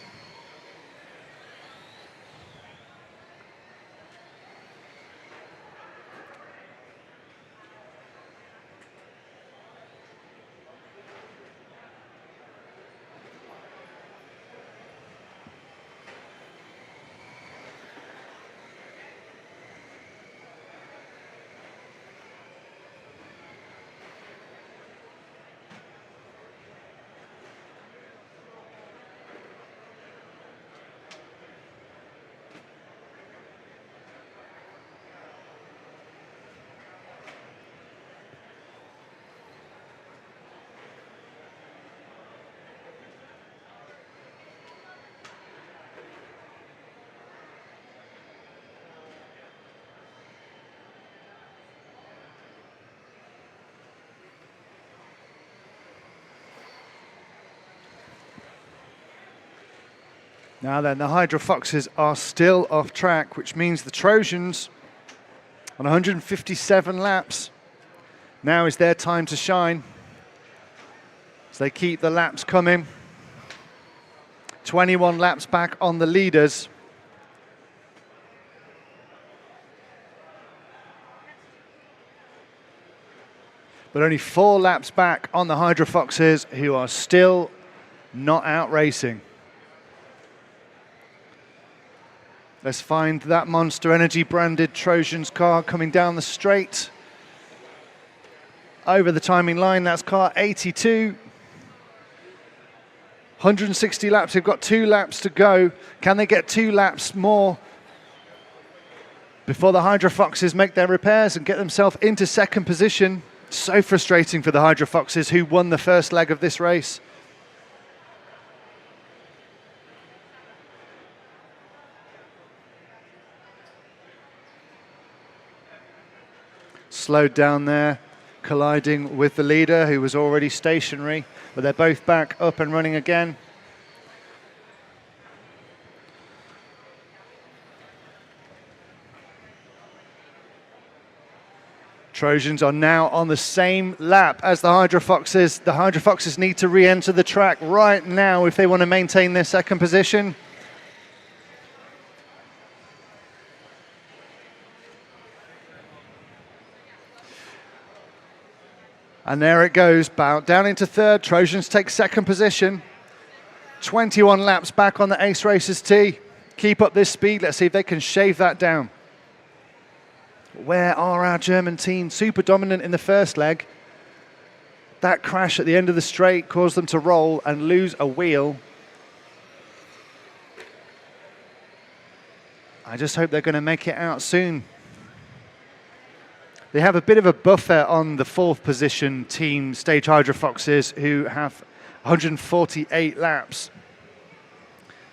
Now then, the Hydra Foxes are still off track, which means the Trojans on 157 laps. Now is their time to shine. As they keep the laps coming. 21 laps back on the leaders. But only 4 laps back on the Hydra Foxes, who are still not out racing. Let's find that Monster Energy branded Trojans car coming down the straight. Over the timing line, that's car 82. 160 laps, they've got 2 laps to go. Can they get 2 laps more before the Hydra Foxes make their repairs and get themselves into second position? So frustrating for the Hydra Foxes, who won the first leg of this race. Slowed down there, colliding with the leader who was already stationary, but they're both back up and running again. Trojans are now on the same lap as the Hydra Foxes. The Hydra Foxes need to re-enter the track right now if they want to maintain their second position. And there it goes, down into third. Trojans take second position. 21 laps back on the Ace Racers tee. Keep up this speed. Let's see if they can shave that down. Where are our German team? Super dominant in the first leg. That crash at the end of the straight caused them to roll and lose a wheel. I just hope they're going to make it out soon. They have a bit of a buffer on the 4th position team, Stage Hydra Foxes, who have 148 laps.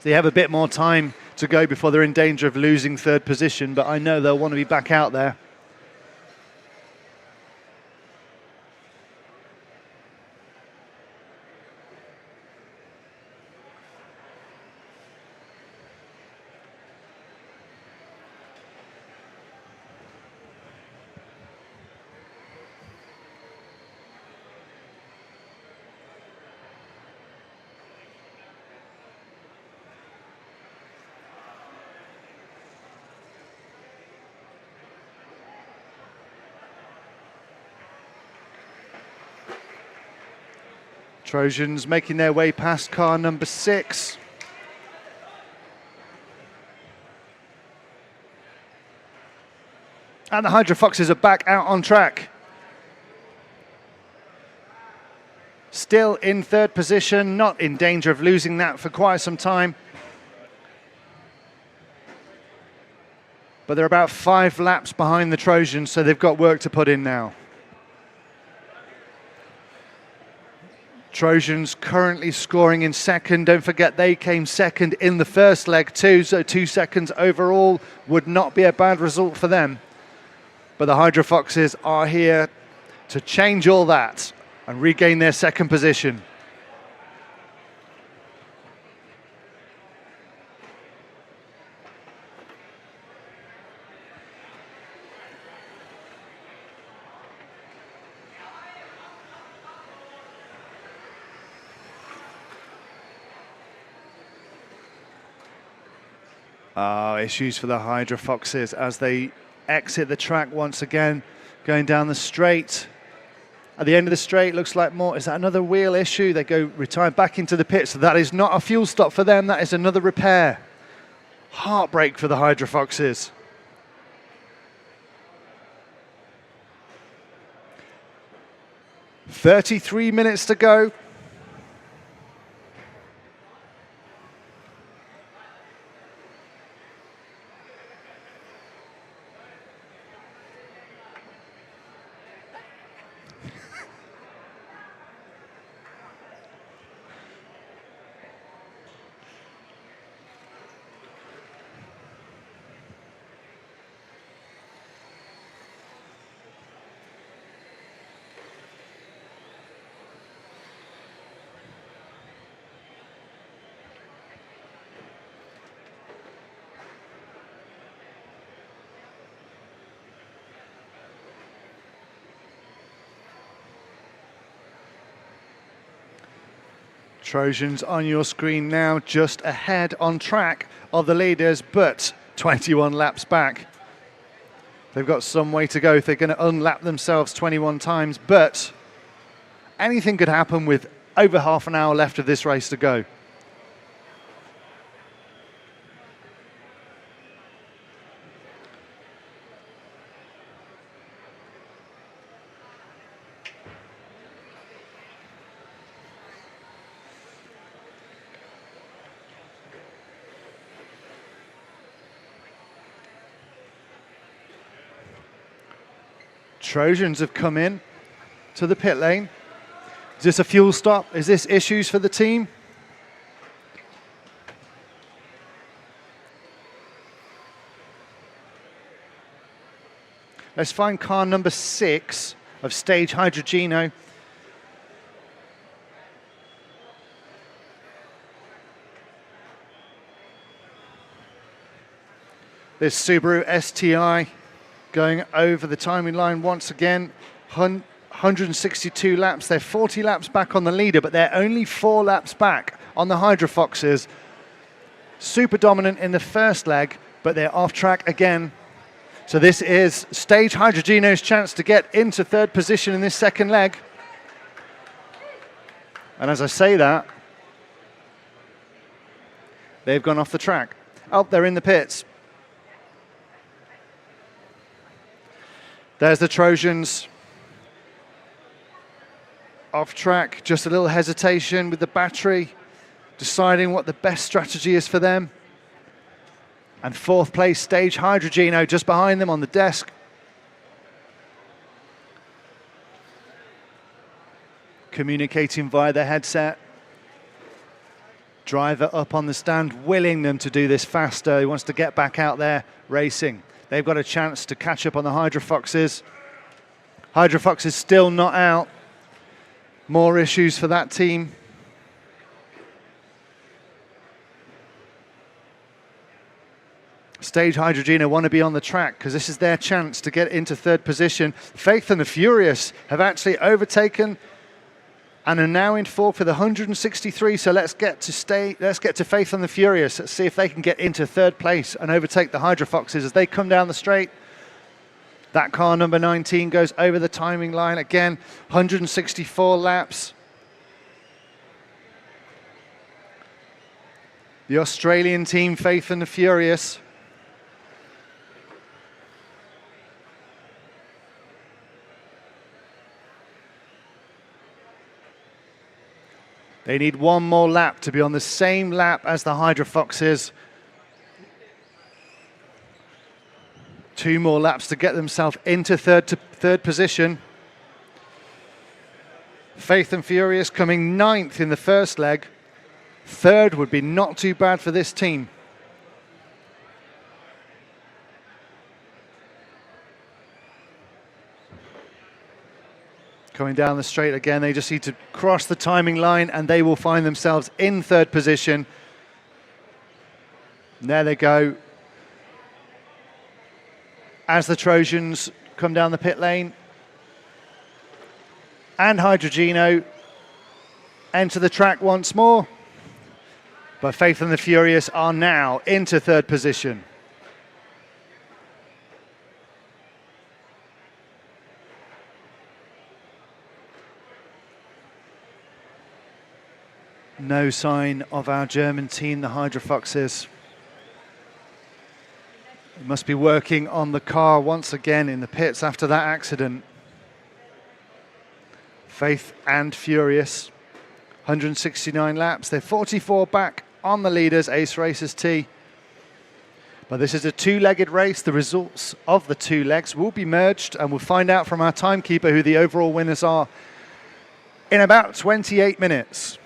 They have a bit more time to go before they're in danger of losing 3rd position, but I know they'll want to be back out there. Trojans making their way past car number 6. And the Hydra Foxes are back out on track. still in third position, not in danger of losing that for quite some time. But they're about 5 laps behind the Trojans, so they've got work to put in now. Trojans currently scoring in second. Don't forget they came second in the first leg too, so 2 seconds overall would not be a bad result for them. But the Hydro Foxes are here to change all that and regain their second position. Issues for the Hydro Foxes as they exit the track once again, going down the straight. At the end of the straight, looks like more. Is that another wheel issue? They go retire back into the pit, so that is not a fuel stop for them. That is another repair. Heartbreak for the Hydro Foxes. "33 minutes to go." Trojans on your screen now, just ahead on track of the leaders, but 21 laps back. They've got some way to go if they're going to unlap themselves 21 times, but anything could happen with over half an hour left of this race to go. Trojans have come in to the pit lane. Is this a fuel stop? Is this issues for the team? Let's find car number 6 of Stage Hydrogeno. This Subaru STI going over the timing line once again. 162 laps. They're 40 laps back on the leader, but they're only 4 laps back on the Hydro Foxes. Super dominant in the first leg, but they're off track again. So this is Stage Hydrogeno's chance to get into third position in this second leg. And as I say that, they've gone off the track. Oh, they're in the pits. There's the Trojans. Off track, just a little hesitation with the battery, deciding what the best strategy is for them. And 4th place, Stage Hydrogeno, just behind them on the desk. Communicating via the headset. Driver up on the stand, willing them to do this faster. He wants to get back out there racing. They've got a chance to catch up on the Hydro Foxes. Hydro Foxes still not out. More issues for that team. Stage Hydrogeno want to be on the track because this is their chance to get into third position. Faith and the Furious have actually overtaken and are now in fourth for the 163. So let's get to Faith and the Furious. Let's see if they can get into third place and overtake the Hydro Foxes as they come down the straight. That car number 19 goes over the timing line again. 164 laps. The Australian team, Faith and the Furious. They need one more lap to be on the same lap as the Hydra Foxes. 2 more laps to get themselves into third position. Faith and Furious coming 9th in the first leg. 3rd would be not too bad for this team. Coming down the straight again, they just need to cross the timing line and they will find themselves in 3rd position. And there they go. As the Trojans come down the pit lane, and H2GP enter the track once more. But Faith and the Furious are now into 3rd position. No sign of our German team, the Hydra Foxes. They must be working on the car once again in the pits after that accident. Faith and Furious, 169 laps. They're 44 back on the leaders, Ace Racers T. But this is a 2-legged race. The results of the 2 legs will be merged, and we'll find out from our timekeeper who the overall winners are in about 28 minutes.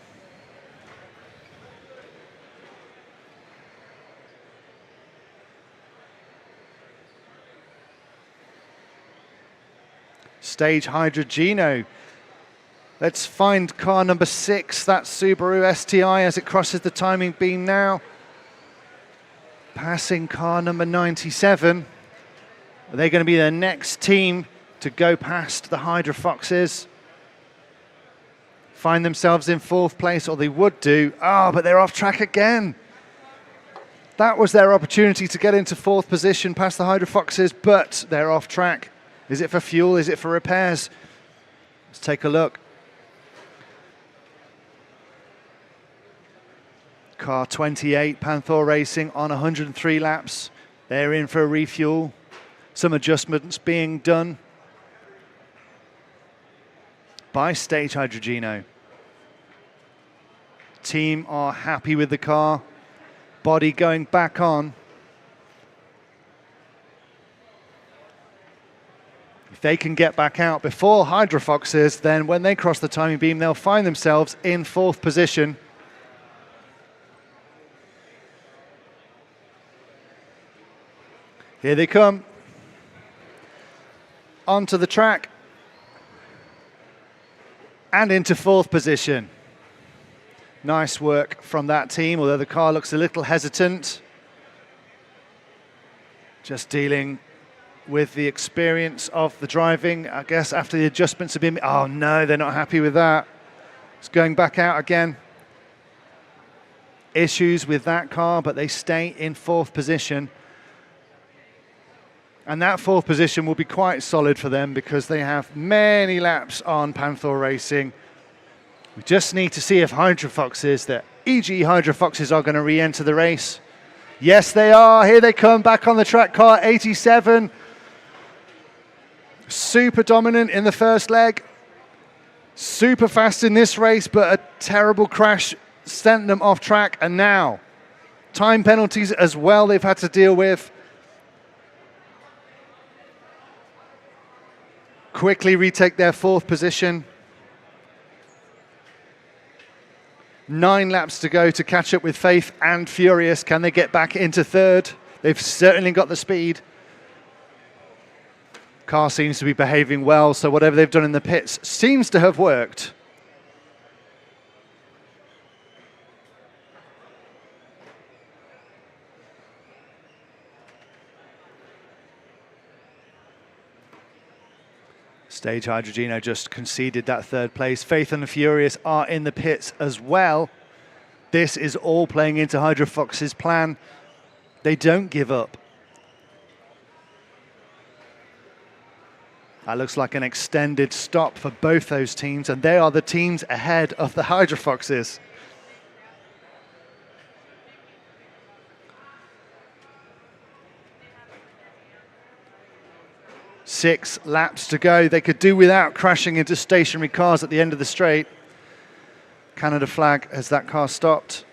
Stage H2GP. Let's find car number 6, that's Subaru STI as it crosses the timing beam now. Passing car number 97. They're going to be the next team to go past the Hydra Foxes. Find themselves in 4th place, or they would do. But they're off track again. That was their opportunity to get into 4th position past the Hydra Foxes, but they're off track. Is it for fuel? Is it for repairs? Let's take a look. Car 28, Panther Racing on 103 laps. They're in for a refuel. Some adjustments being done by Stage H2GP. Team are happy with the car. Body going back on. If they can get back out before Hydra Foxes, then when they cross the timing beam, they'll find themselves in 4th position. Here they come. Onto the track. And into 4th position. Nice work from that team, although the car looks a little hesitant. Just dealing with the experience of the driving, I guess, after the adjustments have been... Oh no, they're not happy with that. It's going back out again. Issues with that car, but they stay in 4th position. And that 4th position will be quite solid for them because they have many laps on Panther Racing. We just need to see if Hydra Foxes, the EG Hydra Foxes, are going to re-enter the race. Yes, they are. Here they come back on the track, car 87. Super dominant in the first leg. Super fast in this race, but a terrible crash sent them off track. And now, time penalties as well they've had to deal with. Quickly retake their 4th position. 9 laps to go to catch up with Faith and Furious. Can they get back into 3rd? They've certainly got the speed. Car seems to be behaving well, so whatever they've done in the pits seems to have worked. Stage H2GP just conceded that 3rd place. Faith and the Furious are in the pits as well. This is all playing into Hydra Fox's plan. They don't give up. That looks like an extended stop for both those teams, and they are the teams ahead of the Hydra Foxes. Six laps to go. They could do without crashing into stationary cars at the end of the straight. Canada flag as that car stopped.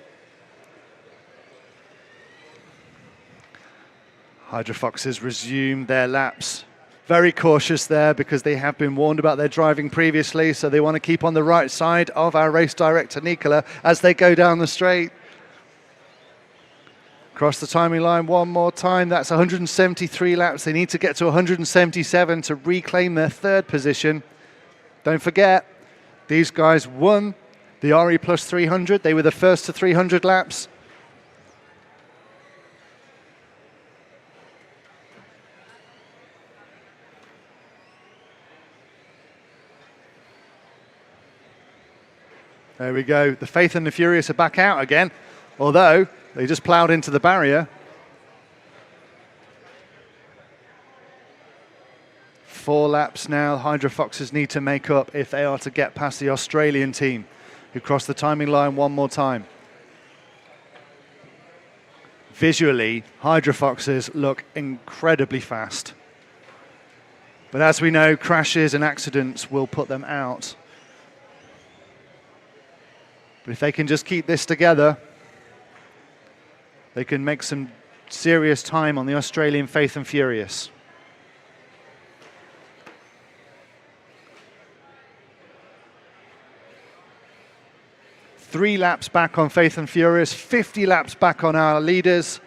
Hydro Foxes resume their laps. Very cautious there because they have been warned about their driving previously, so they want to keep on the right side of our race director, Nicola, as they go down the straight. Cross the timing line one more time. That's 173 laps. They need to get to 177 to reclaim their third position. Don't forget, these guys won the RE Plus 300. They were the first to 300 laps. There we go. The Faith and the Furious are back out again, although they just ploughed into the barrier. 4 laps now. Hydro Foxes need to make up if they are to get past the Australian team, who crossed the timing line one more time. Visually, Hydro Foxes look incredibly fast. But as we know, crashes and accidents will put them out. But if they can just keep this together, they can make some serious time on the Australian Faith and Furious. Three laps back on Faith and Furious, 50 laps back on our leaders.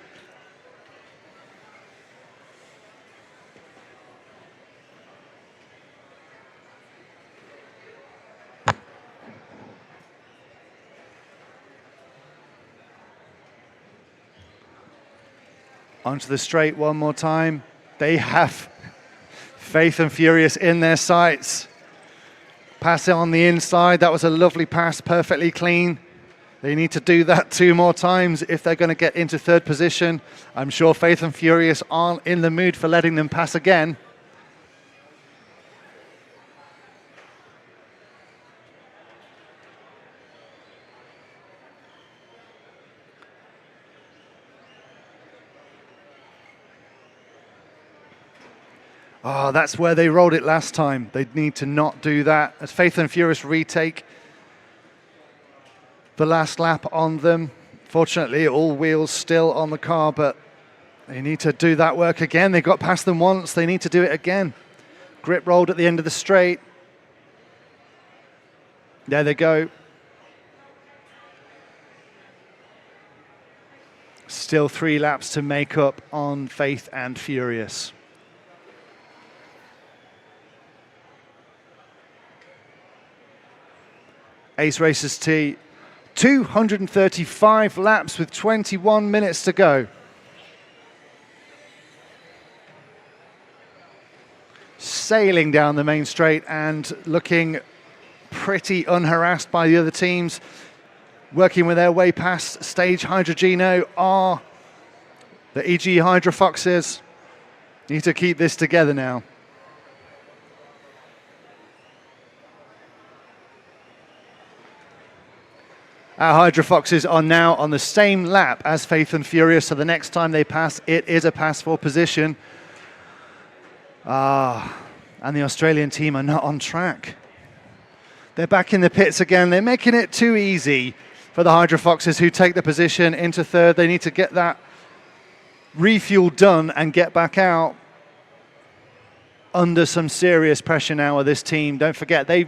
Onto the straight one more time. They have Faith and Furious in their sights. Pass it on the inside. That was a lovely pass, perfectly clean. They need to do that 2 more times if they're going to get into third position. I'm sure Faith and Furious aren't in the mood for letting them pass again. Oh, that's where they rolled it last time. They need to not do that. As Faith and Furious retake the last lap on them. Fortunately, all wheels still on the car, but they need to do that work again. They got past them once. They need to do it again. Grip rolled at the end of the straight. There they go. Still 3 laps to make up on Faith and Furious. Ace Racers T, 235 laps with 21 minutes to go. Sailing down the main straight and looking pretty unharassed by the other teams. Working with their way past Stage Hydrogeno are the EG Hydro Foxes. Need to keep this together now. Our Hydro Foxes are now on the same lap as Faith and Furious, so the next time they pass, it is a pass for position. And the Australian team are not on track. They're back in the pits again. They're making it too easy for the Hydro Foxes, who take the position into third. They need to get that refuel done and get back out. Under some serious pressure now with this team. Don't forget, they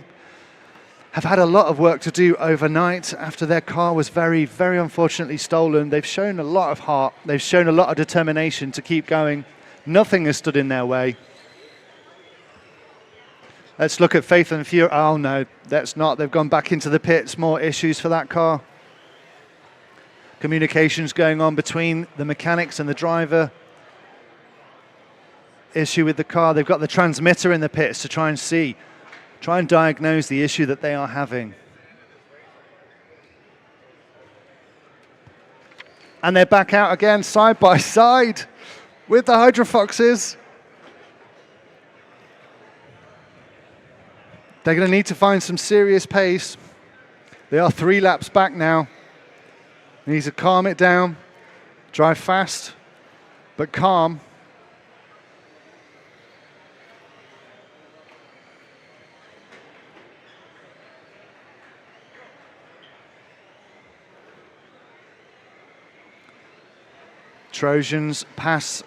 have had a lot of work to do overnight after their car was very, very unfortunately stolen. They've shown a lot of heart. They've shown a lot of determination to keep going. Nothing has stood in their way. Let's look at Faith and Fury. Oh no, that's not. They've gone back into the pits. More issues for that car. Communications going on between the mechanics and the driver. Issue with the car. They've got the transmitter in the pits to try and see. Try and diagnose the issue that they are having. And they're back out again, side by side, with the Hydro Foxes. They're going to need to find some serious pace. They are 3 laps back now. They need to calm it down, drive fast, but calm. Trojans pass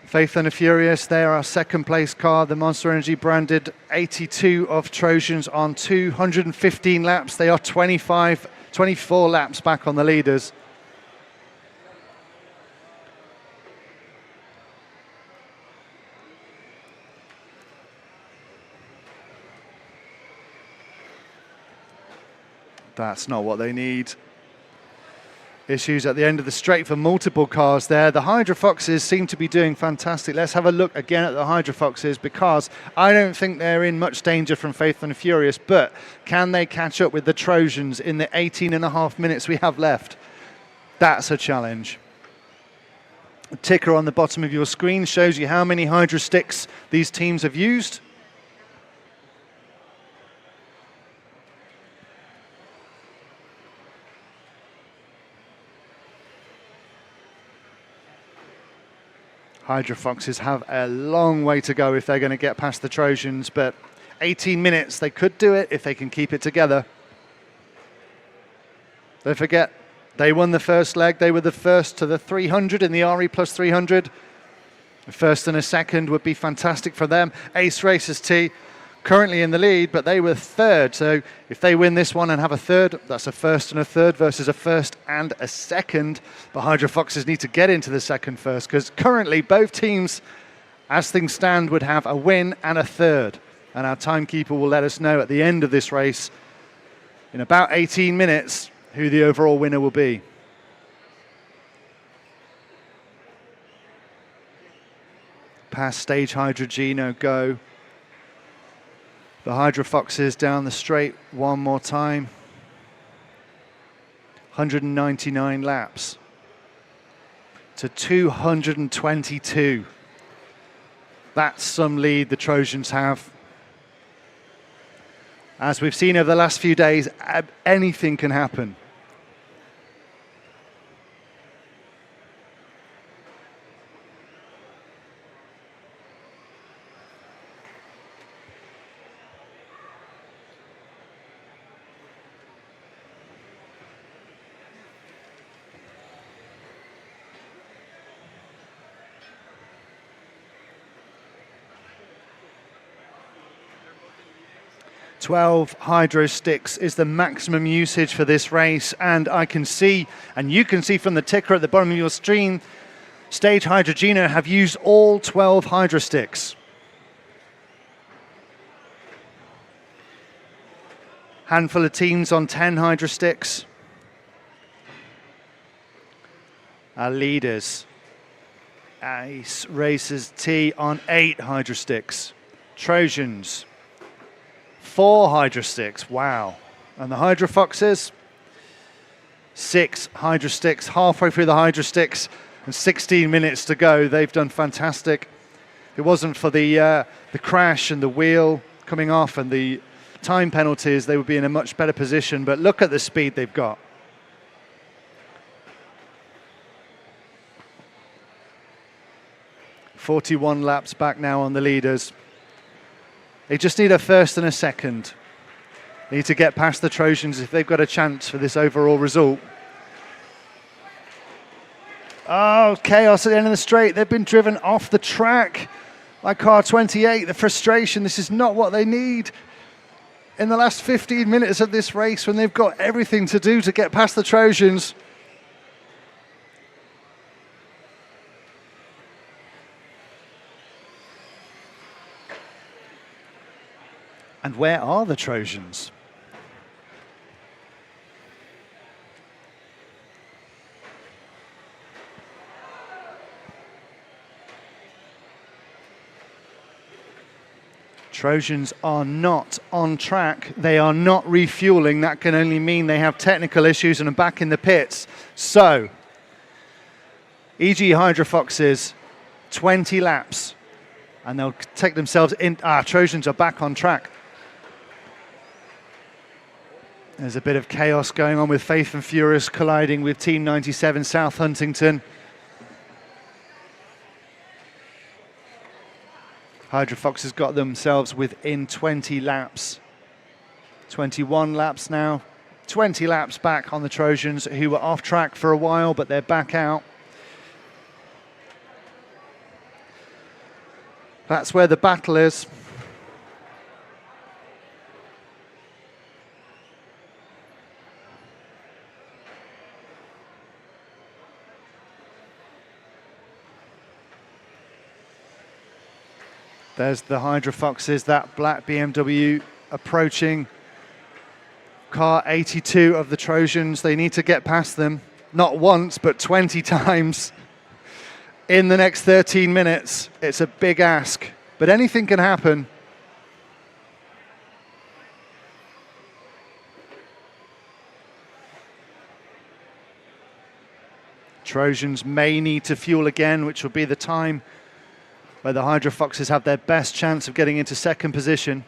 Faith and the Furious. They are our second place car. The Monster Energy branded 82 of Trojans on 215 laps. They are 24 laps back on the leaders. That's not what they need. Issues at the end of the straight for multiple cars there. The Hydra Foxes seem to be doing fantastic. Let's have a look again at the Hydra Foxes, because I don't think they're in much danger from Faith and the Furious, but can they catch up with the Trojans in the 18.5 minutes we have left? That's a challenge. The ticker on the bottom of your screen shows you how many Hydra sticks these teams have used. Hydra Foxes have a long way to go if they're going to get past the Trojans, but 18 minutes, they could do it if they can keep it together. Don't forget, they won the first leg. They were the first to the 300 in the RE plus 300. A first and a second would be fantastic for them. Ace Racers T currently in the lead, but they were third. So if they win this one and have a third, that's a first and a third versus a first and a second. But Hydra Foxes need to get into the second first, because currently both teams, as things stand, would have a win and a third. And our timekeeper will let us know at the end of this race, in about 18 minutes, who the overall winner will be. Past stage Hydra Gino go. The Hydra Foxes down the straight one more time. 199 laps to 222. That's some lead the Trojans have. As we've seen over the last few days, anything can happen. "12 Hydro sticks is the maximum usage for this race, and I can see, and you can see from the ticker at the bottom of your screen, Stage Hydrogeno have used all 12 Hydro sticks. Handful of teams on 10 Hydro sticks. Our leaders, Ace Racers T on 8 Hydro sticks. Trojans, 4 Hydra sticks, wow. And the Hydra Foxes, 6 Hydra sticks, halfway through the Hydra sticks and 16 minutes to go. They've done fantastic. If it wasn't for the crash and the wheel coming off and the time penalties, they would be in a much better position, but look at the speed they've got. "41 laps back now on the leaders. They just need a first and a second. They need to get past the Trojans if they've got a chance for this overall result. Oh, chaos at the end of the straight. They've been driven off the track by car 28. The frustration, this is not what they need in the last 15 minutes of this race when they've got everything to do to get past the Trojans. And where are the Trojans? Trojans are not on track. They are not refueling. That can only mean they have technical issues and are back in the pits. So, EG Hydra Foxes, 20 laps, and they'll take themselves in. Trojans are back on track. There's a bit of chaos going on with Faith and Furious colliding with Team 97 South Huntington. Hydra Fox has got themselves within 20 laps. 21 laps now. 20 laps back on the Trojans, who were off track for a while, but they're back out. That's where the battle is. There's the Hydra Foxes, that black BMW approaching car 82 of the Trojans. They need to get past them, not once, but 20 times in the next 13 minutes. It's a big ask, but anything can happen. Trojans may need to fuel again, which will be the time where the Hydra Foxes have their best chance of getting into second position.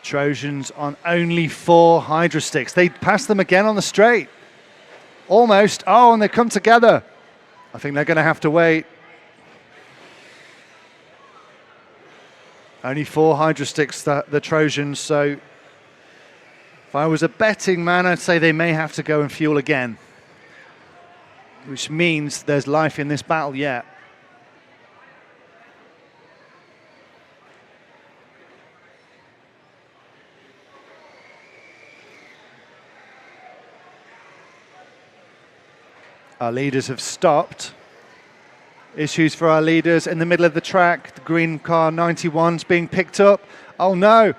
Trojans on only 4 Hydra sticks. They pass them again on the straight. Almost. Oh, and they come together. I think they're going to have to wait. Only 4 Hydra sticks, the Trojans, so if I was a betting man, I'd say they may have to go and fuel again, which means there's life in this battle yet. Our leaders have stopped. Issues for our leaders in the middle of the track. The green car 91's being picked up. Oh no!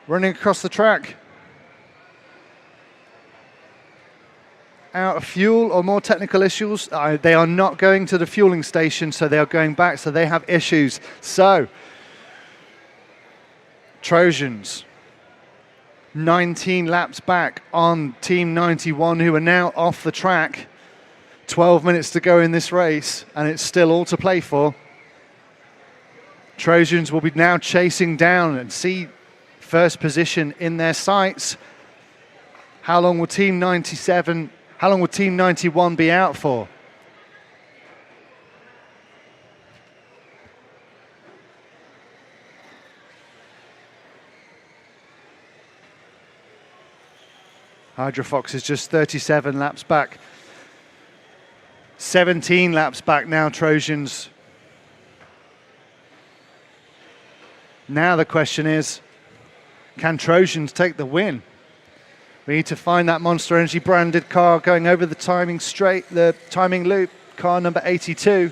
Running across the track. Out of fuel or more technical issues. They are not going to the fueling station, so they are going back, so they have issues. So, Trojans, 19 laps back on Team 91, who are now off the track. 12 minutes to go in this race, and it's still all to play for. Trojans will be now chasing down and see first position in their sights. How long will Team 91 be out for? Hydra Fox is just 37 laps back. 17 laps back now, Trojans. Now the question is, can Trojans take the win? We need to find that Monster Energy branded car going over the timing straight, the timing loop, car number 82.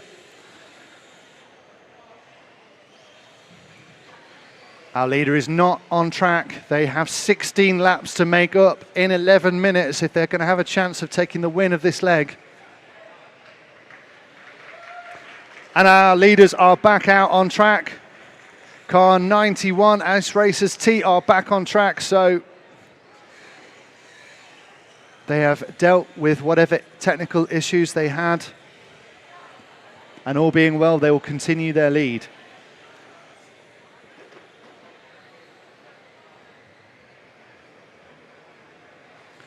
Our leader is not on track. They have 16 laps to make up in 11 minutes if they're going to have a chance of taking the win of this leg. And our leaders are back out on track. Car 91, Ice Racers T are back on track, so they have dealt with whatever technical issues they had, and all being well, they will continue their lead.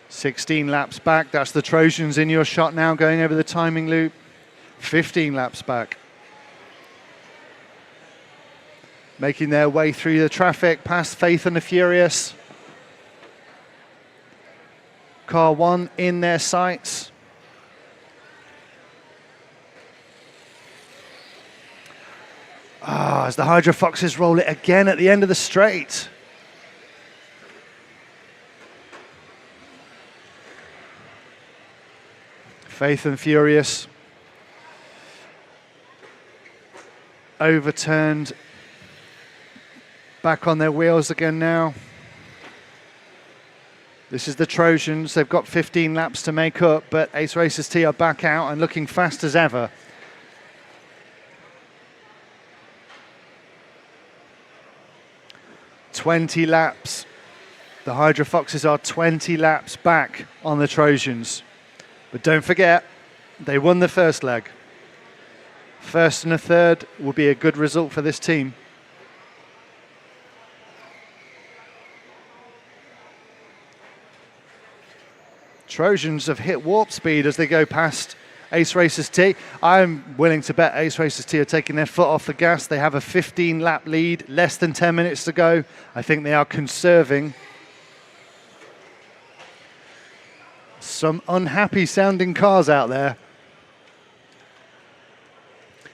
"16 laps back, that's the Trojans in your shot now, going over the timing loop. 15 laps back. Making their way through the traffic, past Faith and the Furious. Car 1 in their sights. As the Hydra Foxes roll it again at the end of the straight. Faith and Furious overturned, back on their wheels again now. This is the Trojans. They've got 15 laps to make up, but Ace Racers T are back out and looking fast as ever. "20 laps. The Hydra Foxes are 20 laps back on the Trojans. But don't forget, they won the first leg. First and a third will be a good result for this team. Trojans have hit warp speed as they go past Ace Racers T. I'm willing to bet Ace Racers T are taking their foot off the gas. They have a 15-lap lead, less than 10 minutes to go. I think they are conserving. some unhappy sounding cars out there.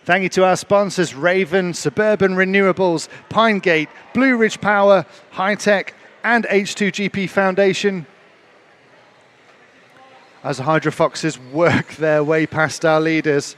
Thank you to our sponsors, Raven, Suburban Renewables, Pinegate, Blue Ridge Power, High-Tech, and H2GP Foundation. As the Hydro Foxes work their way past our leaders.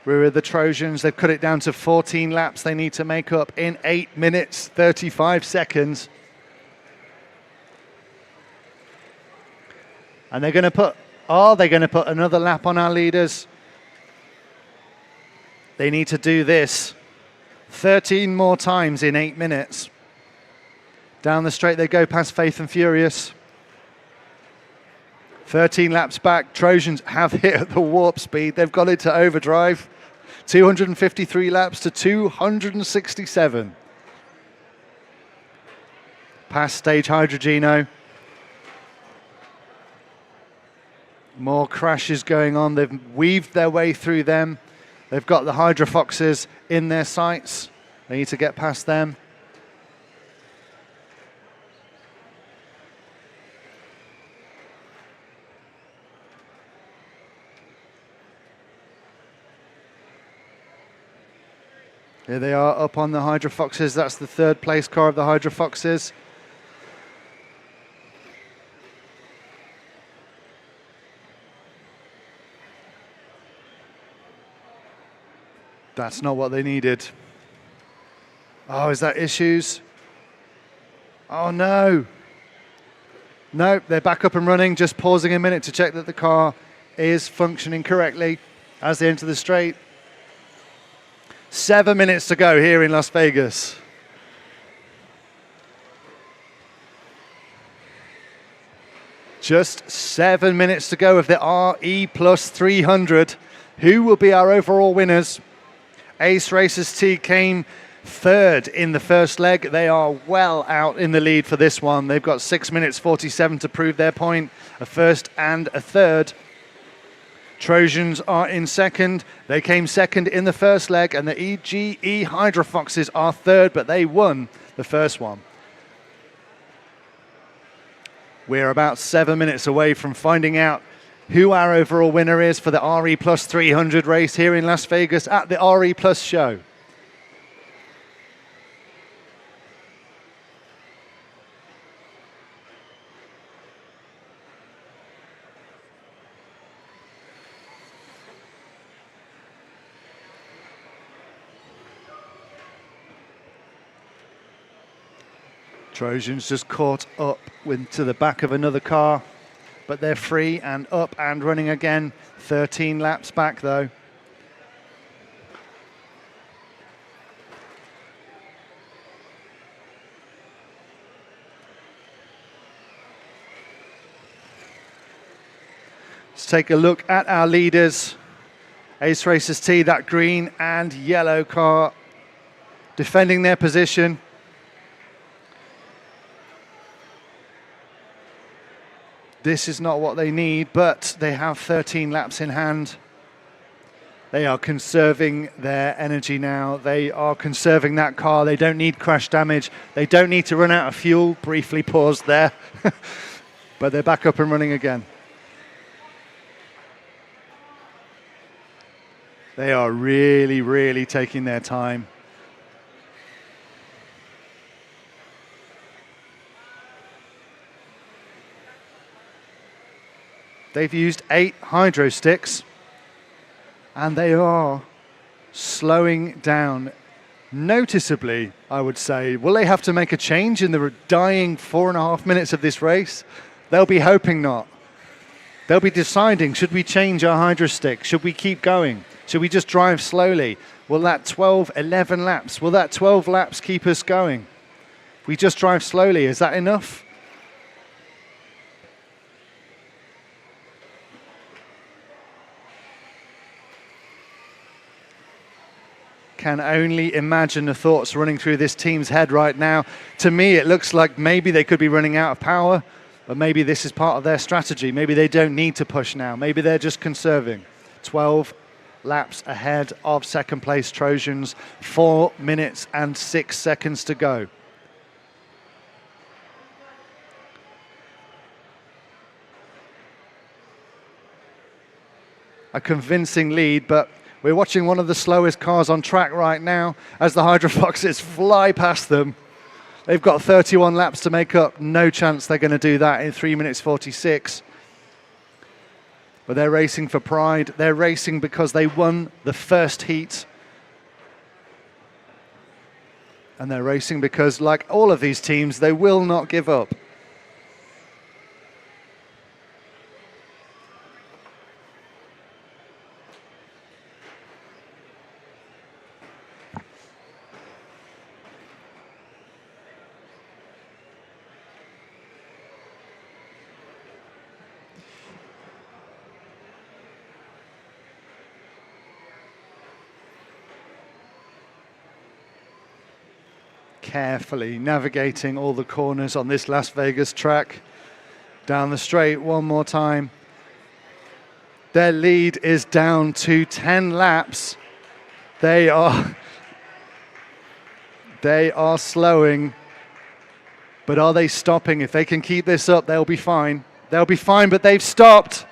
We're with the Trojans. They've cut it down to 14 laps they need to make up in 8 minutes, 35 seconds. And they're going to put, are they going to put another lap on our leaders? They need to do this 13 more times in 8 minutes. Down the straight they go past Faith and Furious. 13 laps back. Trojans have hit the warp speed. They've got it to overdrive. 253 laps to 267. Past stage Hydrogeno. More crashes going on. They've weaved their way through them. They've got the Hydro Foxes in their sights. They need to get past them. Here they are up on the Hydro Foxes. That's the third place car of the Hydro Foxes. That's not what they needed. Oh, is that issues? Oh no. No, they're back up and running, just pausing a minute to check that the car is functioning correctly as they enter the straight. 7 minutes to go here in Las Vegas. Just 7 minutes to go of the RE Plus 300. Who will be our overall winners? Ace Racers T came third in the first leg. They are well out in the lead for this one. They've got 6 minutes 47 to prove their point, a first and a third. Trojans are in second. They came second in the first leg, and the EGE Hydro Foxes are third, but they won the first one. We're about 7 minutes away from finding out who our overall winner is for the RE Plus 300 race here in Las Vegas at the RE Plus show. Trojans just caught up to the back of another car, but they're free and up and running again. 13 laps back though. Let's take a look at our leaders. Ace Racers T, that green and yellow car, defending their position. This is not what they need, but they have 13 laps in hand. They are conserving their energy now. They are conserving that car. They don't need crash damage. They don't need to run out of fuel. Briefly paused there, but they're back up and running again. They are really, really taking their time. They've used 8 hydro sticks, and they are slowing down noticeably, I would say. Will they have to make a change in the dying 4.5 minutes of this race? They'll be hoping not. They'll be deciding, should we change our hydro stick? Should we keep going? Should we just drive slowly? Will that 12, 11 laps, will that 12 laps keep us going? If we just drive slowly, is that enough? Can only imagine the thoughts running through this team's head right now. To me, it looks like maybe they could be running out of power, but maybe this is part of their strategy. Maybe they don't need to push now. Maybe they're just conserving. 12 laps ahead of second place Trojans, 4 minutes and 6 seconds to go. A convincing lead, but we're watching one of the slowest cars on track right now as the Hydrofoxes fly past them. They've got 31 laps to make up. No chance they're going to do that in 3 minutes 46. But they're racing for pride. They're racing because they won the first heat. And they're racing because, like all of these teams, they will not give up. Carefully navigating all the corners on this Las Vegas track. Down the straight one more time. Their lead is down to 10 laps. They are slowing, but are they stopping? If they can keep this up, they'll be fine. They'll be fine, but they've stopped.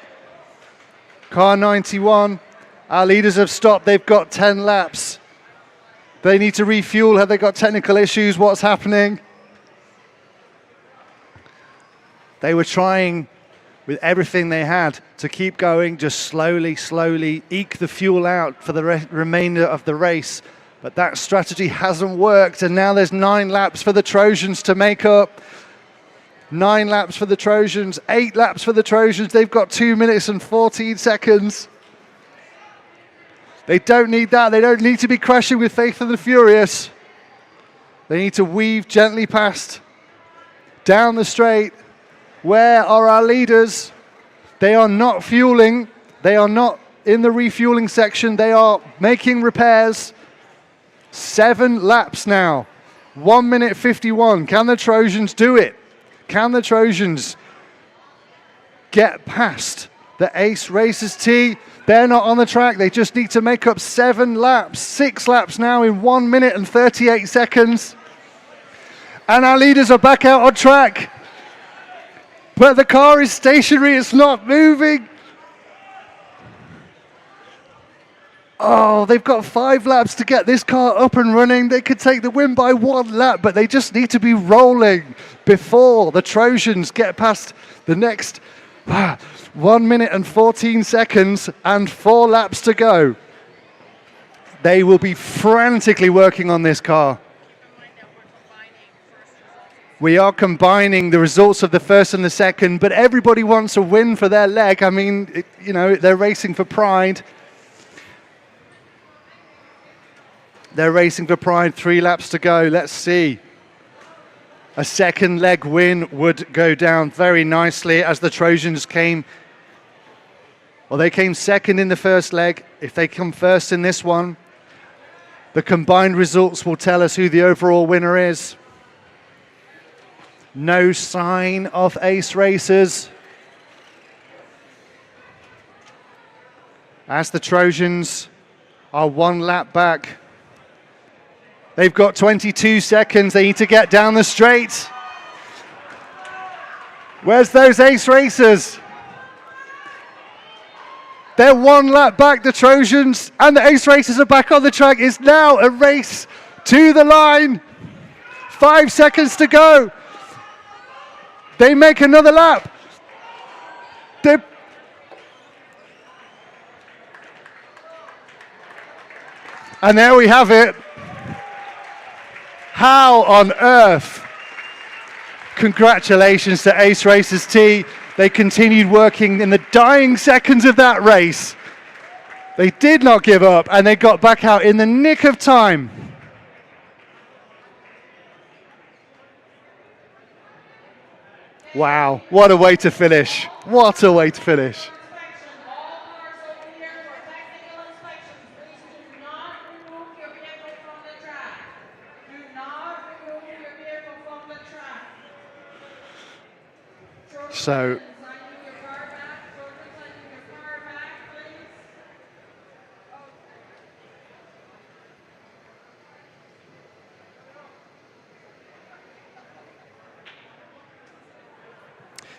Car 91, our leaders have stopped. They've got 10 laps. They need to refuel. Have they got technical issues? What's happening? They were trying with everything they had to keep going, just slowly eke the fuel out for the remainder of the race. But that strategy hasn't worked, and now there's 9 laps for the Trojans to make up. 9 laps for the Trojans, 8 laps for the Trojans. They've got 2 minutes and 14 seconds. They don't need that. They don't need to be crashing with Faith and the Furious. They need to weave gently past, down the straight. Where are our leaders? They are not fueling. They are not in the refueling section. They are making repairs. 7 laps now. 1 minute 51. Can the Trojans do it? Can the Trojans get past the Ace Racers T? They're not on the track. They just need to make up 7 laps. 6 laps now in 1 minute and 38 seconds. And our leaders are back out on track. But the car is stationary. It's not moving. Oh, they've got 5 laps to get this car up and running. They could take the win by 1 lap, but they just need to be rolling before the Trojans get past the next 1 minute and 14 seconds and 4 laps to go. They will be frantically working on this car. We are combining the results of the first and the second, but everybody wants a win for their leg. I mean, they're racing for pride. They're racing for pride. 3 laps to go. Let's see. A second leg win would go down very nicely as the Trojans came. Well, they came second in the first leg. If they come first in this one, the combined results will tell us who the overall winner is. No sign of Ace Racers. As the Trojans are 1 lap back. They've got 22 seconds. They need to get down the straight. Where's those Ace Racers? They're 1 lap back, the Trojans, and the Ace Racers are back on the track. It's now a race to the line. 5 seconds to go. They make another lap. And there we have it. How on earth? Congratulations to Ace Racers T. They continued working in the dying seconds of that race. They did not give up, and they got back out in the nick of time. Wow, what a way to finish. What a way to finish. So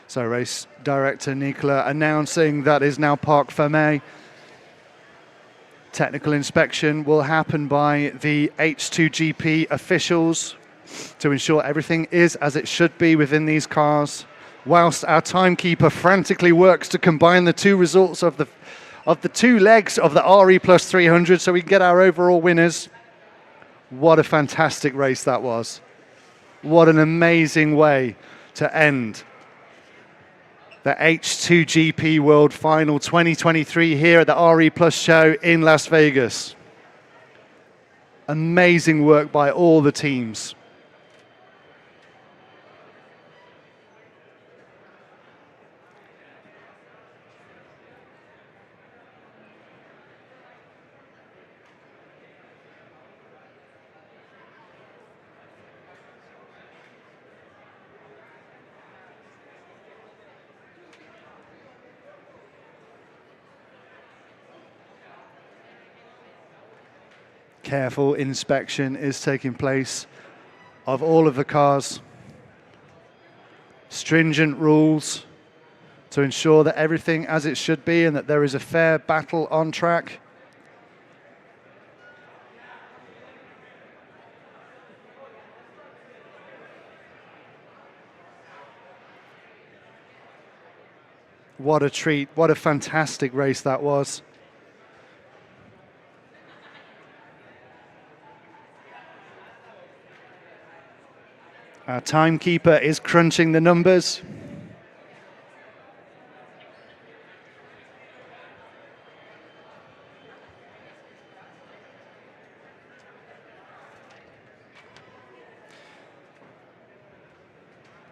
So race director Nicola announcing that is now Parc Fermé. Technical inspection will happen by the H2GP officials to ensure everything is as it should be within these cars, whilst our timekeeper frantically works to combine the two results of the two legs of the RE Plus 300 so we can get our overall winners. What a fantastic race that was. What an amazing way to end the H2GP World Final 2023 here at the RE Plus show in Las Vegas. Amazing work by all the teams. Careful inspection is taking place of all of the cars. Stringent rules to ensure that everything as it should be and that there is a fair battle on track. What a treat, what a fantastic race that was. Our timekeeper is crunching the numbers.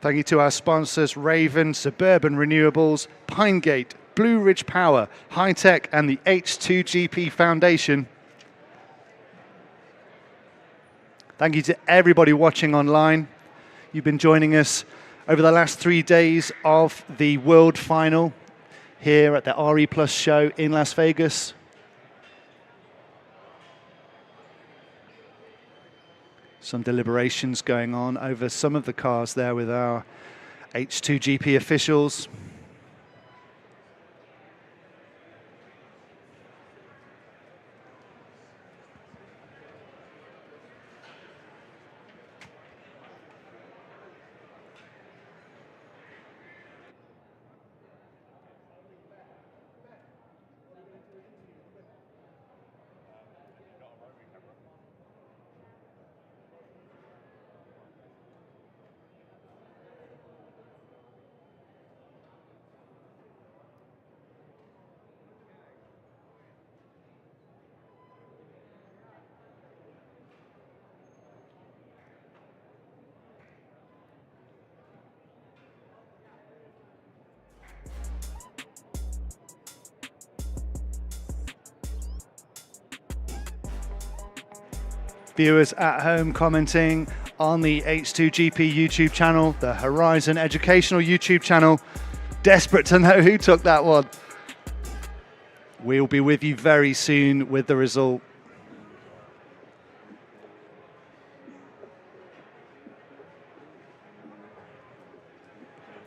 Thank you to our sponsors, Raven, Suburban Renewables, Pinegate, Blue Ridge Power, High Tech, and the H2GP Foundation. Thank you to everybody watching online. You've been joining us over the last 3 days of the World Final here at the RE Plus show in Las Vegas. Some deliberations going on over some of the cars there with our H2GP officials. Viewers at home commenting on the H2GP YouTube channel, the Horizon Educational YouTube channel. Desperate to know who took that one. We'll be with you very soon with the result.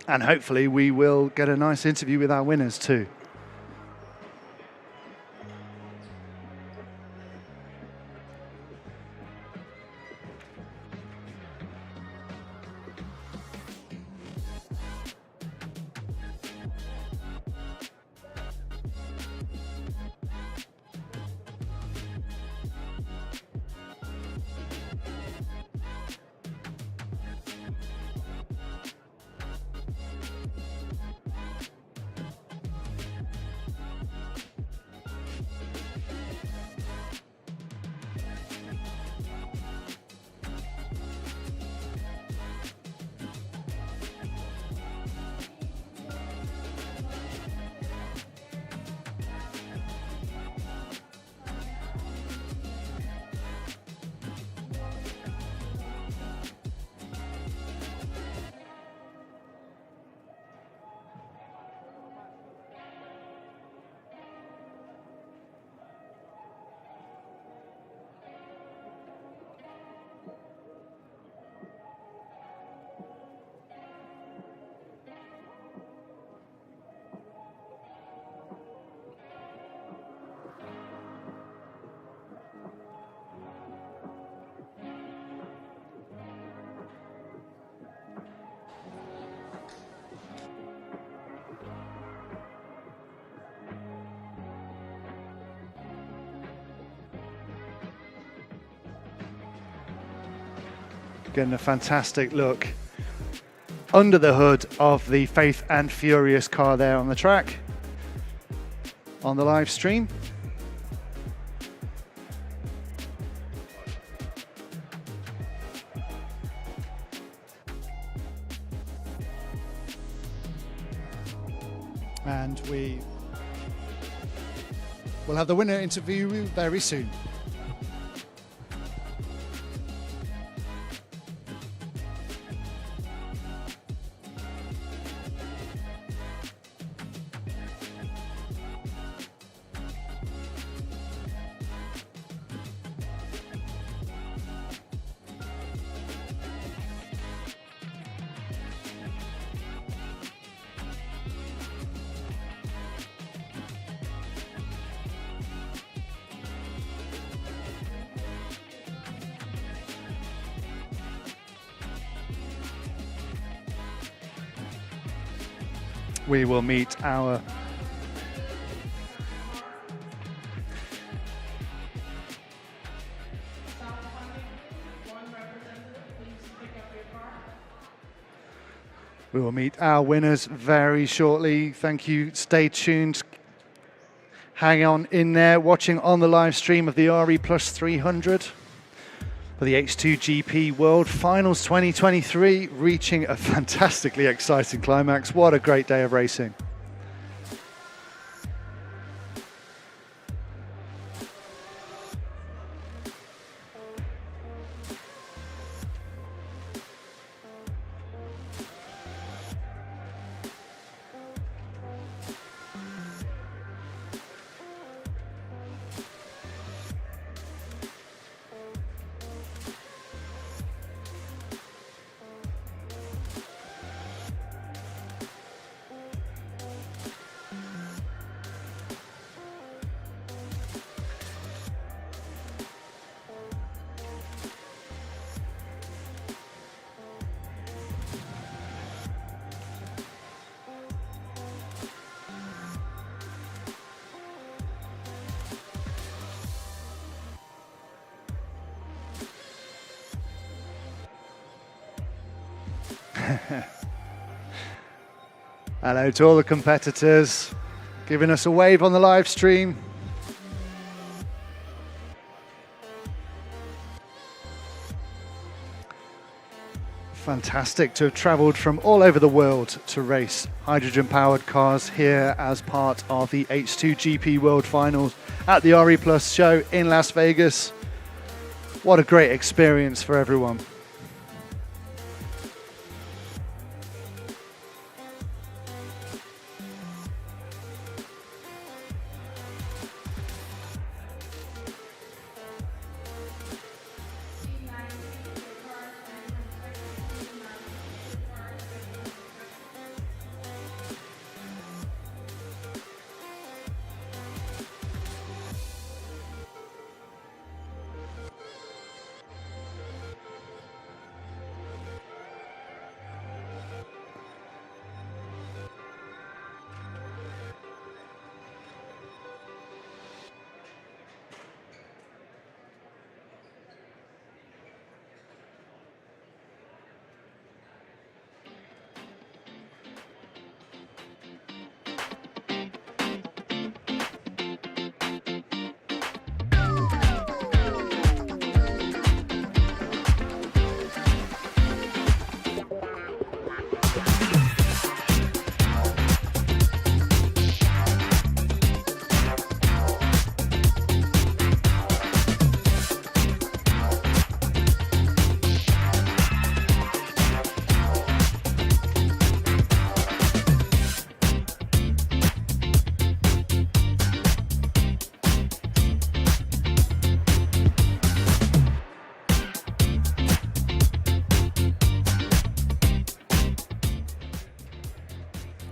And hopefully we will get a nice interview with our winners too. Getting a fantastic look under the hood of the Faith and Furious car there on the track, on the live stream. And we will have the winner interview very soon. We will meet our winners very shortly. Thank you. Stay tuned. Hang on in there, watching on the live stream of the RE Plus 300 for the H2GP World Finals 2023, reaching a fantastically exciting climax. What a great day of racing. Hello to all the competitors, giving us a wave on the live stream. Fantastic to have travelled from all over the world to race hydrogen-powered cars here as part of the H2GP World Finals at the RE Plus show in Las Vegas. What a great experience for everyone.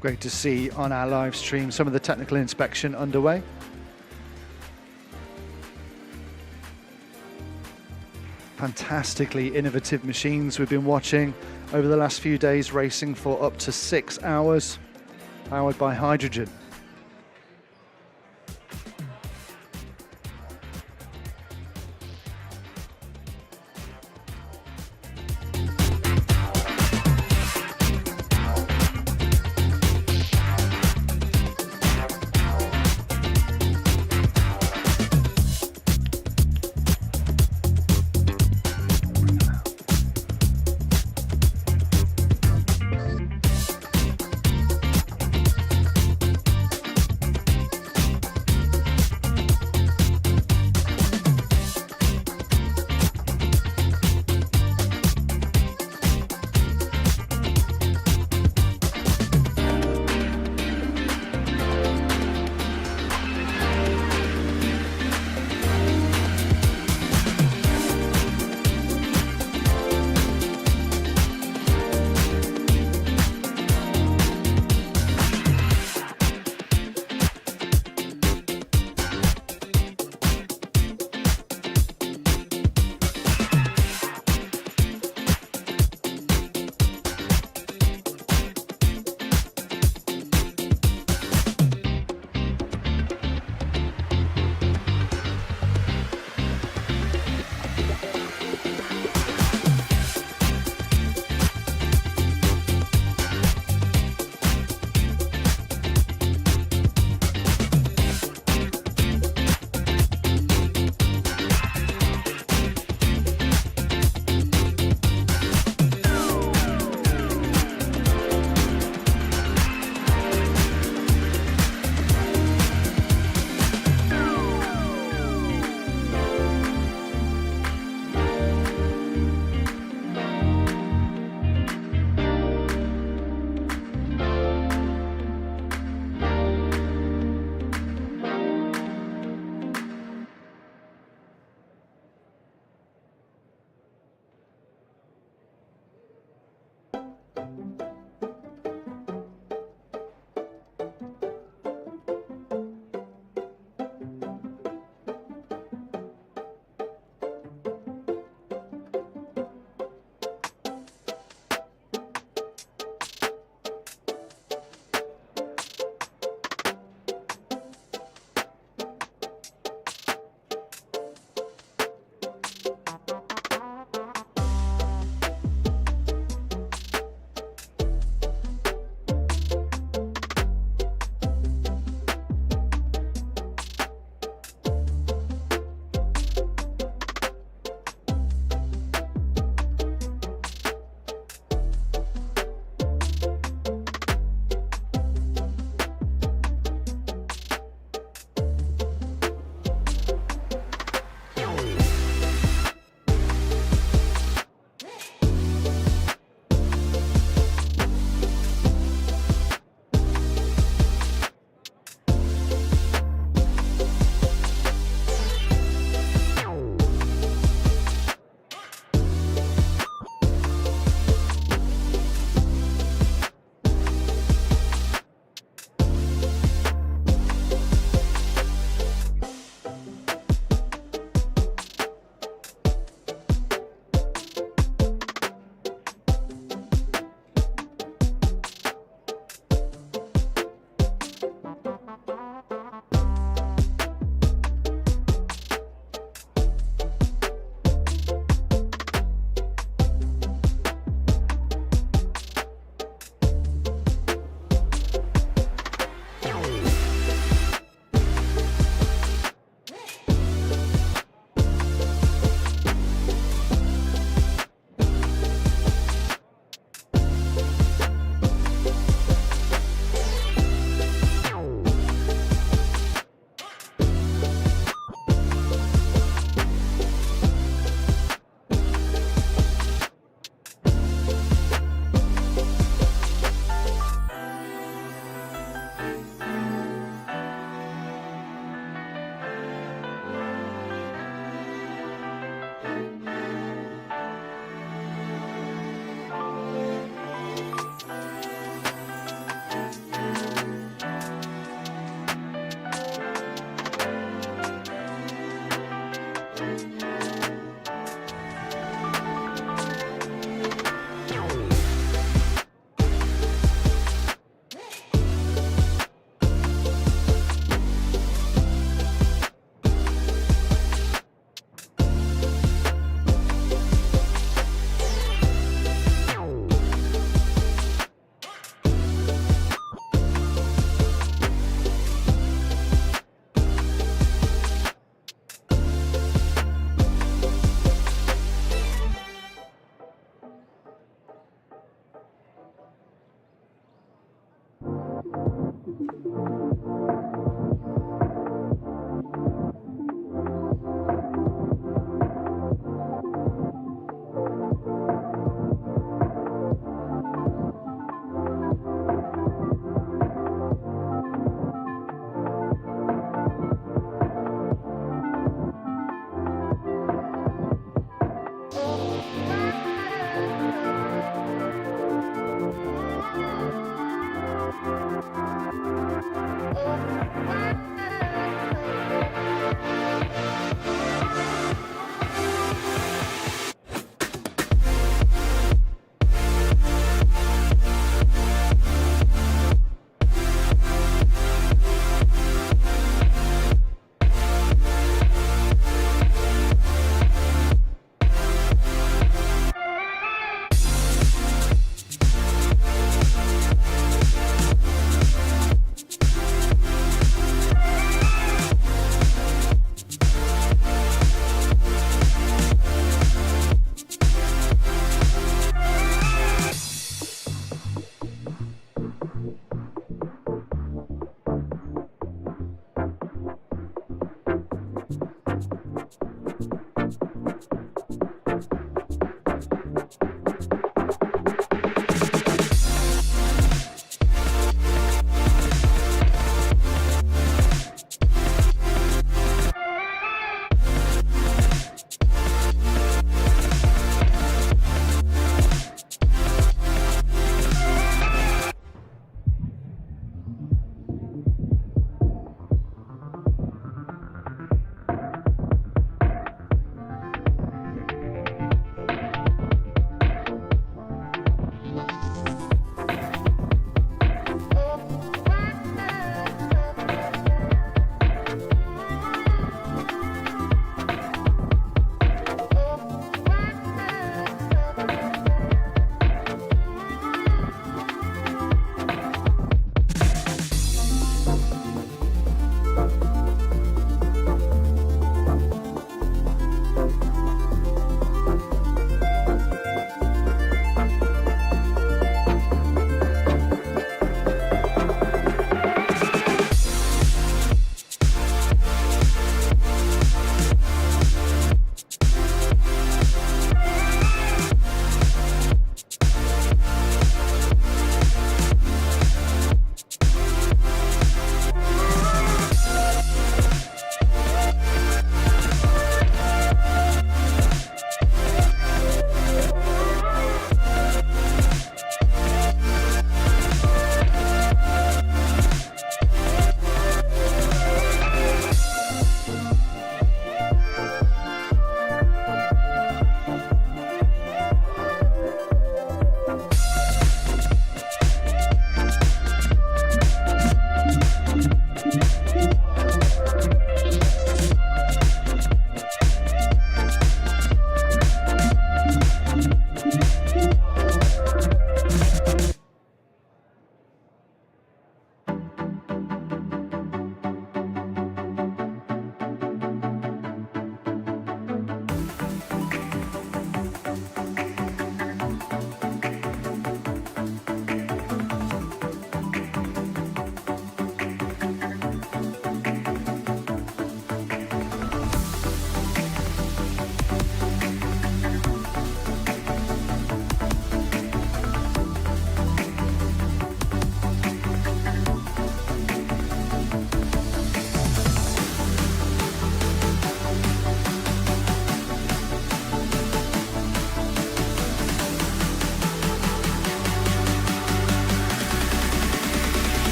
Great to see on our live stream some of the technical inspection underway. Fantastically innovative machines we've been watching over the last few days, racing for up to 6 hours, powered by hydrogen.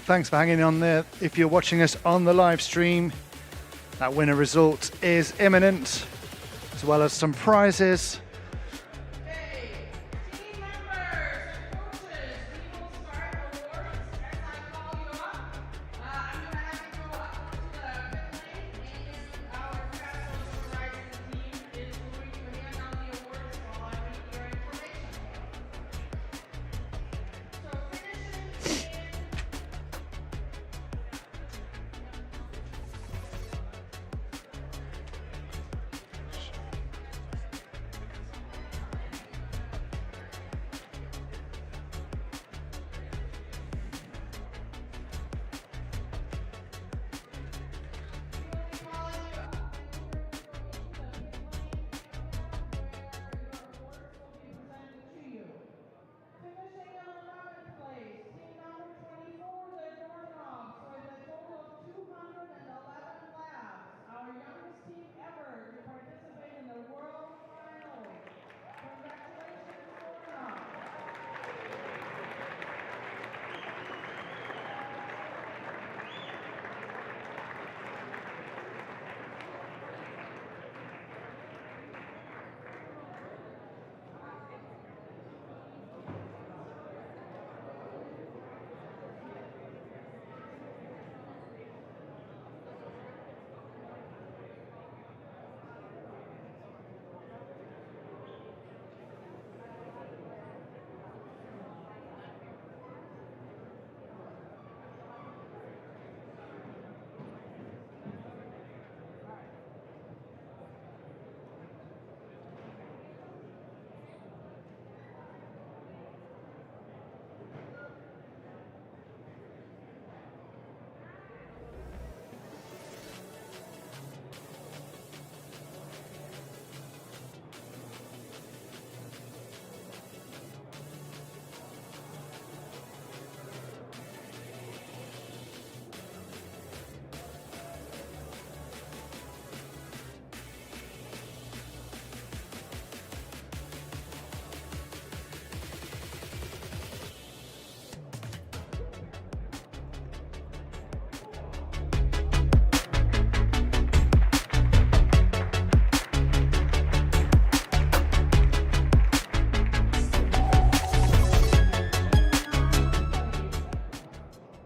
thanks for hanging on there. If you're watching us on the live stream, that winner result is imminent, as well as some prizes. Okay, team members and coaches, we will start awards as I call you up. I'm going to have you go up to the pit lane, and our fastest supervising team is going to hand out the awards while I read your information. So finishing in finishing in 11th place, team number 24, the Doorknobs, with a total of 211 laps. Our youngest team ever to participate in the World Final. Congratulations, Doorknobs.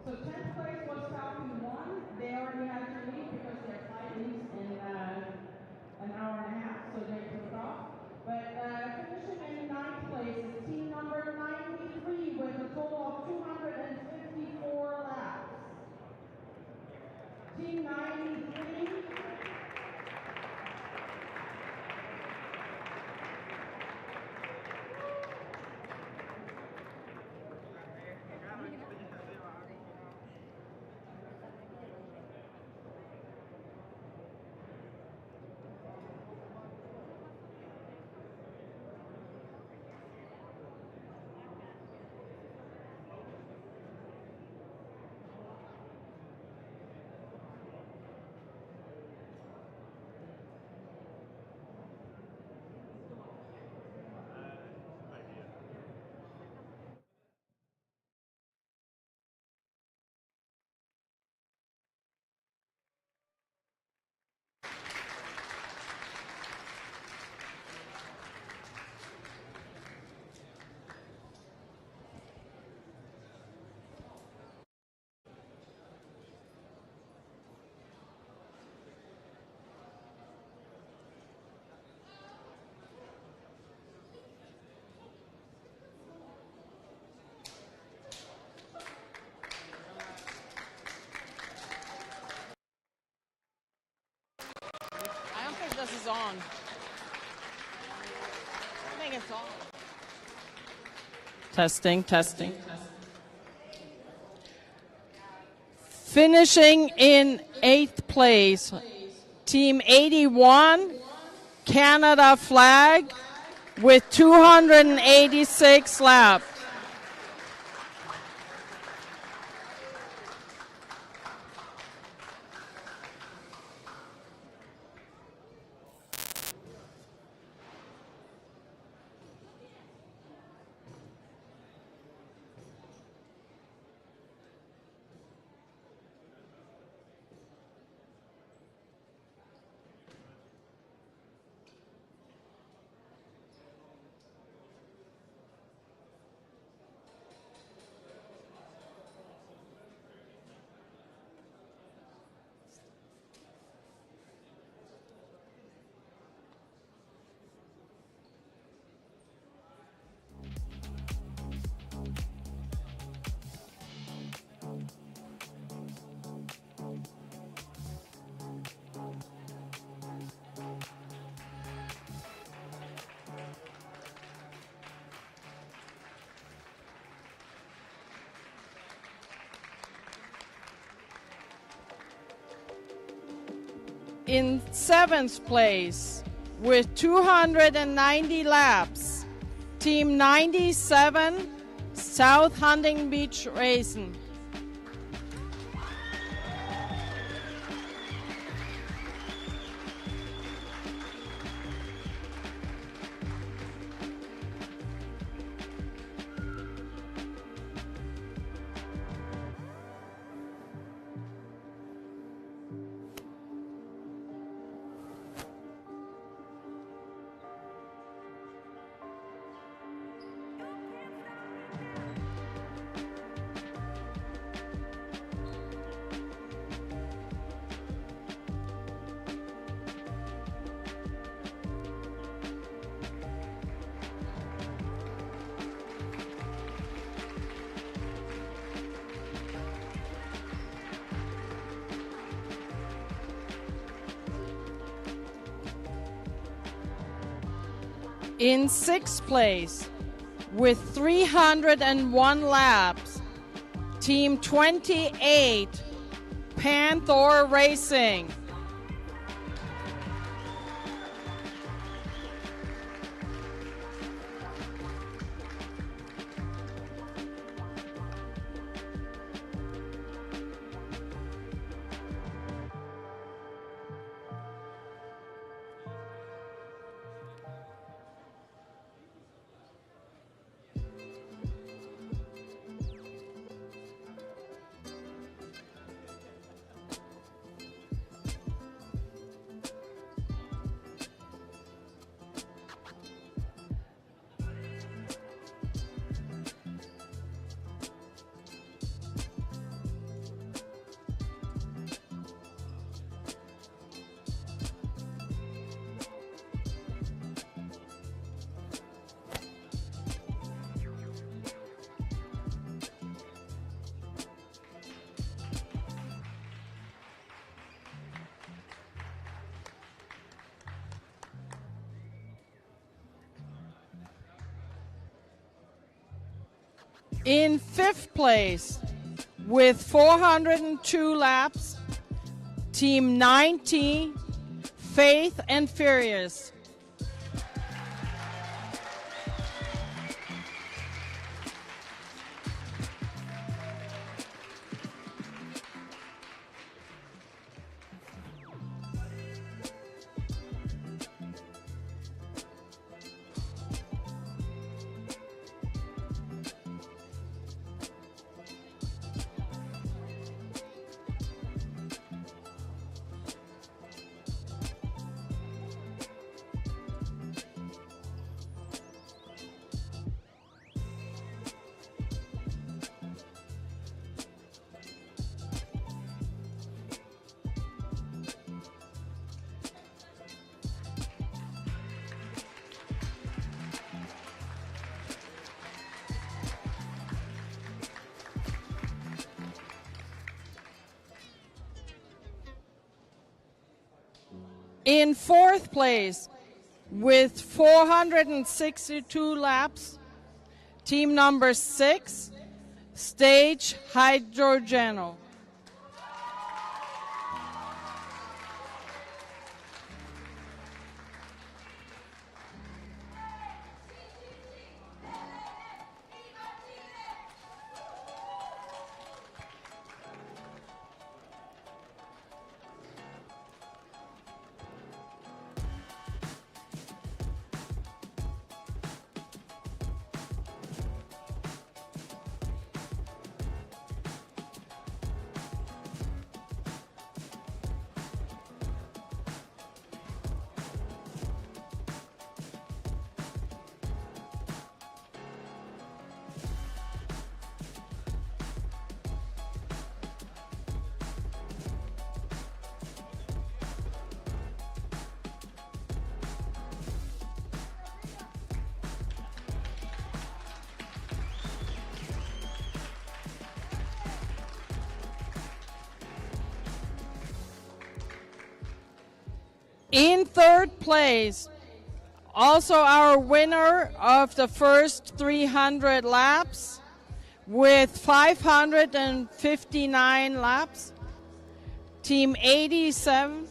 So 10th place was Falcon 1. They already had to leave because their flight leaves in an hour and a half, so they took off. But finishing in 9th place is team number 93 with a total of 254 laps. Team 93. I don't think this is on. I think it's on. Testing, testing. Finishing in 8th place, Team 81, Canada flag, with 286 laps. In 7th place, with 290 laps, Team 97, South Hunting Beach Racing. In 6th place, with 301 laps, Team 28, Panther Racing. In 5th place, with 402 laps, Team 90, Faith and Furious. In 4th place, with 462 laps, team number 6, Stage Hydrogeno. In 3rd place, also our winner of the first 300 laps with 559 laps, Team 87,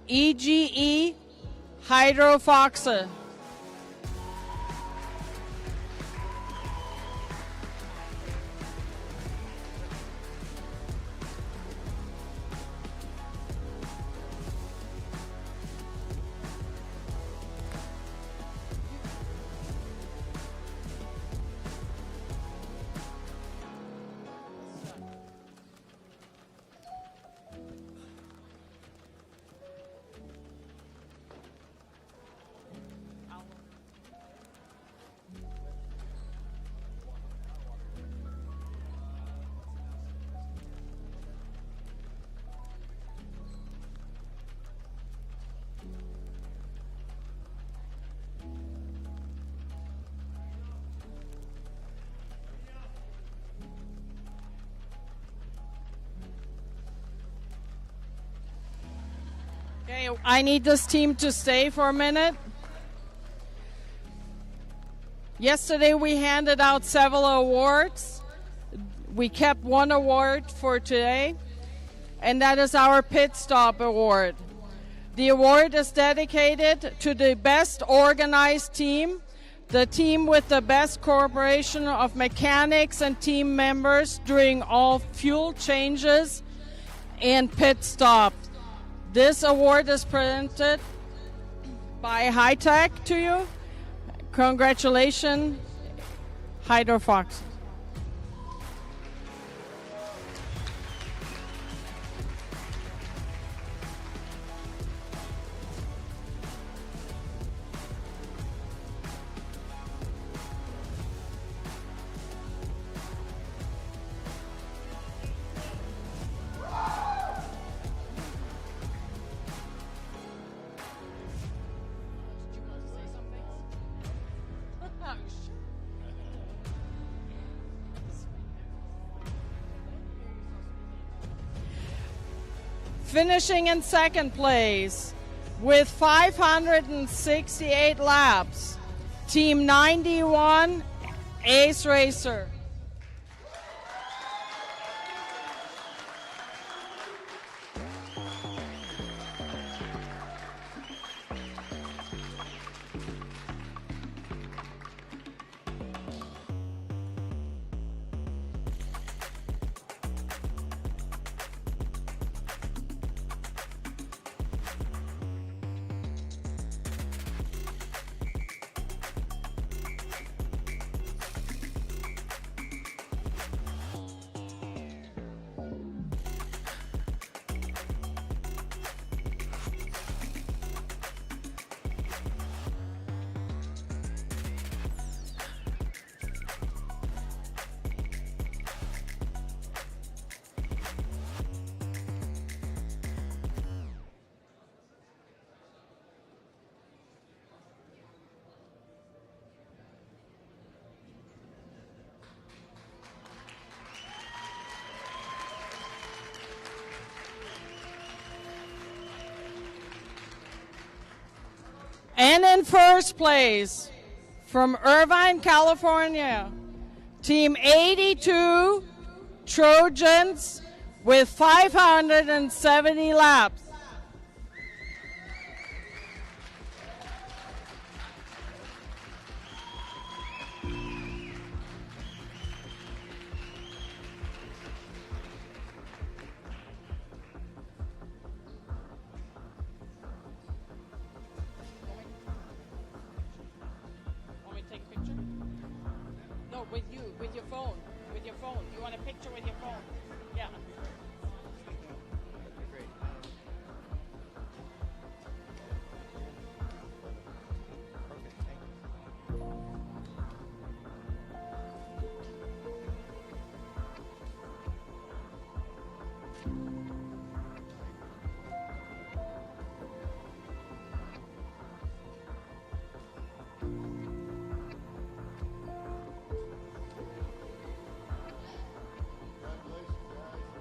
EGE Hydrofoxa. Okay, I need this team to stay for a minute. Yesterday we handed out several awards. We kept one award for today, and that is our Pit Stop Award. The award is dedicated to the best organized team, the team with the best cooperation of mechanics and team members during all fuel changes and pit stops. This award is presented by H2GP to you. Congratulations, Hydrofox. Finishing in second place with 568 laps, Team 91 Ace Racer. And in first place, from Irvine, California, Team 82 Trojans with 570 laps. With your phone. You want a picture with your phone? Yeah. Great. Perfect. Thank you.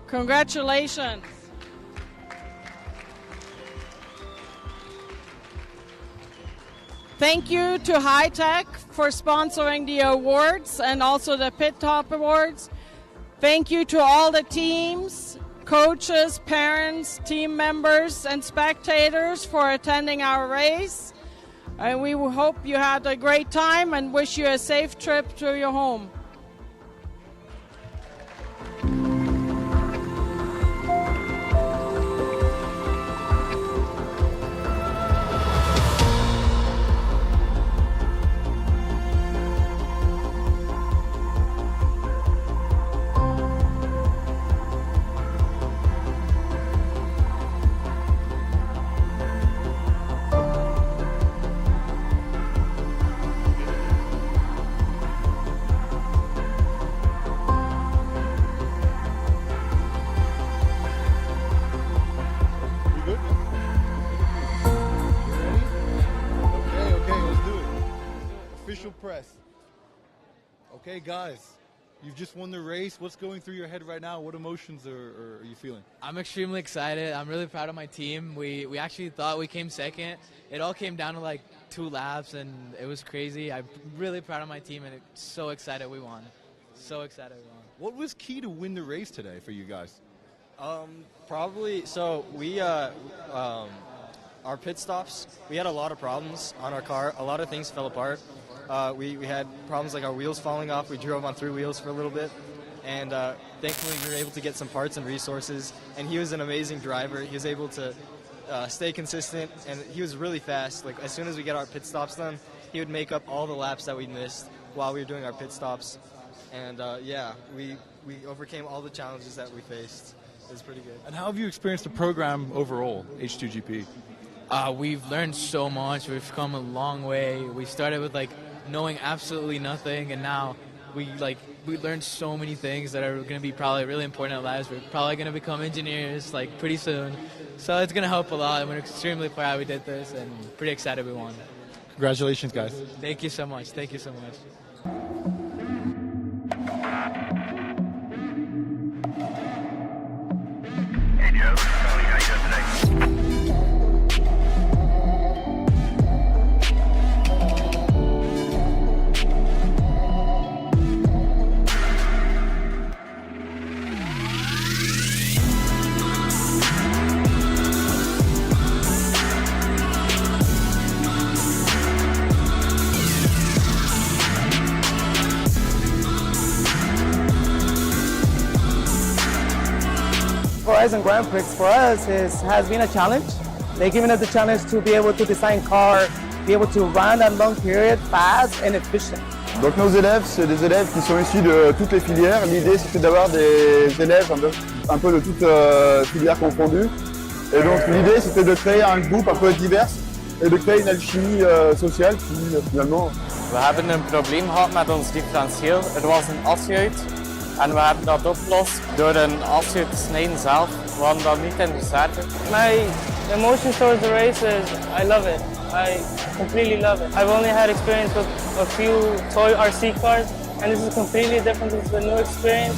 Congratulations. Thank you to H2GP for sponsoring the awards and also the Pit Top Awards. Thank you to all the teams coaches, parents, team members, and spectators for attending our race. And we hope you had a great time and wish you a safe trip to your home. Press. Okay, guys, you've just won the race. What's going through your head right now? What emotions are you feeling? I'm extremely excited. I'm really proud of my team. We actually thought we came second. It all came down to like 2 laps, and it was crazy. I'm really proud of my team, and so excited we won. So excited we won. What was key to win the race today for you guys? Probably, so we, our pit stops, we had a lot of problems on our car. A lot of things fell apart. We had problems like our wheels falling off. We drove on 3 wheels for a little bit, and thankfully we were able to get some parts and resources, and he was an amazing driver. He was able to stay consistent, and he was really fast. Like, as soon as we get our pit stops done, he would make up all the laps that we missed while we were doing our pit stops. And yeah, we overcame all the challenges that we faced. It was pretty good. And how have you experienced the program overall, H2GP? We've learned so much. We've come a long way. We started with like knowing absolutely nothing, and now we learned so many things that are going to be probably really important in our lives. We're probably going to become engineers like pretty soon, so it's going to help a lot, and we're extremely proud we did this and pretty excited we won. Congratulations, guys. Thank you so much. Thank you so much. Hey Joe, Tony, how you doing today? Horizon Grand Prix for us has been a challenge. They've given us the challenge to be able to design car, be able to run that long period fast and efficient. Donc nos élèves, c'est des élèves qui sont issus de toutes les filières. L'idée c'était d'avoir des élèves un peu de toutes filières confondues. Et donc l'idée c'était de créer un groupe un peu divers et de créer une alchimie sociale qui finalement... We hebben een probleem gehad met ons differentieel. Er was een asje uit en we hebben dat opgelost door een asje te snijden zelf. We hadden dat niet in de reserve. My emotions towards the race is I love it. I completely love it. I've only had experience with a few toy RC cars, and this is completely different. This is a new experience.